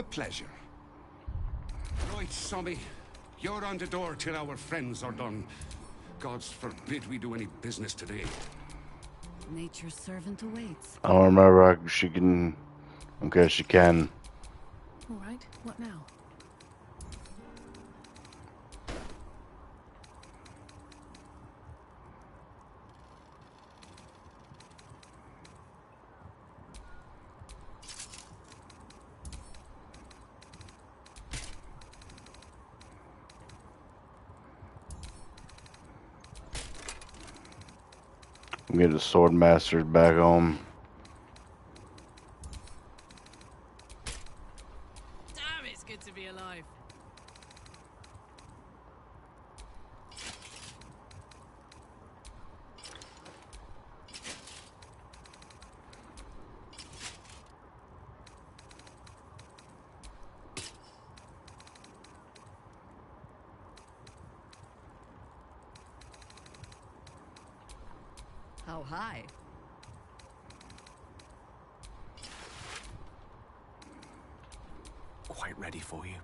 A pleasure. Right, Sommy. You're on the door till our friends are done. Gods forbid we do any business today. Nature's servant awaits. I don't remember. She can. Okay, she can. All right, what now? Get the sword masters back home. Damn, it's good to be alive. How high? Quite ready for you.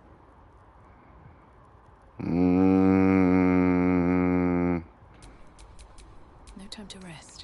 No time to rest.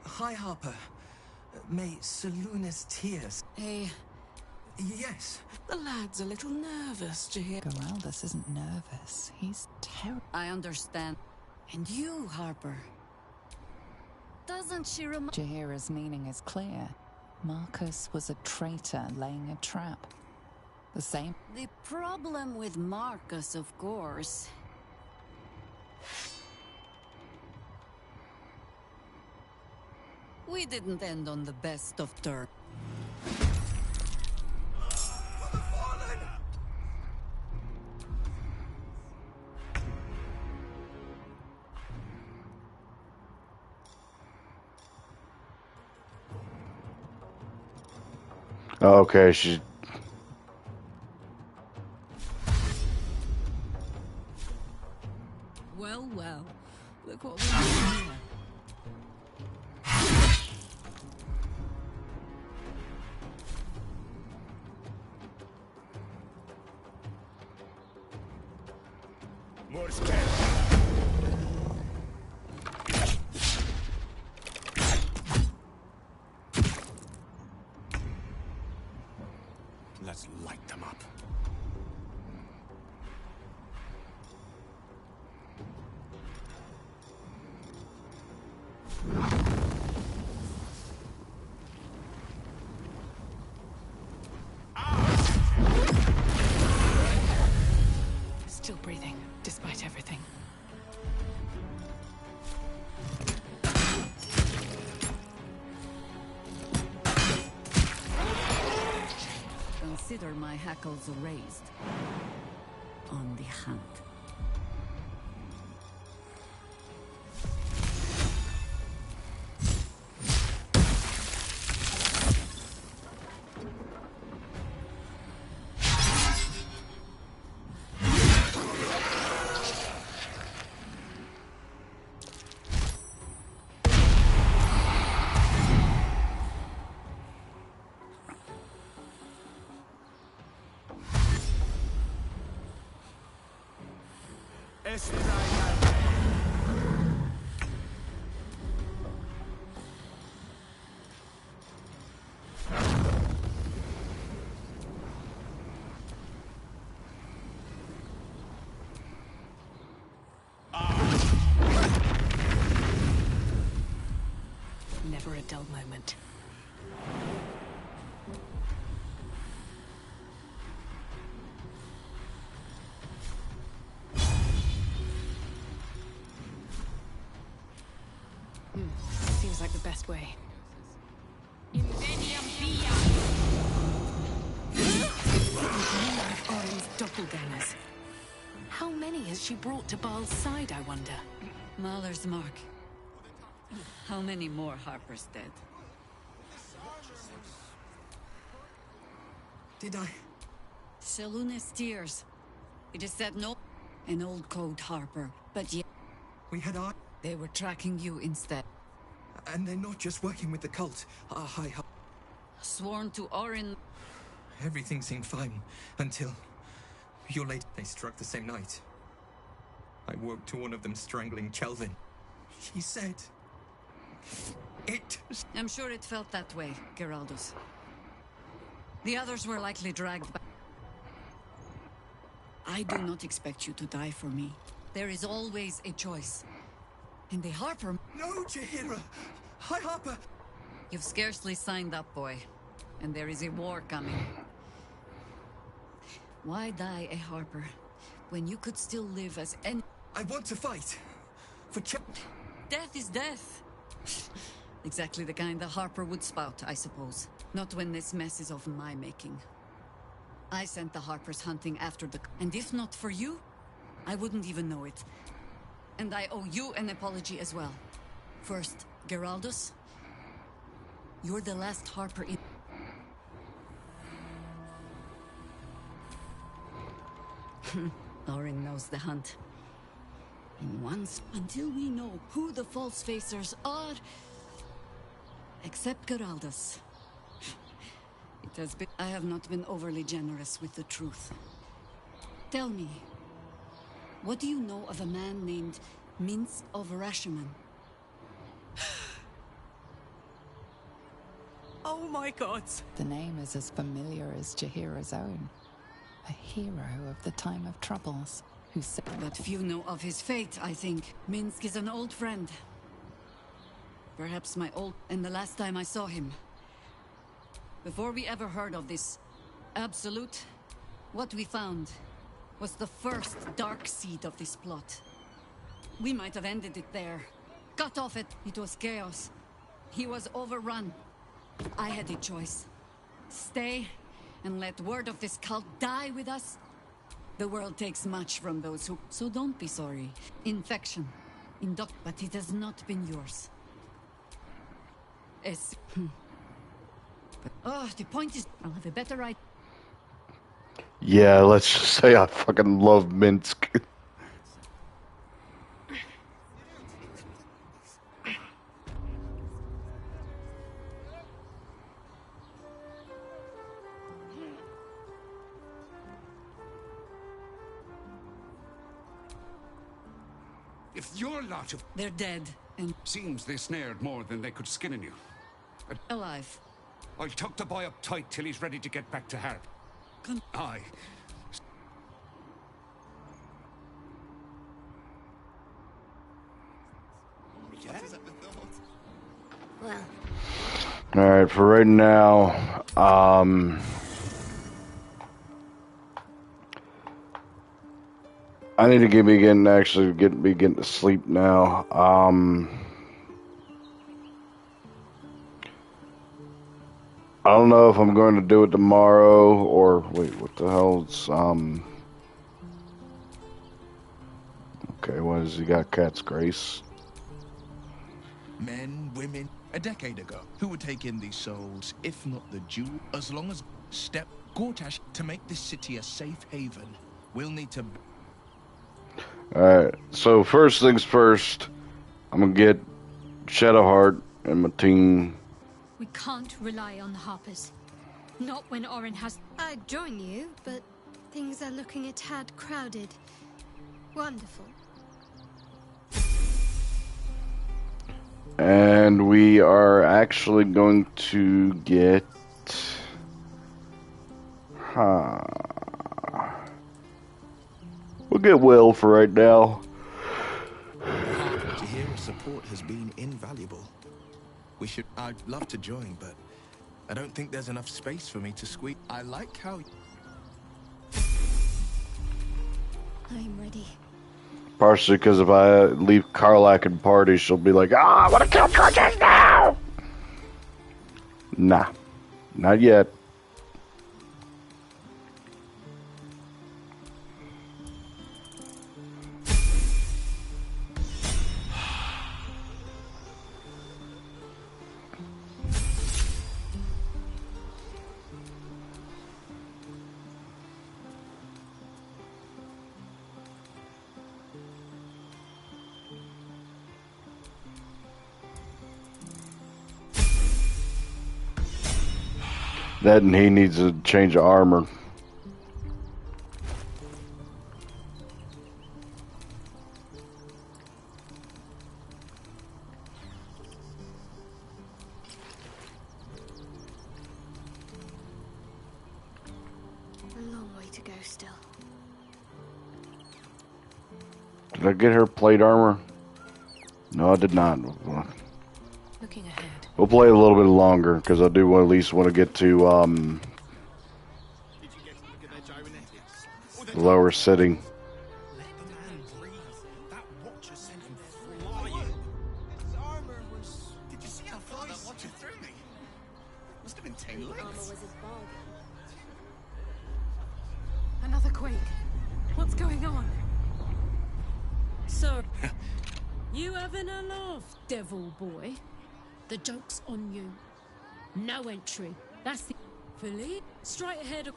Hi, Harper. May Saluna's tears... Hey. Yes. The lad's a little nervous, Jahir. Geraldus isn't nervous. He's terrible. I understand. And you, Harper. Doesn't she remind... Jahira's meaning is clear. Marcus was a traitor laying a trap. The same. The problem with Marcus, of course... We didn't end on the best of terms. Okay, she's. Well, well. Look what we're doing here. More scared. Let's light them up. Still breathing, despite everything. Consider my hackles raised. On the hunt. for a dull moment. Seems like the best way. Like Orin's doppelgangers. How many has she brought to Baal's side, I wonder? Mahler's mark. How many more Harper's dead? Did I? Seluna's tears. It is said no... An old code, Harper. But yet... We had our... They were tracking you instead. And they're not just working with the cult. Our high... Sworn to Orin... Everything seemed fine, until... Your late... They struck the same night. I woke to one of them strangling Chelvin. She said... It... I'm sure it felt that way, Geraldus. The others were likely dragged back. I do not expect you to die for me. There is always a choice. And the Harper... No, Jaheira! Hi, Harper! You've scarcely signed up, boy. And there is a war coming. Why die a Harper, when you could still live as any... I want to fight! For Death is death! Exactly the kind the Harper would spout, I suppose. Not when this mess is of my making. I sent the Harpers hunting after the... And if not for you, I wouldn't even know it. And I owe you an apology as well. First, Geraldus. You're the last Harper in... Orin knows the hunt. And once, until we know who the false facers are... Except Geraldus. It has been... I have not been overly generous with the truth. Tell me, what do you know of a man named Minsk of Rashomon? Oh my gods! The name is as familiar as Jaheira's own. A hero of the time of troubles, who said... But few know of his fate, I think. Minsk is an old friend. Perhaps my old... And the last time I saw him. Before we ever heard of this absolute, what we found was the first dark seed of this plot. We might have ended it there. Cut off it. It was chaos. He was overrun. I had a choice. Stay and let word of this cult die with us. The world takes much from those who... So don't be sorry. Infection. But it has not been yours. But, the point is, I'll have a better idea. Yeah, let's just say I fucking love Minsk. If your lot of... They're dead, and... Seems they snared more than they could skin in you. Alive. I'll tuck the boy up tight till he's ready to get back to Harp. Aye. Well. Alright, for right now, I need to be getting to sleep now. I don't know if I'm going to do it tomorrow or wait, what the hell's okay, what has he got? Cat's Grace. Men, women, a decade ago, who would take in these souls, if not the Jew, as long as step Gortash to make this city a safe haven. We'll need to... Alright, so first things first, I'm gonna get Shadowheart and my team. We can't rely on the Harpers. Not when Orin has... I'd join you, but things are looking a tad crowded. Wonderful. And we are actually going to get... We'll get Will for right now. Jaheira's support has been invaluable. We should... I'd love to join, but I don't think there's enough space for me to squeeze. I like how... I'm ready. Partially because if I leave Karlak and party, she'll be like, I want to kill Georges now! Nah. Not yet. That and he needs a change of armor. A long way to go still. Did I get her plate armor? No, I did not. Looking ahead. We'll play a little bit longer because I do at least want to get to the lower sitting. Did you see how far that watcher threw me? Must have been 10 lengths. Another quake. What's going on? So, you having a laugh, devil boy? The joke's on you. No entry. That's the... Philly, straight ahead.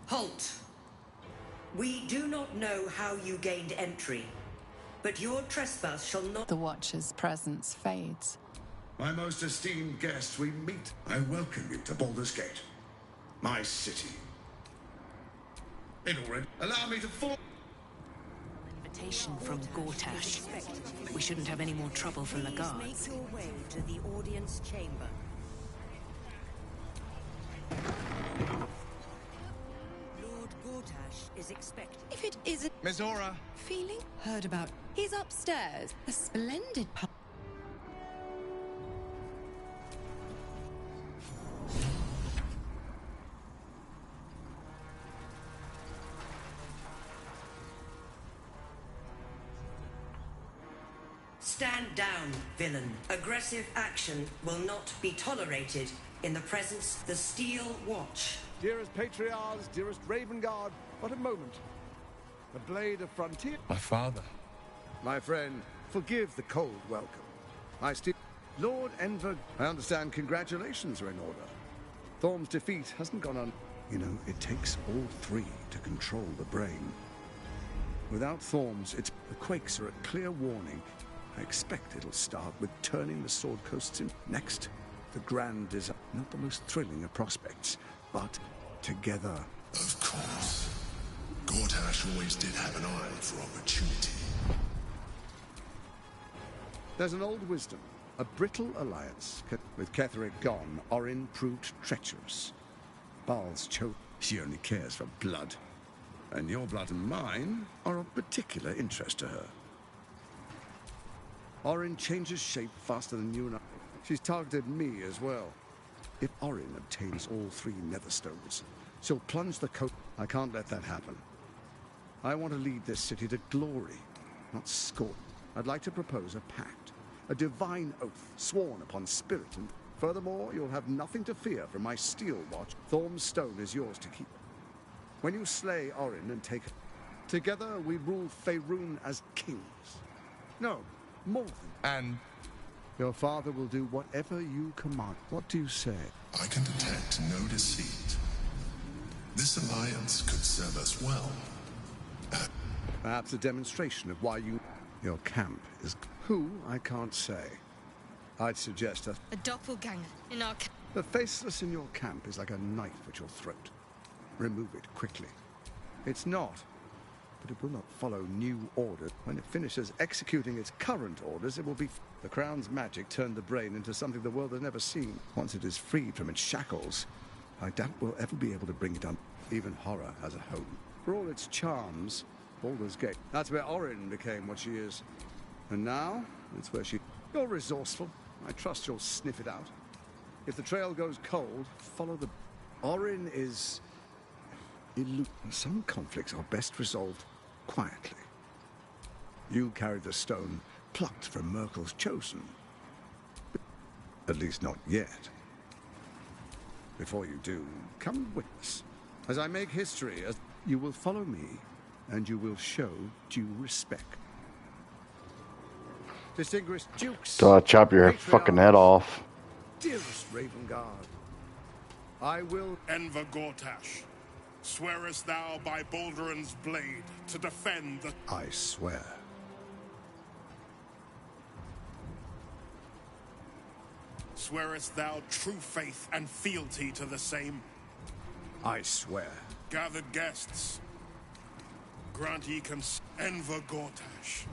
Halt! We do not know how you gained entry, but your trespass shall not... The Watcher's presence fades. My most esteemed guest, we meet. I welcome you to Baldur's Gate, my city. It already... Allow me to fall... Invitation from Gortash. We shouldn't have any more trouble from the guards. Make your way to the audience chamber. Is expected. If it isn't... Mizora! Feeling? Heard about. He's upstairs. A splendid pub. Stand down, villain. Aggressive action will not be tolerated in the presence of the Steel Watch. Dearest Patriarchs, dearest Raven Guard, what a moment. A blade of frontier. My father. My friend, forgive the cold welcome. I still... Lord Enver, I understand congratulations are in order. Thorm's defeat hasn't gone on... You know, it takes all three to control the brain. Without Thorm's, the quakes are a clear warning. I expect it'll start with turning the Sword Coasts in. Next, the grand design. Not the most thrilling of prospects, but together. Of course. Gortash always did have an eye for opportunity. There's an old wisdom. A brittle alliance. With Ketheric gone, Orin proved treacherous. Baal's choke. She only cares for blood. And your blood and mine are of particular interest to her. Orin changes shape faster than you and I. She's targeted me as well. If Orin obtains all three Netherstones, she'll plunge the coat. I can't let that happen. I want to lead this city to glory, not scorn. I'd like to propose a pact, a divine oath sworn upon spirit, and furthermore, you'll have nothing to fear from my Steel Watch. Thorm's stone is yours to keep. When you slay Orin and take her, together we rule Faerun as kings. No, more than... And... Your father will do whatever you command. What do you say? I can detect no deceit. This alliance could serve us well. Perhaps a demonstration of why you... Your camp is... Who, I can't say. I'd suggest A doppelganger in our The faceless in your camp is like a knife at your throat. Remove it quickly. It's not, but it will not follow new orders. When it finishes executing its current orders, it will be... The Crown's magic turned the brain into something the world has never seen. Once it is freed from its shackles, I doubt we'll ever be able to bring it on. Even horror has a home. For all its charms, Baldur's Gate. That's where Orin became what she is. And now, it's where she... You're resourceful. I trust you'll sniff it out. If the trail goes cold, follow the... Orin is... Some conflicts are best resolved quietly. You carried the stone plucked from Merkel's chosen. At least not yet. Before you do, come witness. As I make history, as you will follow me, and you will show due respect. Distinguished dukes... So I chop your fucking head off. Dearest Ravengard, I will... Enver Gortash, swearest thou by Balduran's blade to defend the... I swear. Swearest thou true faith and fealty to the same? I swear. Gathered guests, grant ye Enver Gortash.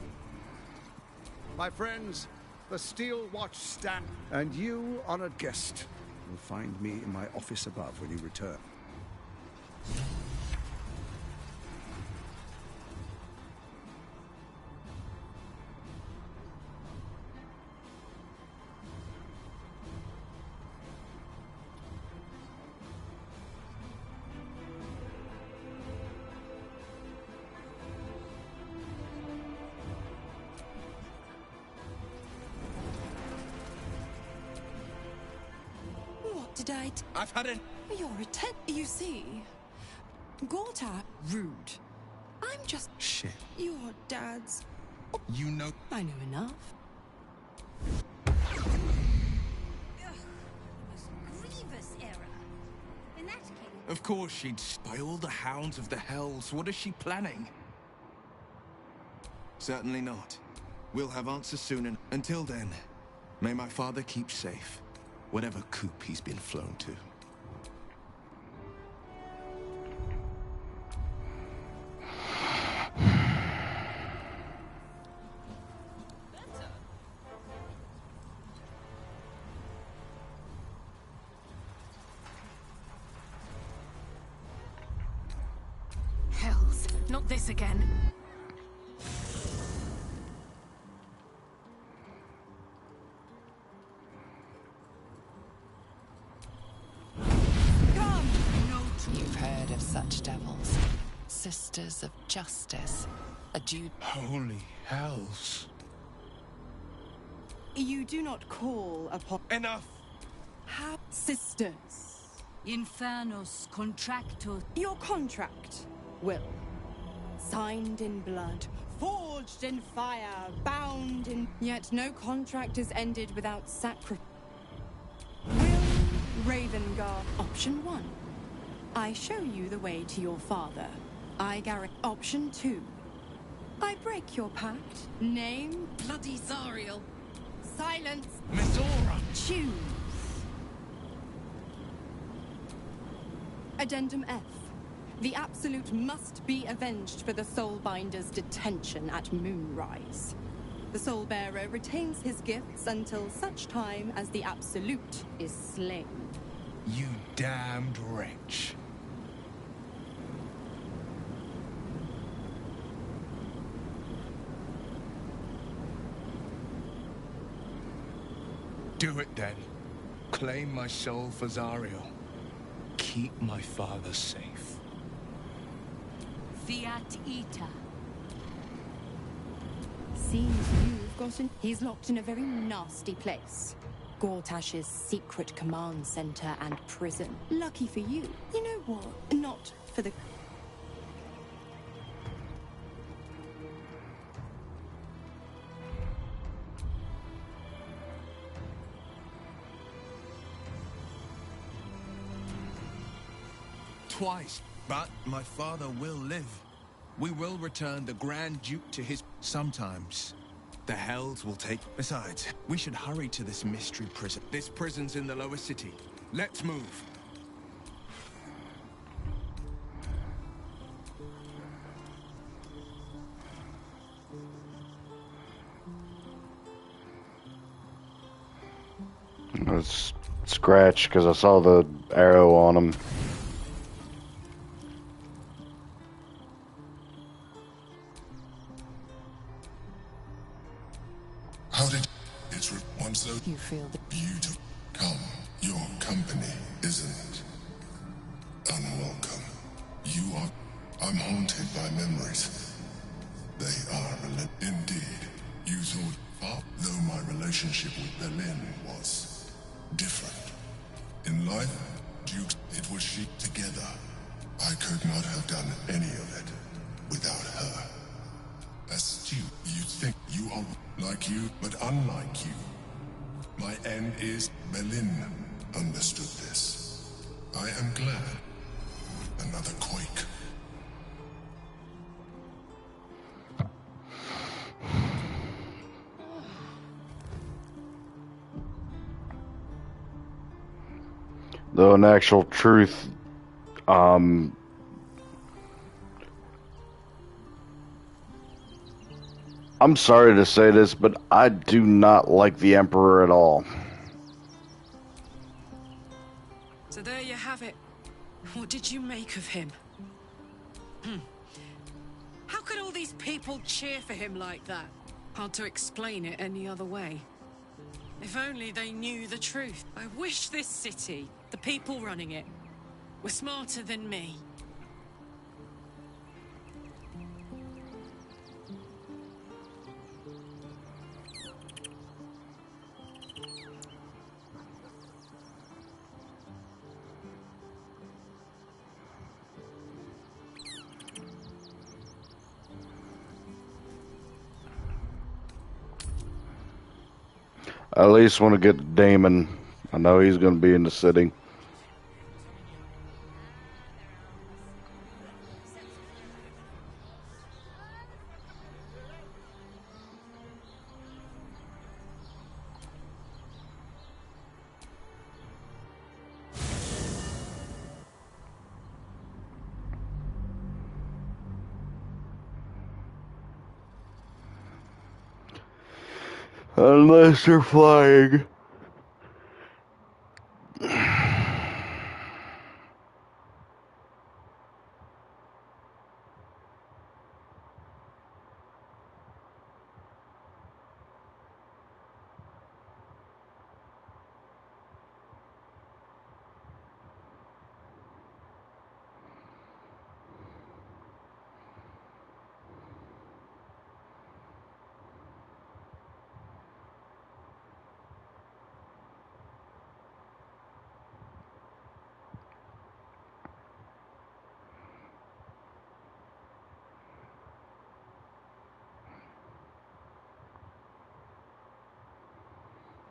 My friends, the Steel Watch stand, and you, honored guest, will find me in my office above when you return. Did I... I've had an... You're a tent, you see. Gorta, rude. I'm just... Shit. Your dad's... You know... I know enough. Grievous error. In that case... Of course she'd... By all the hounds of the hells, what is she planning? Certainly not. We'll have answers soon, and until then, may my father keep safe. Whatever coop he's been flown to. Hells, not this again. You've heard of such devils. Sisters of Justice. A Jude... Holy hells. You do not call upon... Enough! How... Sisters. Infernus contractus. Your contract, will. Signed in blood, forged in fire, bound in... Yet no contract is ended without sacrifice. Will Ravengard. Option 1. I show you the way to your father. I guarantee. Option 2. I break your pact. Name? Bloody Zariel. Silence. Miss Aura. Choose. Addendum F. The Absolute must be avenged for the Soulbinder's detention at Moonrise. The Soulbearer retains his gifts until such time as the Absolute is slain. You damned wretch. Do it then. Claim my soul for Zariel. Keep my father safe. Fiat Ita. Seems you've gotten... He's locked in a very nasty place. Gortash's secret command center and prison. Lucky for you. You know what? Not for the... Twice, but my father will live. We will return the Grand Duke to his... Sometimes, The Hells will take... Besides, we should hurry to this mystery prison. This prison's in the lower city. Let's move. Let's scratch because I saw the arrow on him. How did it's once so You feel the beautiful? Come, your company isn't unwelcome. You are. I'm haunted by memories. They are indeed. You thought, though my relationship with Berlin was different. In life, Duke, it was she together. I could not have done any of it without her. Astute, you think you are like you, but unlike you. My end is Berlin understood this. I am glad. Another quake. Though in actual truth, I'm sorry to say this, but I do not like the Emperor at all. So there you have it. What did you make of him? How could all these people cheer for him like that? Hard to explain it any other way. If only they knew the truth. I wish this city, the people running it, were smarter than me. I at least want to get Damon. I know he's going to be in the city. Unless they're flying.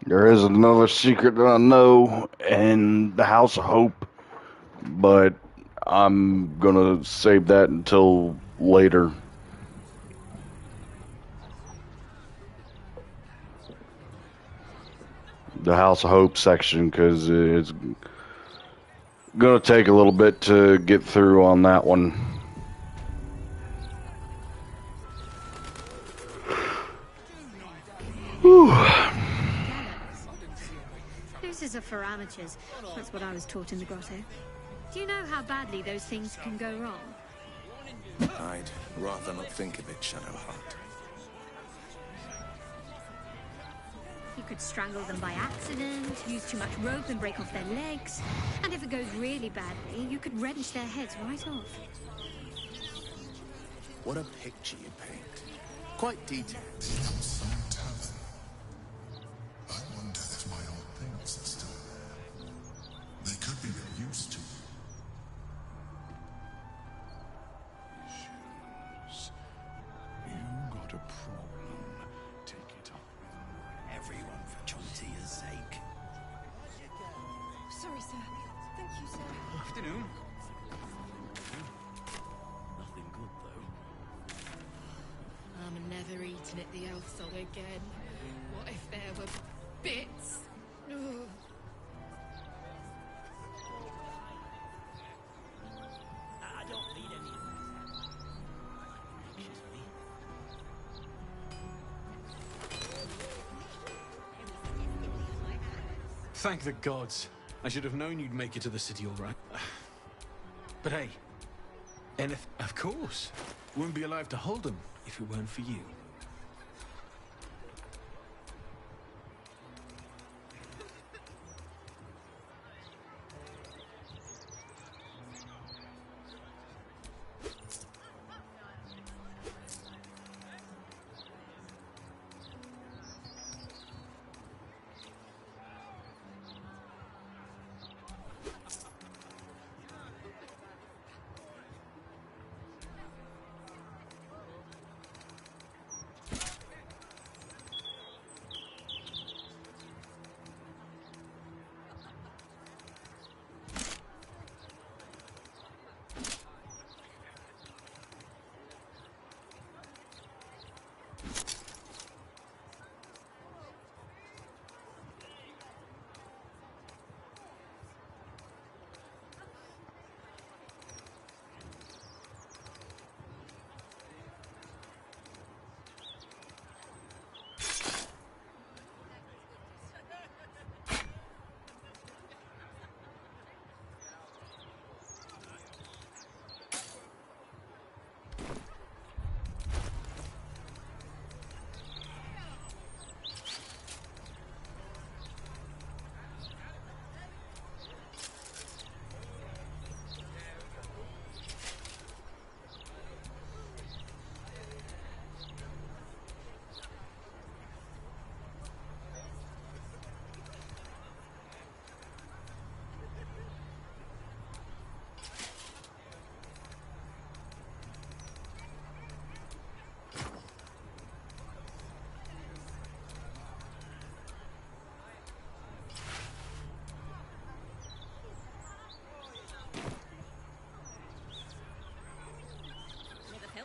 There is another secret that I know in the House of Hope, but I'm gonna save that until later. The House of Hope section, because it's gonna take a little bit to get through on that one. Whew. Nooses are for amateurs. That's what I was taught in the grotto. Do you know how badly those things can go wrong? I'd rather not think of it, Shadowheart. You could strangle them by accident, use too much rope and break off their legs. And if it goes really badly, you could wrench their heads right off. What a picture you paint. Quite detailed. Some talent. I wonder if my old things are still there. They could be of use to you. You got a problem. Take it up. Everyone for Chontia's sake. Sorry, sir. Thank you, sir. Afternoon. Nothing good, though. I'm in never eating at the Elfsod again. What if there were bits? Ugh. I don't need any. Thank the gods. I should have known you'd make it to the city all right. But hey, of course. Wouldn't be alive to hold them if it weren't for you.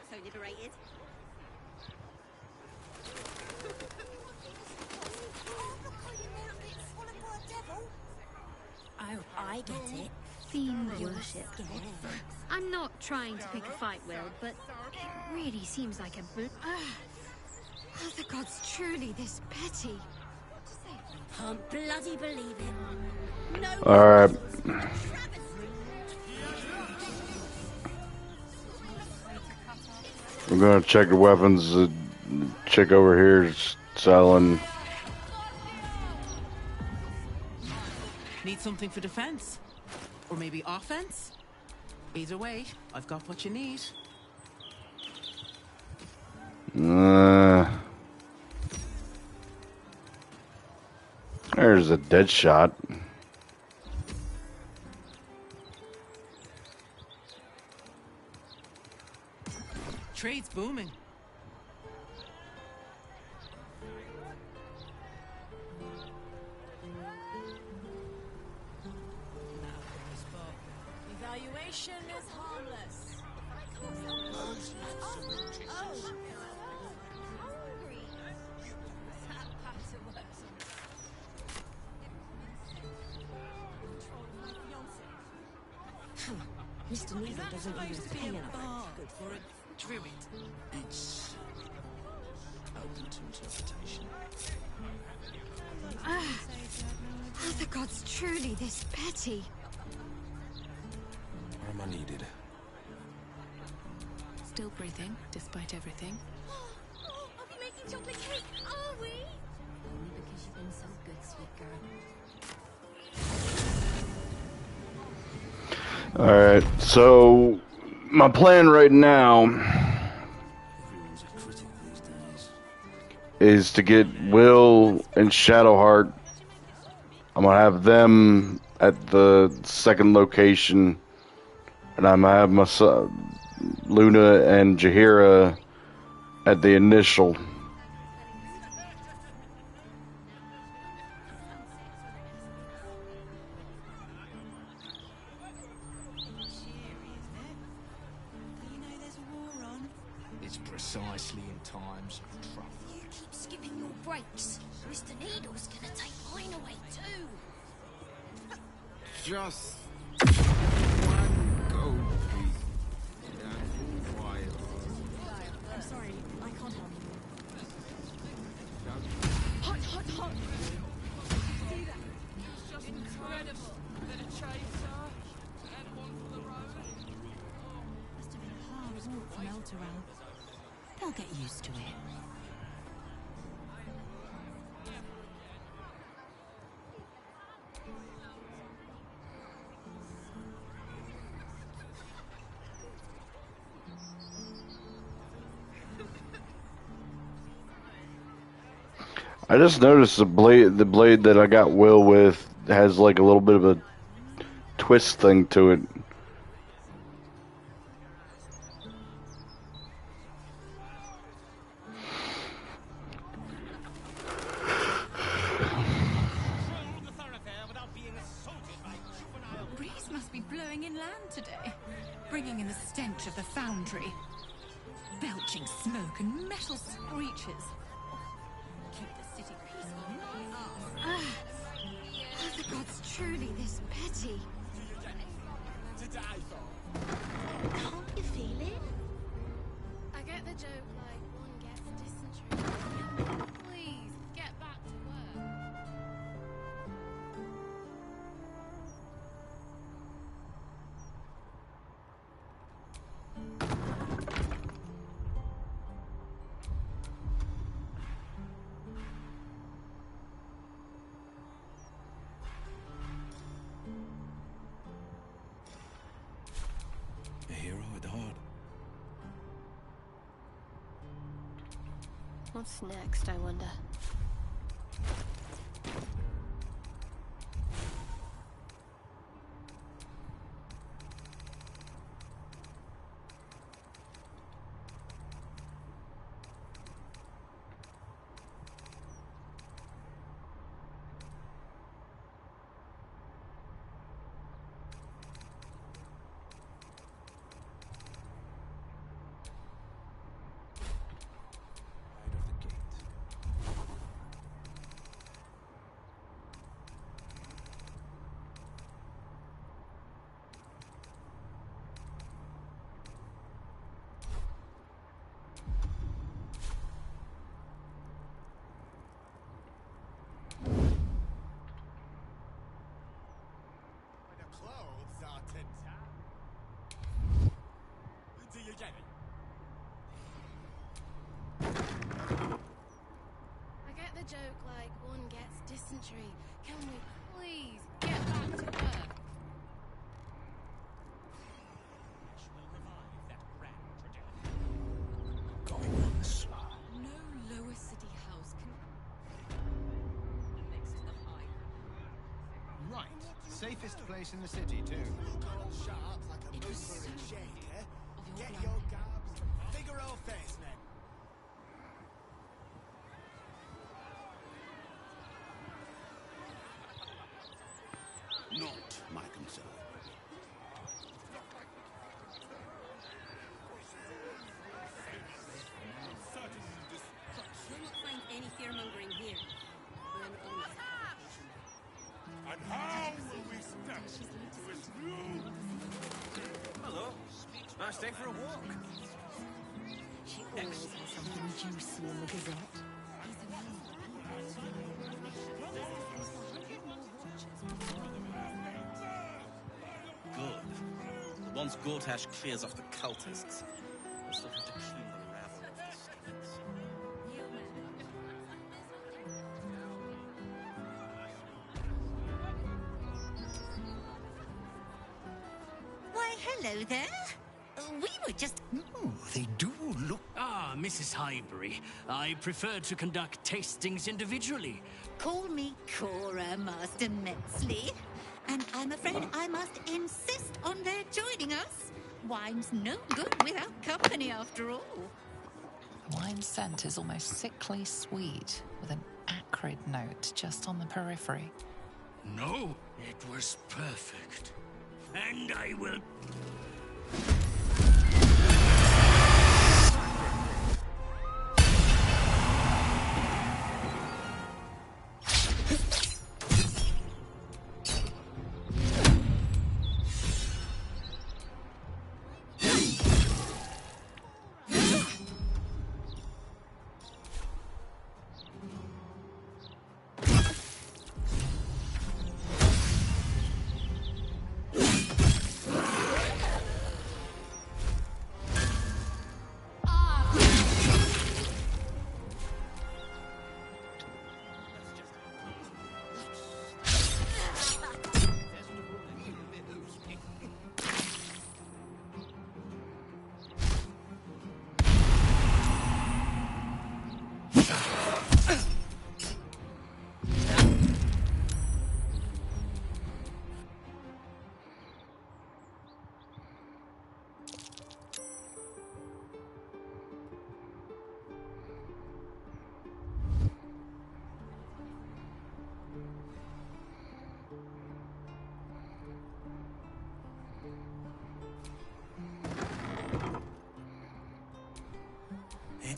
So liberated. Oh, I get it. Fiend worship. I'm not trying to pick a fight, Will, but it really seems like a are the gods truly this petty? Can't bloody believe it. No. Alright. I'm gonna check the weapons. The chick over here is selling. Need something for defense? Or maybe offense? Either way, I've got what you need. There's a dead shot. Trade's booming. Evaluation is harmless. Mr. Neither doesn't even pay enough. Good for a druid. It's open to interpretation. Are the gods truly this petty? Where am I needed? Still breathing, despite everything. Are we making chocolate cake? Are we? Only because you've been so good, sweet girl. Alright, so my plan right now is to get Will and Shadowheart. I'm gonna have them at the second location, and I'm gonna have my son, Luna and Jaheira at the initial. It's Precisely in times of trouble. You keep skipping your breaks. Mr. Needle's gonna take mine away too. Just one go, please. And quiet. I'm sorry, I can't help you. Hot, hot, hot! See that? It's just incredible. Bit of chaser and one for the road. Must have been a hard walk from El Terrell. They'll get used to it. I just noticed the blade that I got Will with has like a little bit of a twist thing to it. The breeze must be blowing inland today, bringing in the stench of the foundry. Belching smoke and metal screeches. Keep the city peaceful. Are the gods truly this petty? Can't you feel it? I get the joke like one gets dysentery. Please, get back to work. A hero at heart. What's next, I wonder? I get the joke like one gets dysentery. Can we please get back to work? Going on the sly. No lower city house can... Right. Safest place in the city, too. It was so Get your garbs. Figaro face, men. Not my concern. You'll not find any fear-mongering here. We're an honest occupation. And how will we step to its new... Hello. Nice day for a walk. She always has something juicy in the Gazette. Good. Once Gortash clears off the cultists, we'll still have to clean the rabble off the streets. Why, hello there. We were just... Oh, they do look... Ah, Mrs. Highbury. I prefer to conduct tastings individually. Call me Cora, Master Metzley. And I'm afraid I must insist on their joining us. Wine's no good without company, after all. The wine scent is almost sickly sweet, with an acrid note just on the periphery. No, it was perfect. And I will...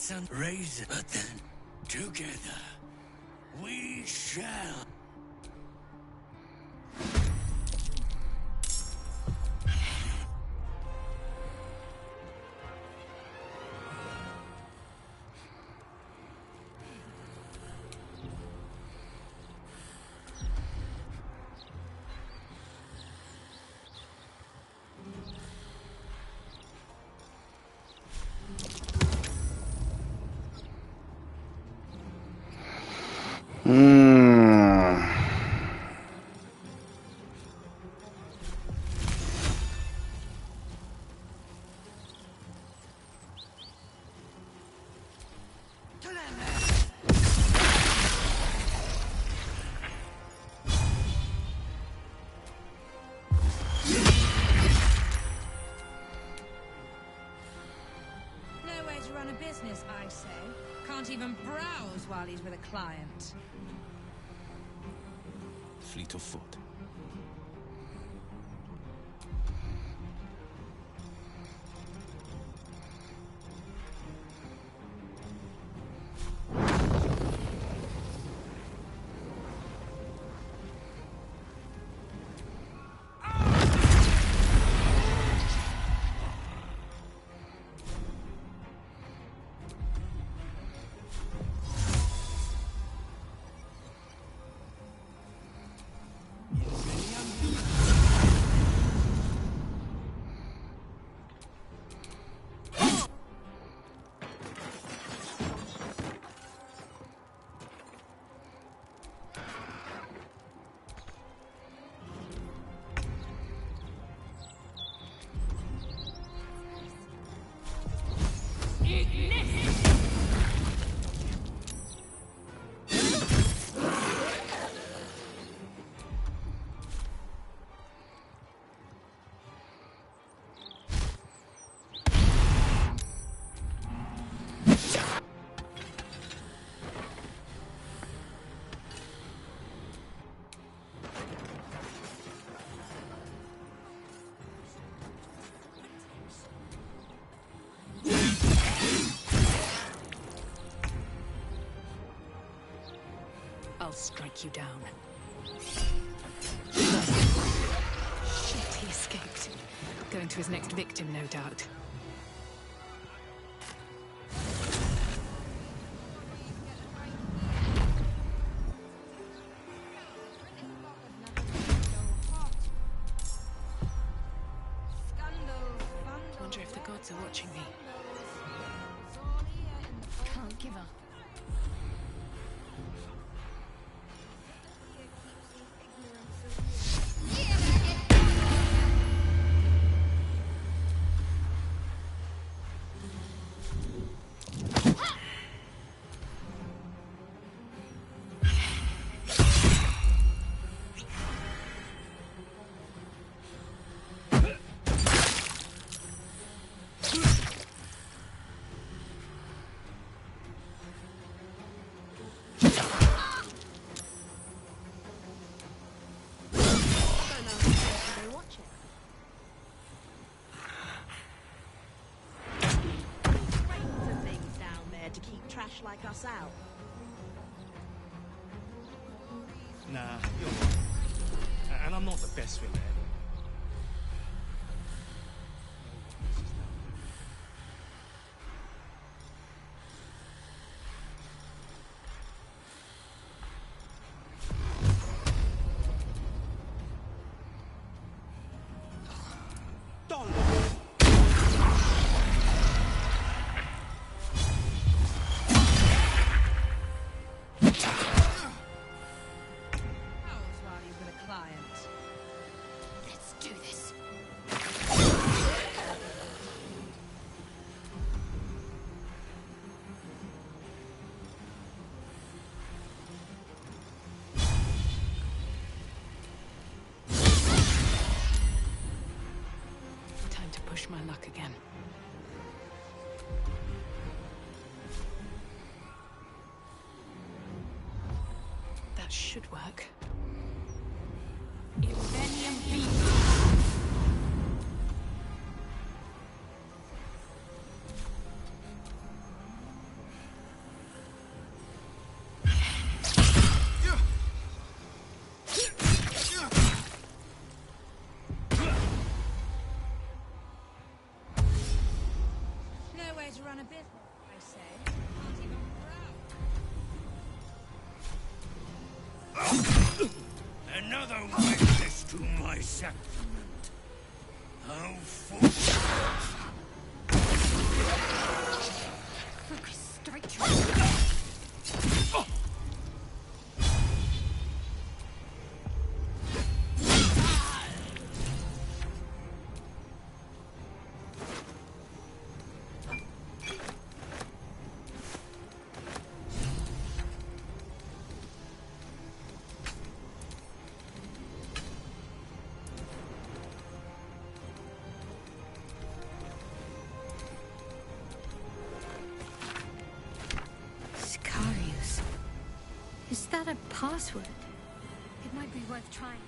It's a razor, but then together we shall. No way to run a business, I say. Can't even browse while he's with a client. Fleet of foot. I'll strike you down. Shit, he escaped. Going to his next victim, no doubt. Wonder if the gods are watching me. Can't give up. Like us out. Nah, you're right. And I'm not the best swimmer ever. My luck again. That should work. way to run a business, I say. Can't even proud. Another witness to my sacrament. How foolish. Focus straight to Is that a password? It might be worth trying.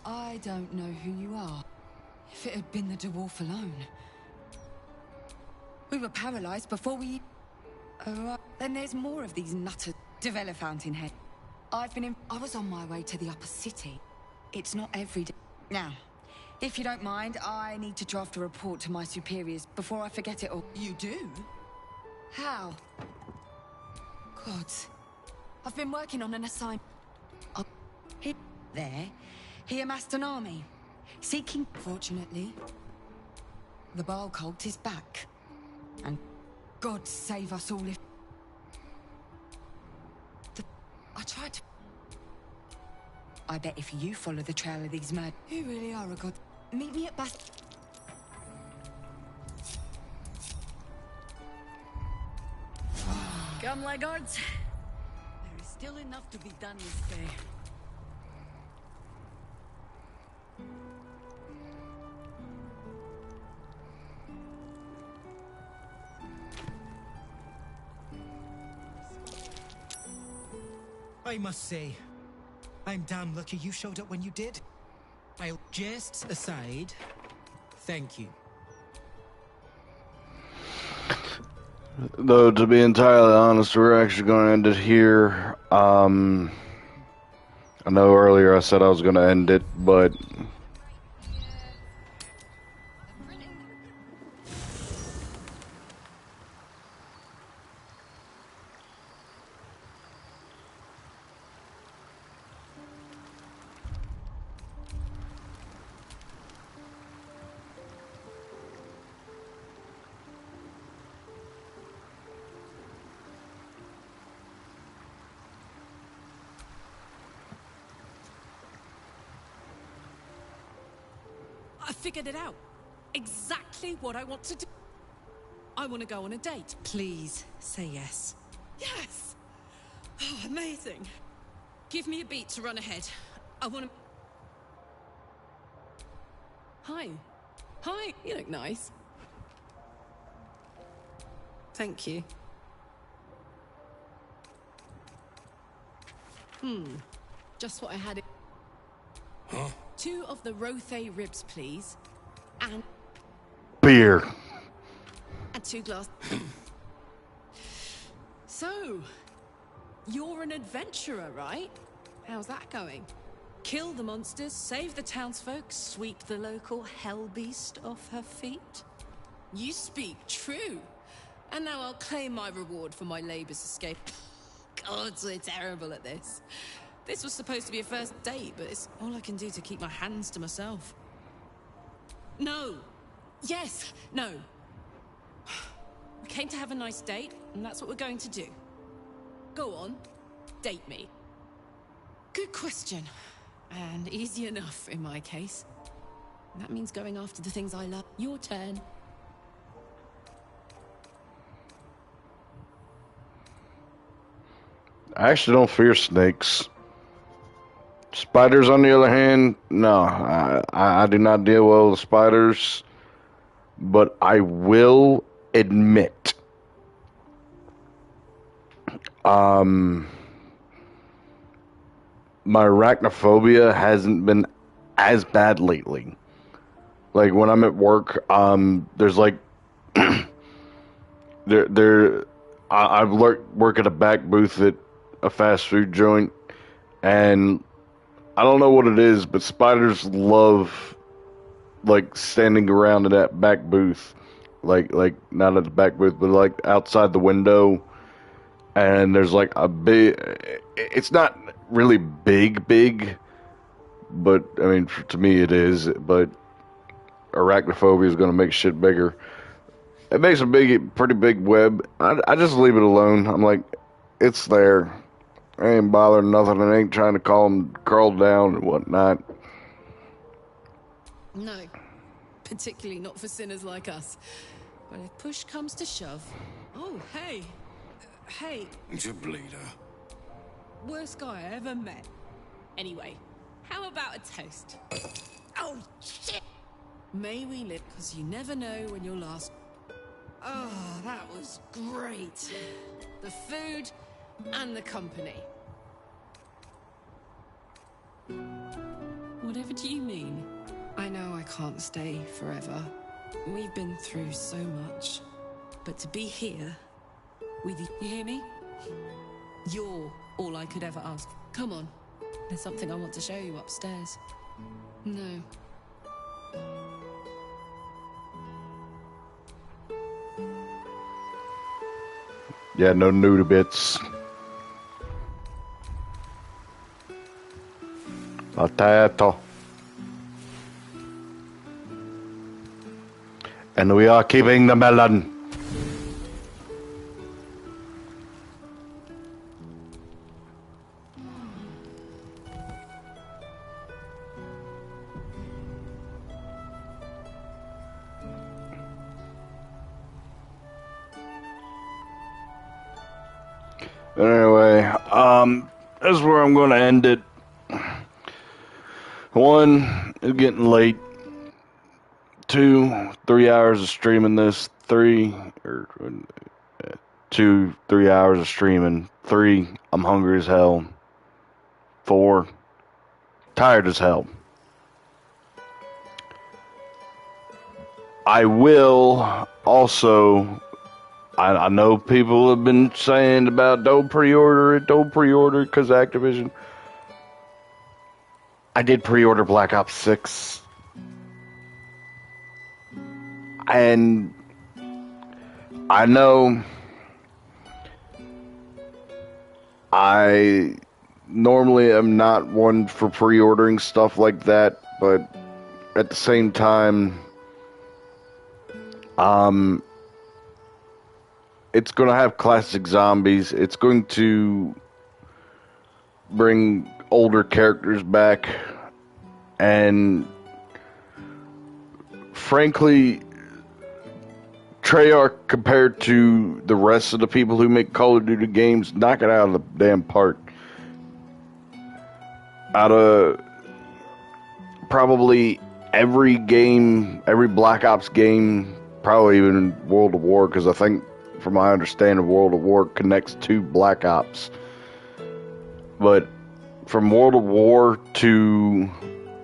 I don't know who you are. If it had been the dwarf alone. We were paralyzed before we... then there's more of these nutters. Develop Fountainhead. I was on my way to the upper city. It's not every day. Now, if you don't mind, I need to draft a report to my superiors before I forget it all. You do? How? Gods. I've been working on an assignment. He amassed an army. Seeking... Fortunately, the Baal cult is back. And God save us all if... I tried to... I bet if you follow the trail of these mad... You really are a god. Meet me at Bast... Come, laggards. There is still enough to be done this day. I must say, I'm damn lucky you showed up when you did. I'll jests aside, thank you. Though, to be entirely honest, we're actually going to end it here. I know earlier I said I was going to end it, but... I figured it out. Exactly what I want to do. I want to go on a date. Please, say yes. Yes! Oh, amazing. Give me a beat to run ahead. I want to... Hi. Hi, you look nice. Thank you. Just what I had. Huh? 2 of the Rothe ribs, please. And Beer. 2 glasses. So, you're an adventurer, right? How's that going? Kill the monsters, save the townsfolk, sweep the local hell beast off her feet? You speak true. And now I'll claim my reward for my labor's escape. God, we're terrible at this. This was supposed to be a first date, but it's all I can do to keep my hands to myself. No. Yes. No. We came to have a nice date, and that's what we're going to do. Go on. Date me. Good question. And easy enough in my case. That means going after the things I love. Your turn. I actually don't fear snakes. Spiders, on the other hand, no. I do not deal well with spiders. But I will admit, my arachnophobia hasn't been as bad lately. Like when I'm at work, there's like there I've work at a back booth at a fast food joint, and I don't know what it is, but spiders love like standing around in that back booth, like not at the back booth, but like outside the window. And there's like a big. It's not really big, but I mean to me it is. But arachnophobia is going to make shit bigger. It makes a pretty big web. I just leave it alone. I'm like, it's there. I ain't bothering nothing. I ain't trying to crawl down and whatnot. No, particularly not for sinners like us. But if push comes to shove... Oh, hey. Hey. It's a bleeder. Worst guy I ever met. Anyway, how about a toast? Oh, shit! May we live, because you never know when you'll last... Oh, that was great. The food and the company. Whatever do you mean? I know I can't stay forever. We've been through so much. But to be here, with you... You hear me? You're all I could ever ask. Come on. There's something I want to show you upstairs. No. Yeah, no nude bits. Potato. And we are keeping the melon. Anyway, this is where I'm going to end it. One, it's getting late. 2, 3 hours of streaming this. 3 hours of streaming. 3, I'm hungry as hell. 4, tired as hell. I will also... I know people have been saying about don't pre-order it because Activision. I did pre-order Black Ops 6. And I know I normally am not one for pre-ordering stuff like that, but at the same time, it's going to have classic zombies. It's going to bring older characters back. And frankly, Treyarch, compared to the rest of the people who make Call of Duty games, knock it out of the damn park. Out of probably every game, every Black Ops game, probably even World of War, because I think, from my understanding, World of War connects to Black Ops. But from World of War to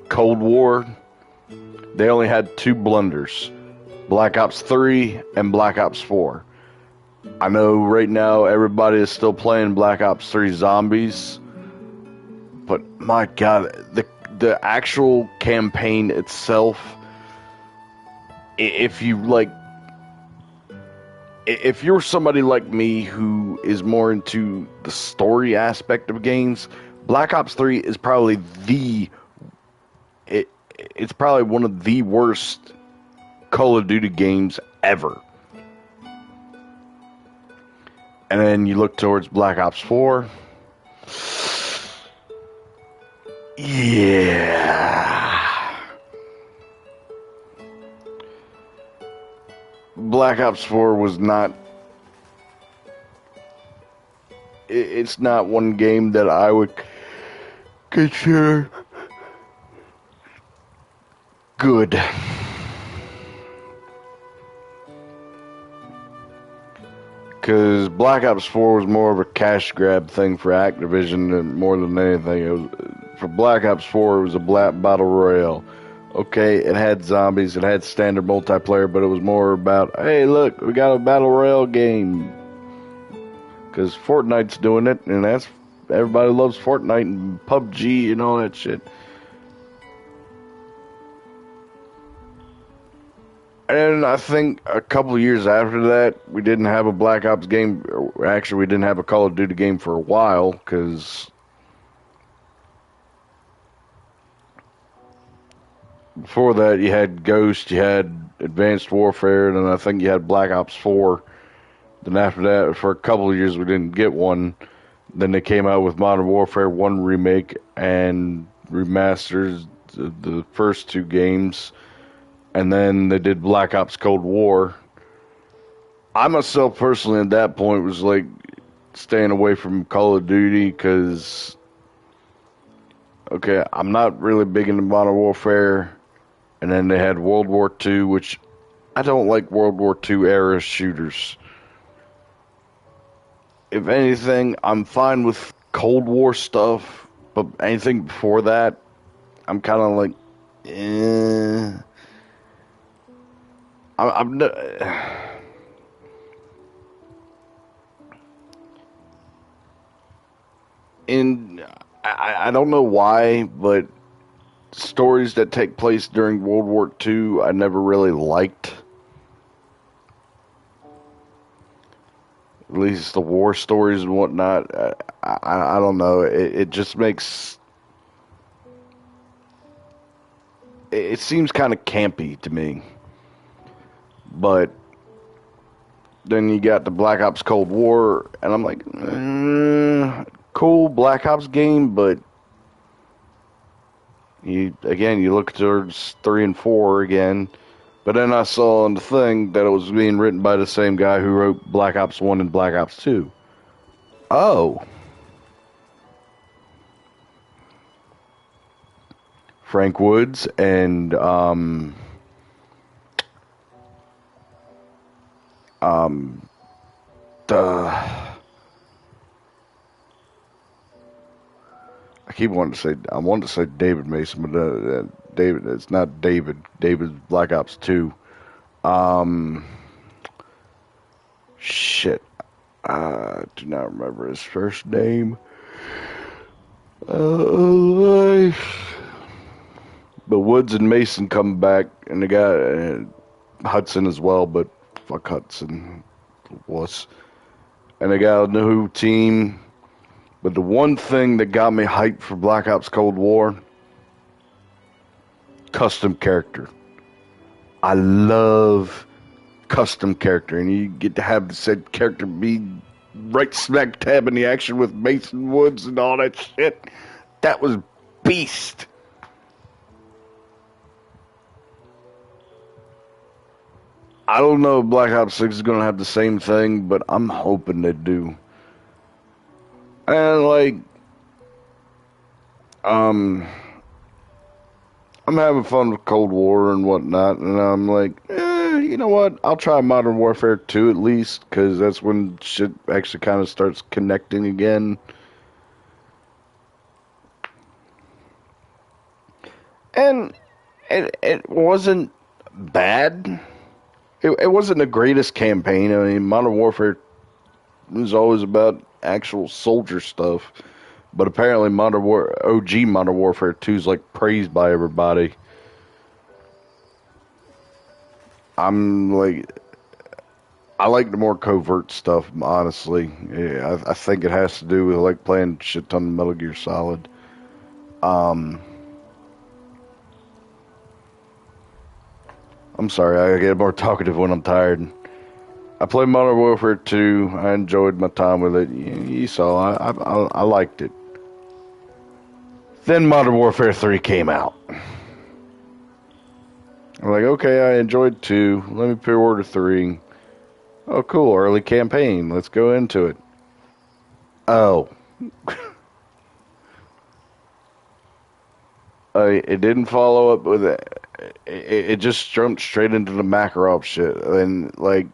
Cold War, they only had 2 blunders. Black Ops 3 and Black Ops 4. I know right now everybody is still playing Black Ops 3 Zombies. But my God, the actual campaign itself, if you're somebody like me who is more into the story aspect of games, Black Ops 3 is probably it's probably one of the worst Call of Duty games ever. And then you look towards Black Ops 4. Yeah. Black Ops 4 was not... It's not one game that I would consider good. Because Black Ops 4 was more of a cash grab thing for Activision and more than anything. It was, for Black Ops 4, it was a black battle royale. Okay, it had zombies, it had standard multiplayer, but it was more about, hey, look, we got a battle royale game. because Fortnite's doing it, and that's everybody loves Fortnite and PUBG and all that shit. And I think a couple of years after that, we didn't have a Black Ops game. Actually, we didn't have a Call of Duty game for a while, because before that, you had Ghost, you had Advanced Warfare, and then I think you had Black Ops 4. Then after that, for a couple of years, we didn't get one. Then they came out with Modern Warfare 1 Remake and remasters the first two games. And then they did Black Ops Cold War. I myself personally at that point was like staying away from Call of Duty because, okay, I'm not really big into Modern Warfare. And then they had World War II, which I don't like World War II era shooters. If anything, I'm fine with Cold War stuff, but anything before that, I'm kind of like, eh. I'm not, and I don't know why, but stories that take place during World War II, I never really liked. At least the war stories and whatnot. I don't know. It just makes it seems kind of campy to me. But then you got the Black Ops Cold War, and I'm like, cool Black Ops game, but you look towards 3 and 4 again. But then I saw on the thing that it was being written by the same guy who wrote Black Ops 1 and Black Ops 2. Oh. Frank Woods and I wanted to say David Mason, but David, it's not David. David's Black Ops 2. Shit. I do not remember his first name. But Woods and Mason come back, and the guy, Hudson as well, but fuck Hudson. Was. And they got a new team. But the one thing that got me hyped for Black Ops Cold War, custom character. I love custom character, and you get to have the said character be right smack dab in the action with Mason Woods and all that shit. That was beast. I don't know if Black Ops 6 is going to have the same thing, but I'm hoping they do. And, like, I'm having fun with Cold War and whatnot, and I'm like, you know what? I'll try Modern Warfare 2 at least, because that's when shit actually kind of starts connecting again. And it wasn't bad. It wasn't the greatest campaign. I mean, Modern Warfare was always about actual soldier stuff. But apparently OG Modern Warfare 2 is like praised by everybody. I like the more covert stuff, honestly. Yeah, I think it has to do with like playing shit ton of Metal Gear Solid. I'm sorry, I get more talkative when I'm tired. I played Modern Warfare 2. I enjoyed my time with it. You saw, I liked it. Then Modern Warfare 3 came out. I'm like, okay, I enjoyed 2. Let me pre-order 3. Oh, cool, early campaign. Let's go into it. Oh. It didn't follow up with it. It just jumped straight into the Makarov shit. And, like,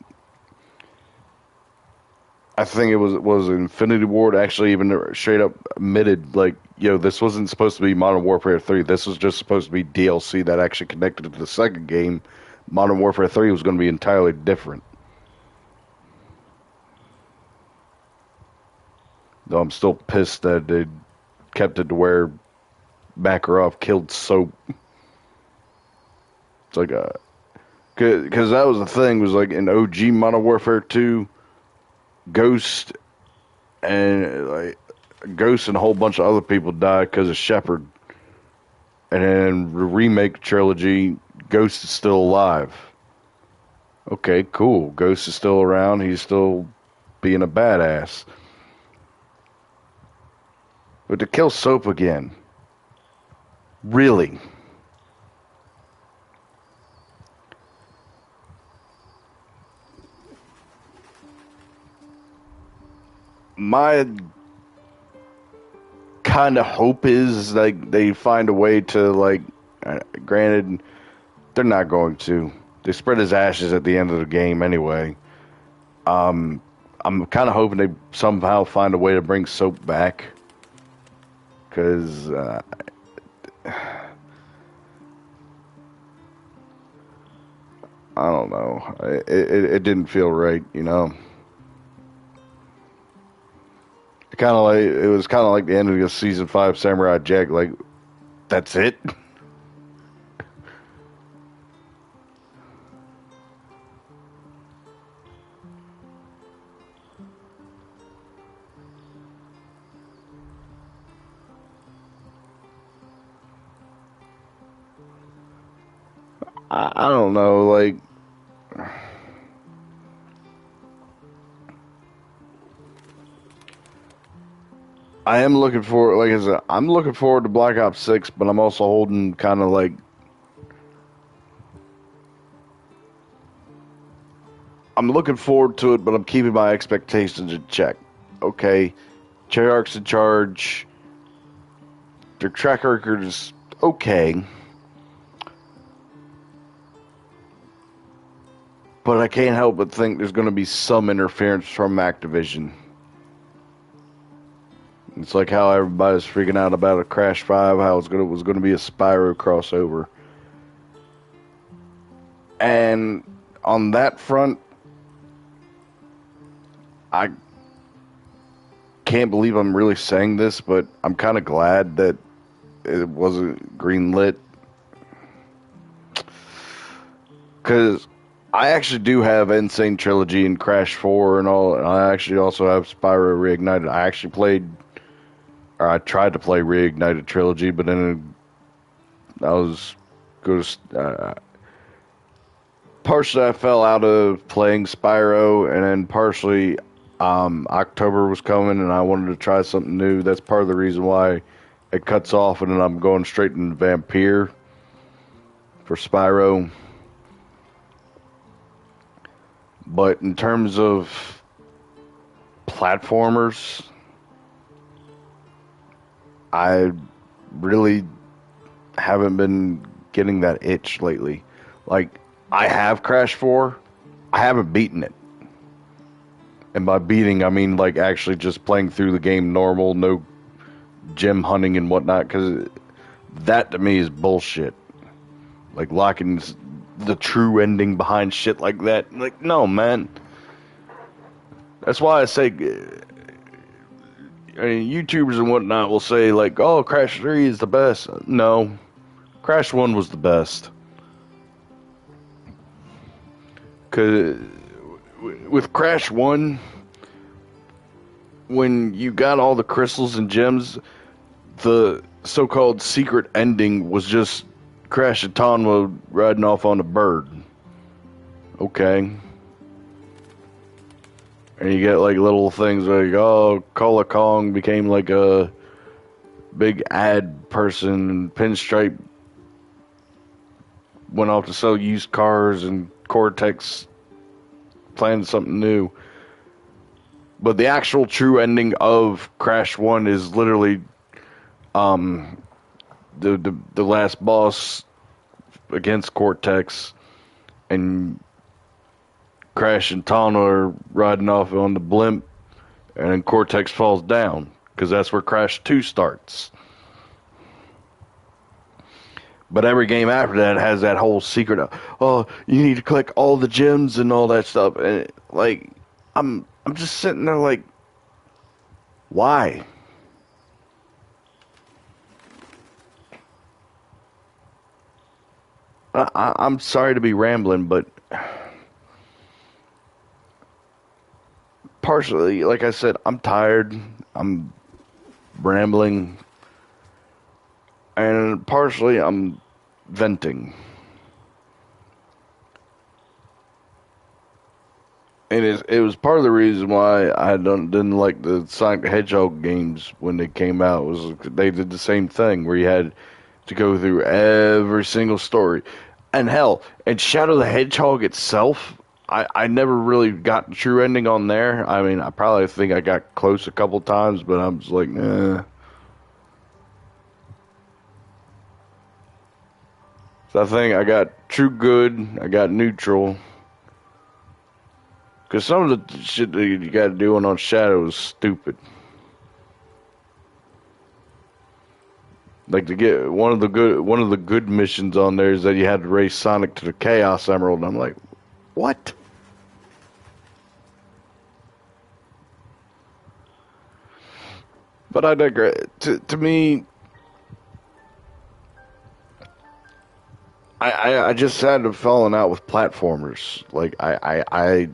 I think it was Infinity Ward actually even straight up admitted, like, yo, this wasn't supposed to be Modern Warfare 3. This was just supposed to be DLC that actually connected to the second game. Modern Warfare 3 was going to be entirely different. Though I'm still pissed that they kept it to where Makarov killed Soap. It's like because that was the thing, was like in OG Modern Warfare 2, Ghost and a whole bunch of other people died because of Shepard. And in the remake trilogy, Ghost is still alive. Okay, cool. Ghost is still around. He's still being a badass. But to kill Soap again, really? My kind of hope is like they find a way to granted, they're not going to. They spread his ashes at the end of the game anyway. I'm kind of hoping they somehow find a way to bring Soap back, because I don't know. It didn't feel right, you know. It was kind of like the end of the season 5 Samurai Jack. Like, that's it. I don't know. Like, I am looking for, like I said, I'm looking forward to Black Ops 6, but I'm also holding kind of like, I'm looking forward to it, but I'm keeping my expectations in check. Okay, Treyarch's in charge. Their track record is okay. But I can't help but think there's going to be some interference from Activision. It's like how everybody's freaking out about a Crash 5, how it was going to be a Spyro crossover. And on that front, I can't believe I'm really saying this, but I'm kind of glad that it wasn't greenlit. Because I actually do have Insane Trilogy and Crash 4 and all. And I actually also have Spyro Reignited. I tried to play Reignited Trilogy, but then I was partially I fell out of playing Spyro, and then partially October was coming and I wanted to try something new. That's part of the reason why it cuts off, and then I'm going straight into Vampire for Spyro. But in terms of platformers, I really haven't been getting that itch lately. Like, I have Crash 4. I haven't beaten it. And by beating, I mean, like, actually just playing through the game normal, no gem hunting and whatnot, because that, to me, is bullshit. Like, locking the true ending behind shit like that. Like, no, man. That's why I say... I mean, YouTubers and whatnot will say, like, oh, Crash 3 is the best. No. Crash 1 was the best. Because with Crash 1, when you got all the crystals and gems, the so-called secret ending was just Crash and Tonwa riding off on a bird. Okay. And you get like little things like, oh, Kola Kong became like a big ad person, and Pinstripe went off to sell used cars, and Cortex planned something new. But the actual true ending of Crash 1 is literally the last boss against Cortex, and Crash and Tana are riding off on the blimp, and then Cortex falls down, because that's where Crash 2 starts. But every game after that has that whole secret of, oh, you need to collect all the gems and all that stuff. And like, I'm just sitting there like, Why? I'm sorry to be rambling, but partially, like I said, I'm tired. I'm rambling. And partially, I'm venting. And it was part of the reason why I didn't like the Sonic the Hedgehog games when they came out. Was they did the same thing where you had to go through every single story. And hell, and Shadow the Hedgehog itself, I never really got the true ending on there. I mean, I probably think I got close a couple times, but I'm just like, nah. So I think I got true good, I got neutral. Because some of the shit that you got doing on Shadow is stupid. Like to get one of the good missions on there is that you had to race Sonic to the Chaos Emerald, and I'm like, what? But I digress. To me, I just had to fallen out with platformers. Like I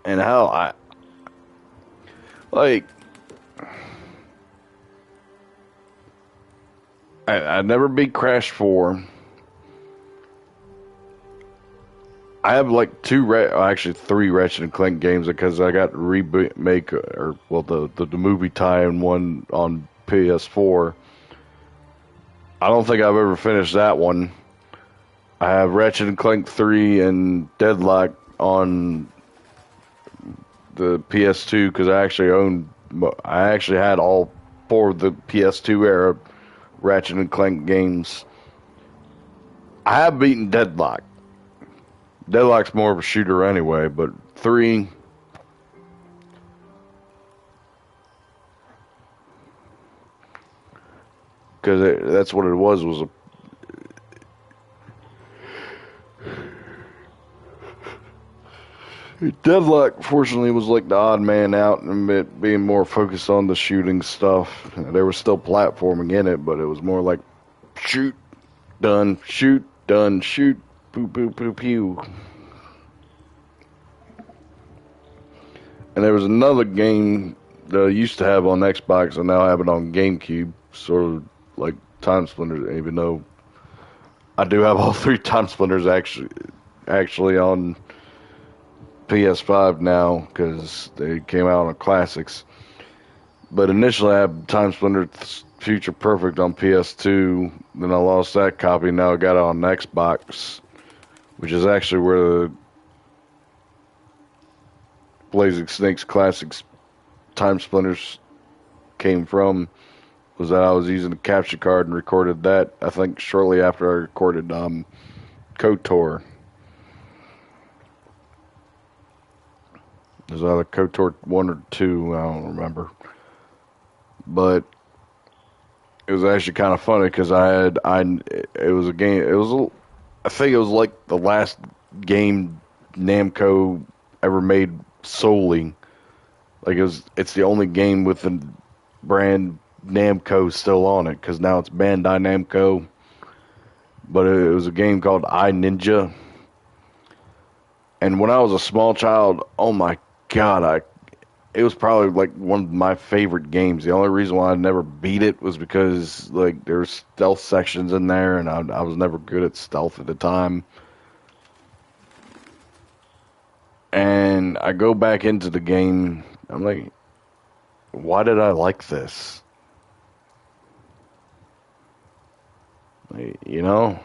and hell, I never beat Crash 4. I have like actually 3 Ratchet and Clank games because I got remake the movie tie-in one on PS4. I don't think I've ever finished that one. I have Ratchet and Clank 3 and Deadlock on the PS2 because I actually had all 4 of the PS2 era Ratchet and Clank games. I have beaten Deadlock. Deadlock's more of a shooter anyway, but 3... Because that's what it was a... Deadlock, fortunately, was like the odd man out and it being more focused on the shooting stuff. There was still platforming in it, but it was more like shoot, done, shoot, poo, poo, poo, pew. And there was another game that I used to have on Xbox and now I have it on GameCube, sort of like Time Splitters, even though I do have all 3 Time Splitters actually on PS5 now because they came out on classics. But initially I had Time Splinter Future Perfect on PS2, then I lost that copy, now I got it on Xbox, which is actually where the Blazing Snakes Classics Time Splinters came from. Was that I was using a capture card and recorded that, I think shortly after I recorded KOTOR. It was either KOTOR 1 or 2, I don't remember. But it was actually kind of funny because it was a game, I think it was like the last game Namco ever made solely. Like it's the only game with the brand Namco still on it because now it's Bandai Namco. But it was a game called iNinja. And when I was a small child, oh my God, it was probably like one of my favorite games. The only reason why I never beat it was because like there were stealth sections in there, and I was never good at stealth at the time. And I go back into the game, I'm like, why did I like this? You know?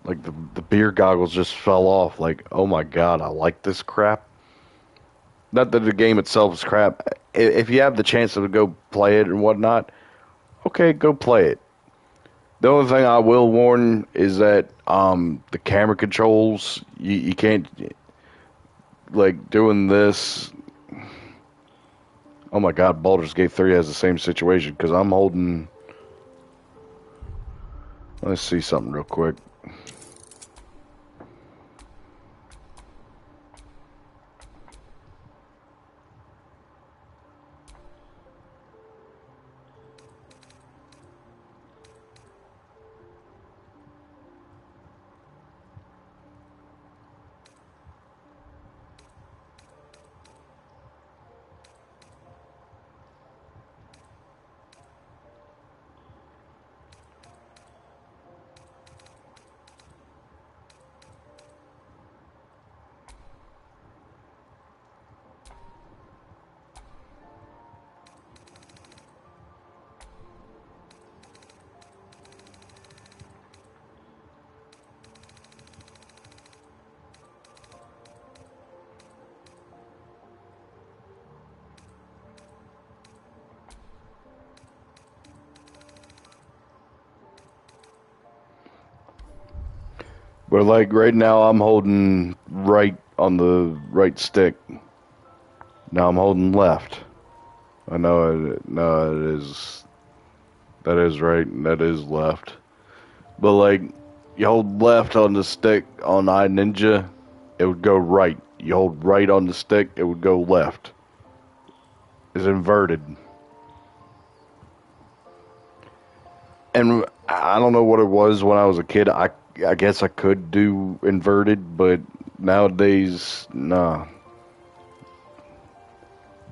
Like the beer goggles just fell off. Like, oh my God, I like this crap. Not that the game itself is crap. If you have the chance to go play it and whatnot, okay, go play it. The only thing I will warn is that the camera controls, you can't, like, doing this. Oh my God, Baldur's Gate 3 has the same situation because I'm holding. Let's see something real quick. But like right now, I'm holding right on the right stick. Now I'm holding left. I know it. No, it is. That is right, and that is left. But like, you hold left on the stick on iNinja, it would go right. You hold right on the stick, it would go left. It's inverted. And I don't know what it was when I was a kid. I guess I could do inverted, but nowadays, nah.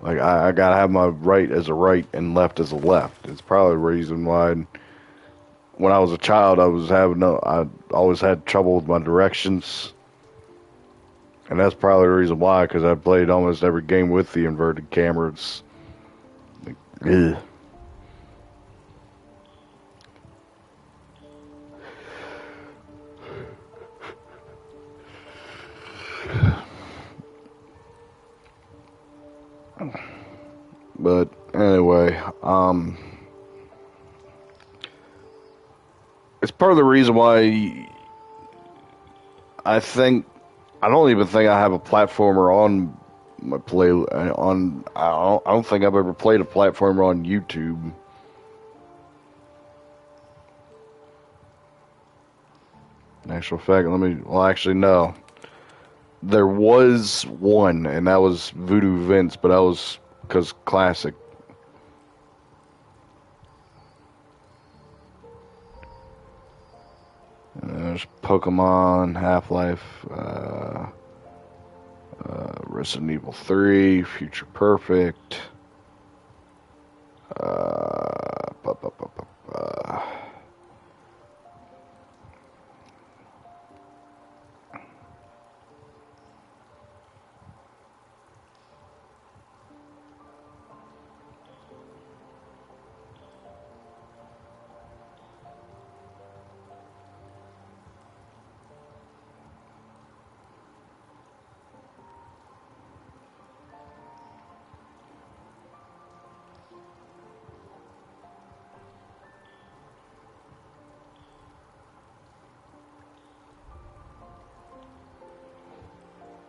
Like I gotta have my right as a right and left as a left. It's probably the reason why when I was a child I always had trouble with my directions. And that's probably the reason why, because I played almost every game with the inverted camera. It's like, ugh. But anyway, it's part of the reason why I don't even think I have a platformer on my play on. I don't think I've ever played a platformer on YouTube. In actual fact, actually, no. There was one, and that was Voodoo Vince, but that was because classic. And there's Pokemon, Half-Life, Resident Evil 3, Future Perfect. Uh, bu- bu- bu- bu- bu-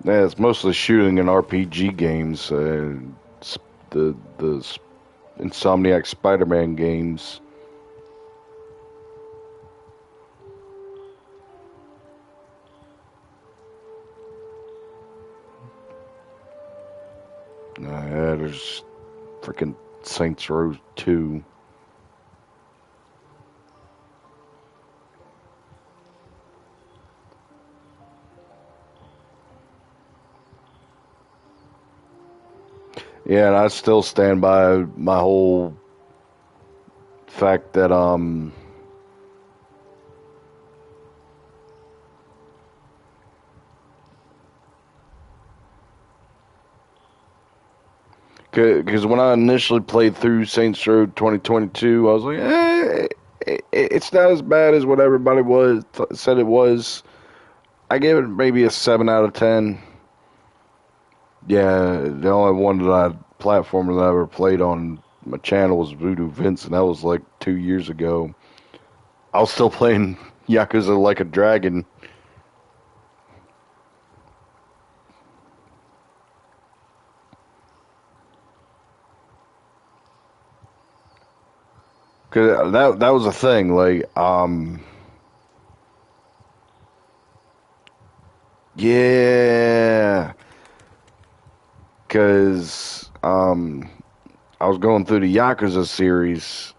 Yeah, it's mostly shooting and RPG games. The Insomniac Spider-Man games. Yeah, there's freaking Saints Row 2. Yeah, and I still stand by my whole fact that because when I initially played through Saints Row 2022, I was like, it's not as bad as what everybody said it was. I gave it maybe a 7 out of 10. Yeah, the only one that platformer that I ever played on my channel was Voodoo Vince, and that was like 2 years ago. I was still playing Yakuza Like a Dragon. Cause that was a thing. Like, Yeah. Because I was going through the Yakuza series.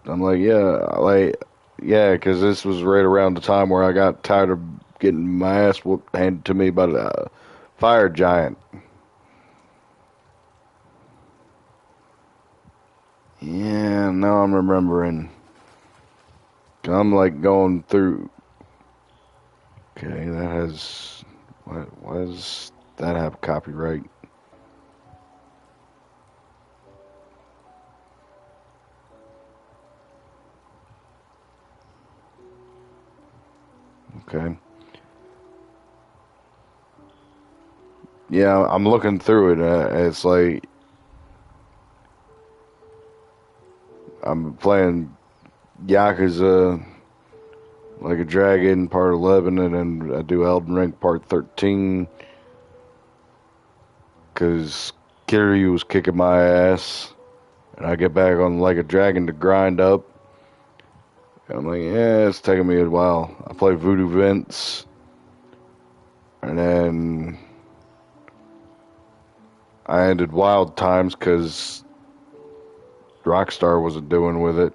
I'm like, yeah, because this was right around the time where I got tired of getting my ass whooped handed to me by the fire giant. Yeah, now I'm remembering. I'm like going through. Okay, that has. Why does that have copyright? Okay. Yeah, I'm looking through it. It's like I'm playing Yakuza like a Dragon Part 11, and then I do Elden Ring Part 13 because Kiryu was kicking my ass, and I get back on like a Dragon to grind up. And I'm like, yeah, it's taking me a while. I play Voodoo Vince, and then I ended Wild Times because Rockstar wasn't doing with it.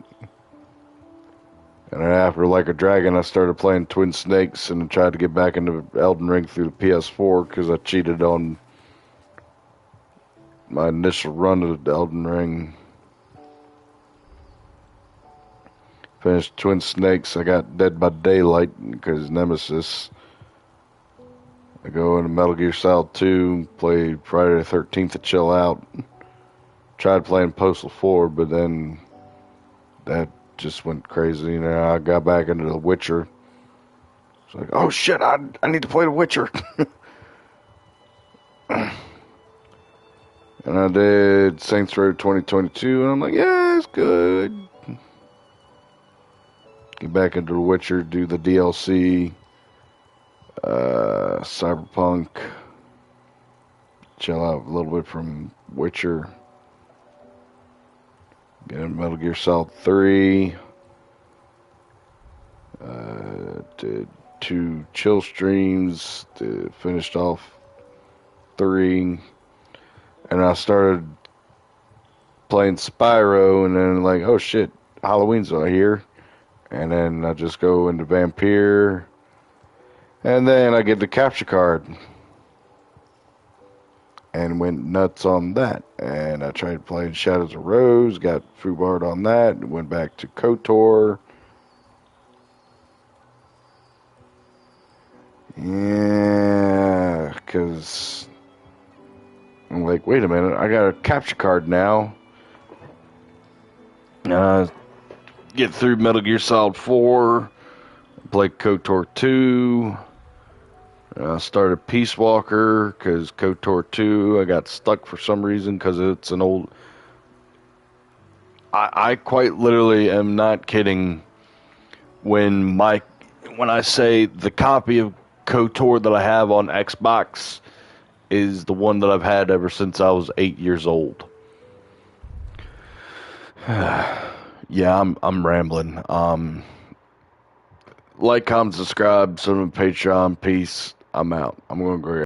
And then after Like a Dragon, I started playing Twin Snakes and tried to get back into Elden Ring through the PS4 because I cheated on my initial run of the Elden Ring. Finished Twin Snakes. I got Dead by Daylight because Nemesis. I go into Metal Gear Solid 2, play Friday the 13th to chill out. Tried playing Postal 4, but then that just went crazy. You know, I got back into The Witcher. It's like, oh shit, I need to play The Witcher. And I did Saints Row 2022, and I'm like, yeah, it's good. Get back into The Witcher, do the DLC, Cyberpunk, chill out a little bit from Witcher. Get into Metal Gear Solid 3. Did 2 chill streams. Finished off 3. And I started playing Spyro, and then like, oh shit, Halloween's not here. And then I just go into Vampire. And then I get the capture card. And went nuts on that. And I tried playing Shadows of Rose, got foobarred on that, went back to KOTOR. Yeah, because I'm like, wait a minute, I got a capture card now. Get through Metal Gear Solid 4, play KOTOR 2. Started Peace Walker because KOTOR 2 I got stuck for some reason because it's an old. I quite literally am not kidding when I say the copy of KOTOR that I have on Xbox is the one that I've had ever since I was 8 years old. Yeah, I'm rambling. Like, comment, subscribe, send me a Patreon. Peace. I'm out. I'm going to go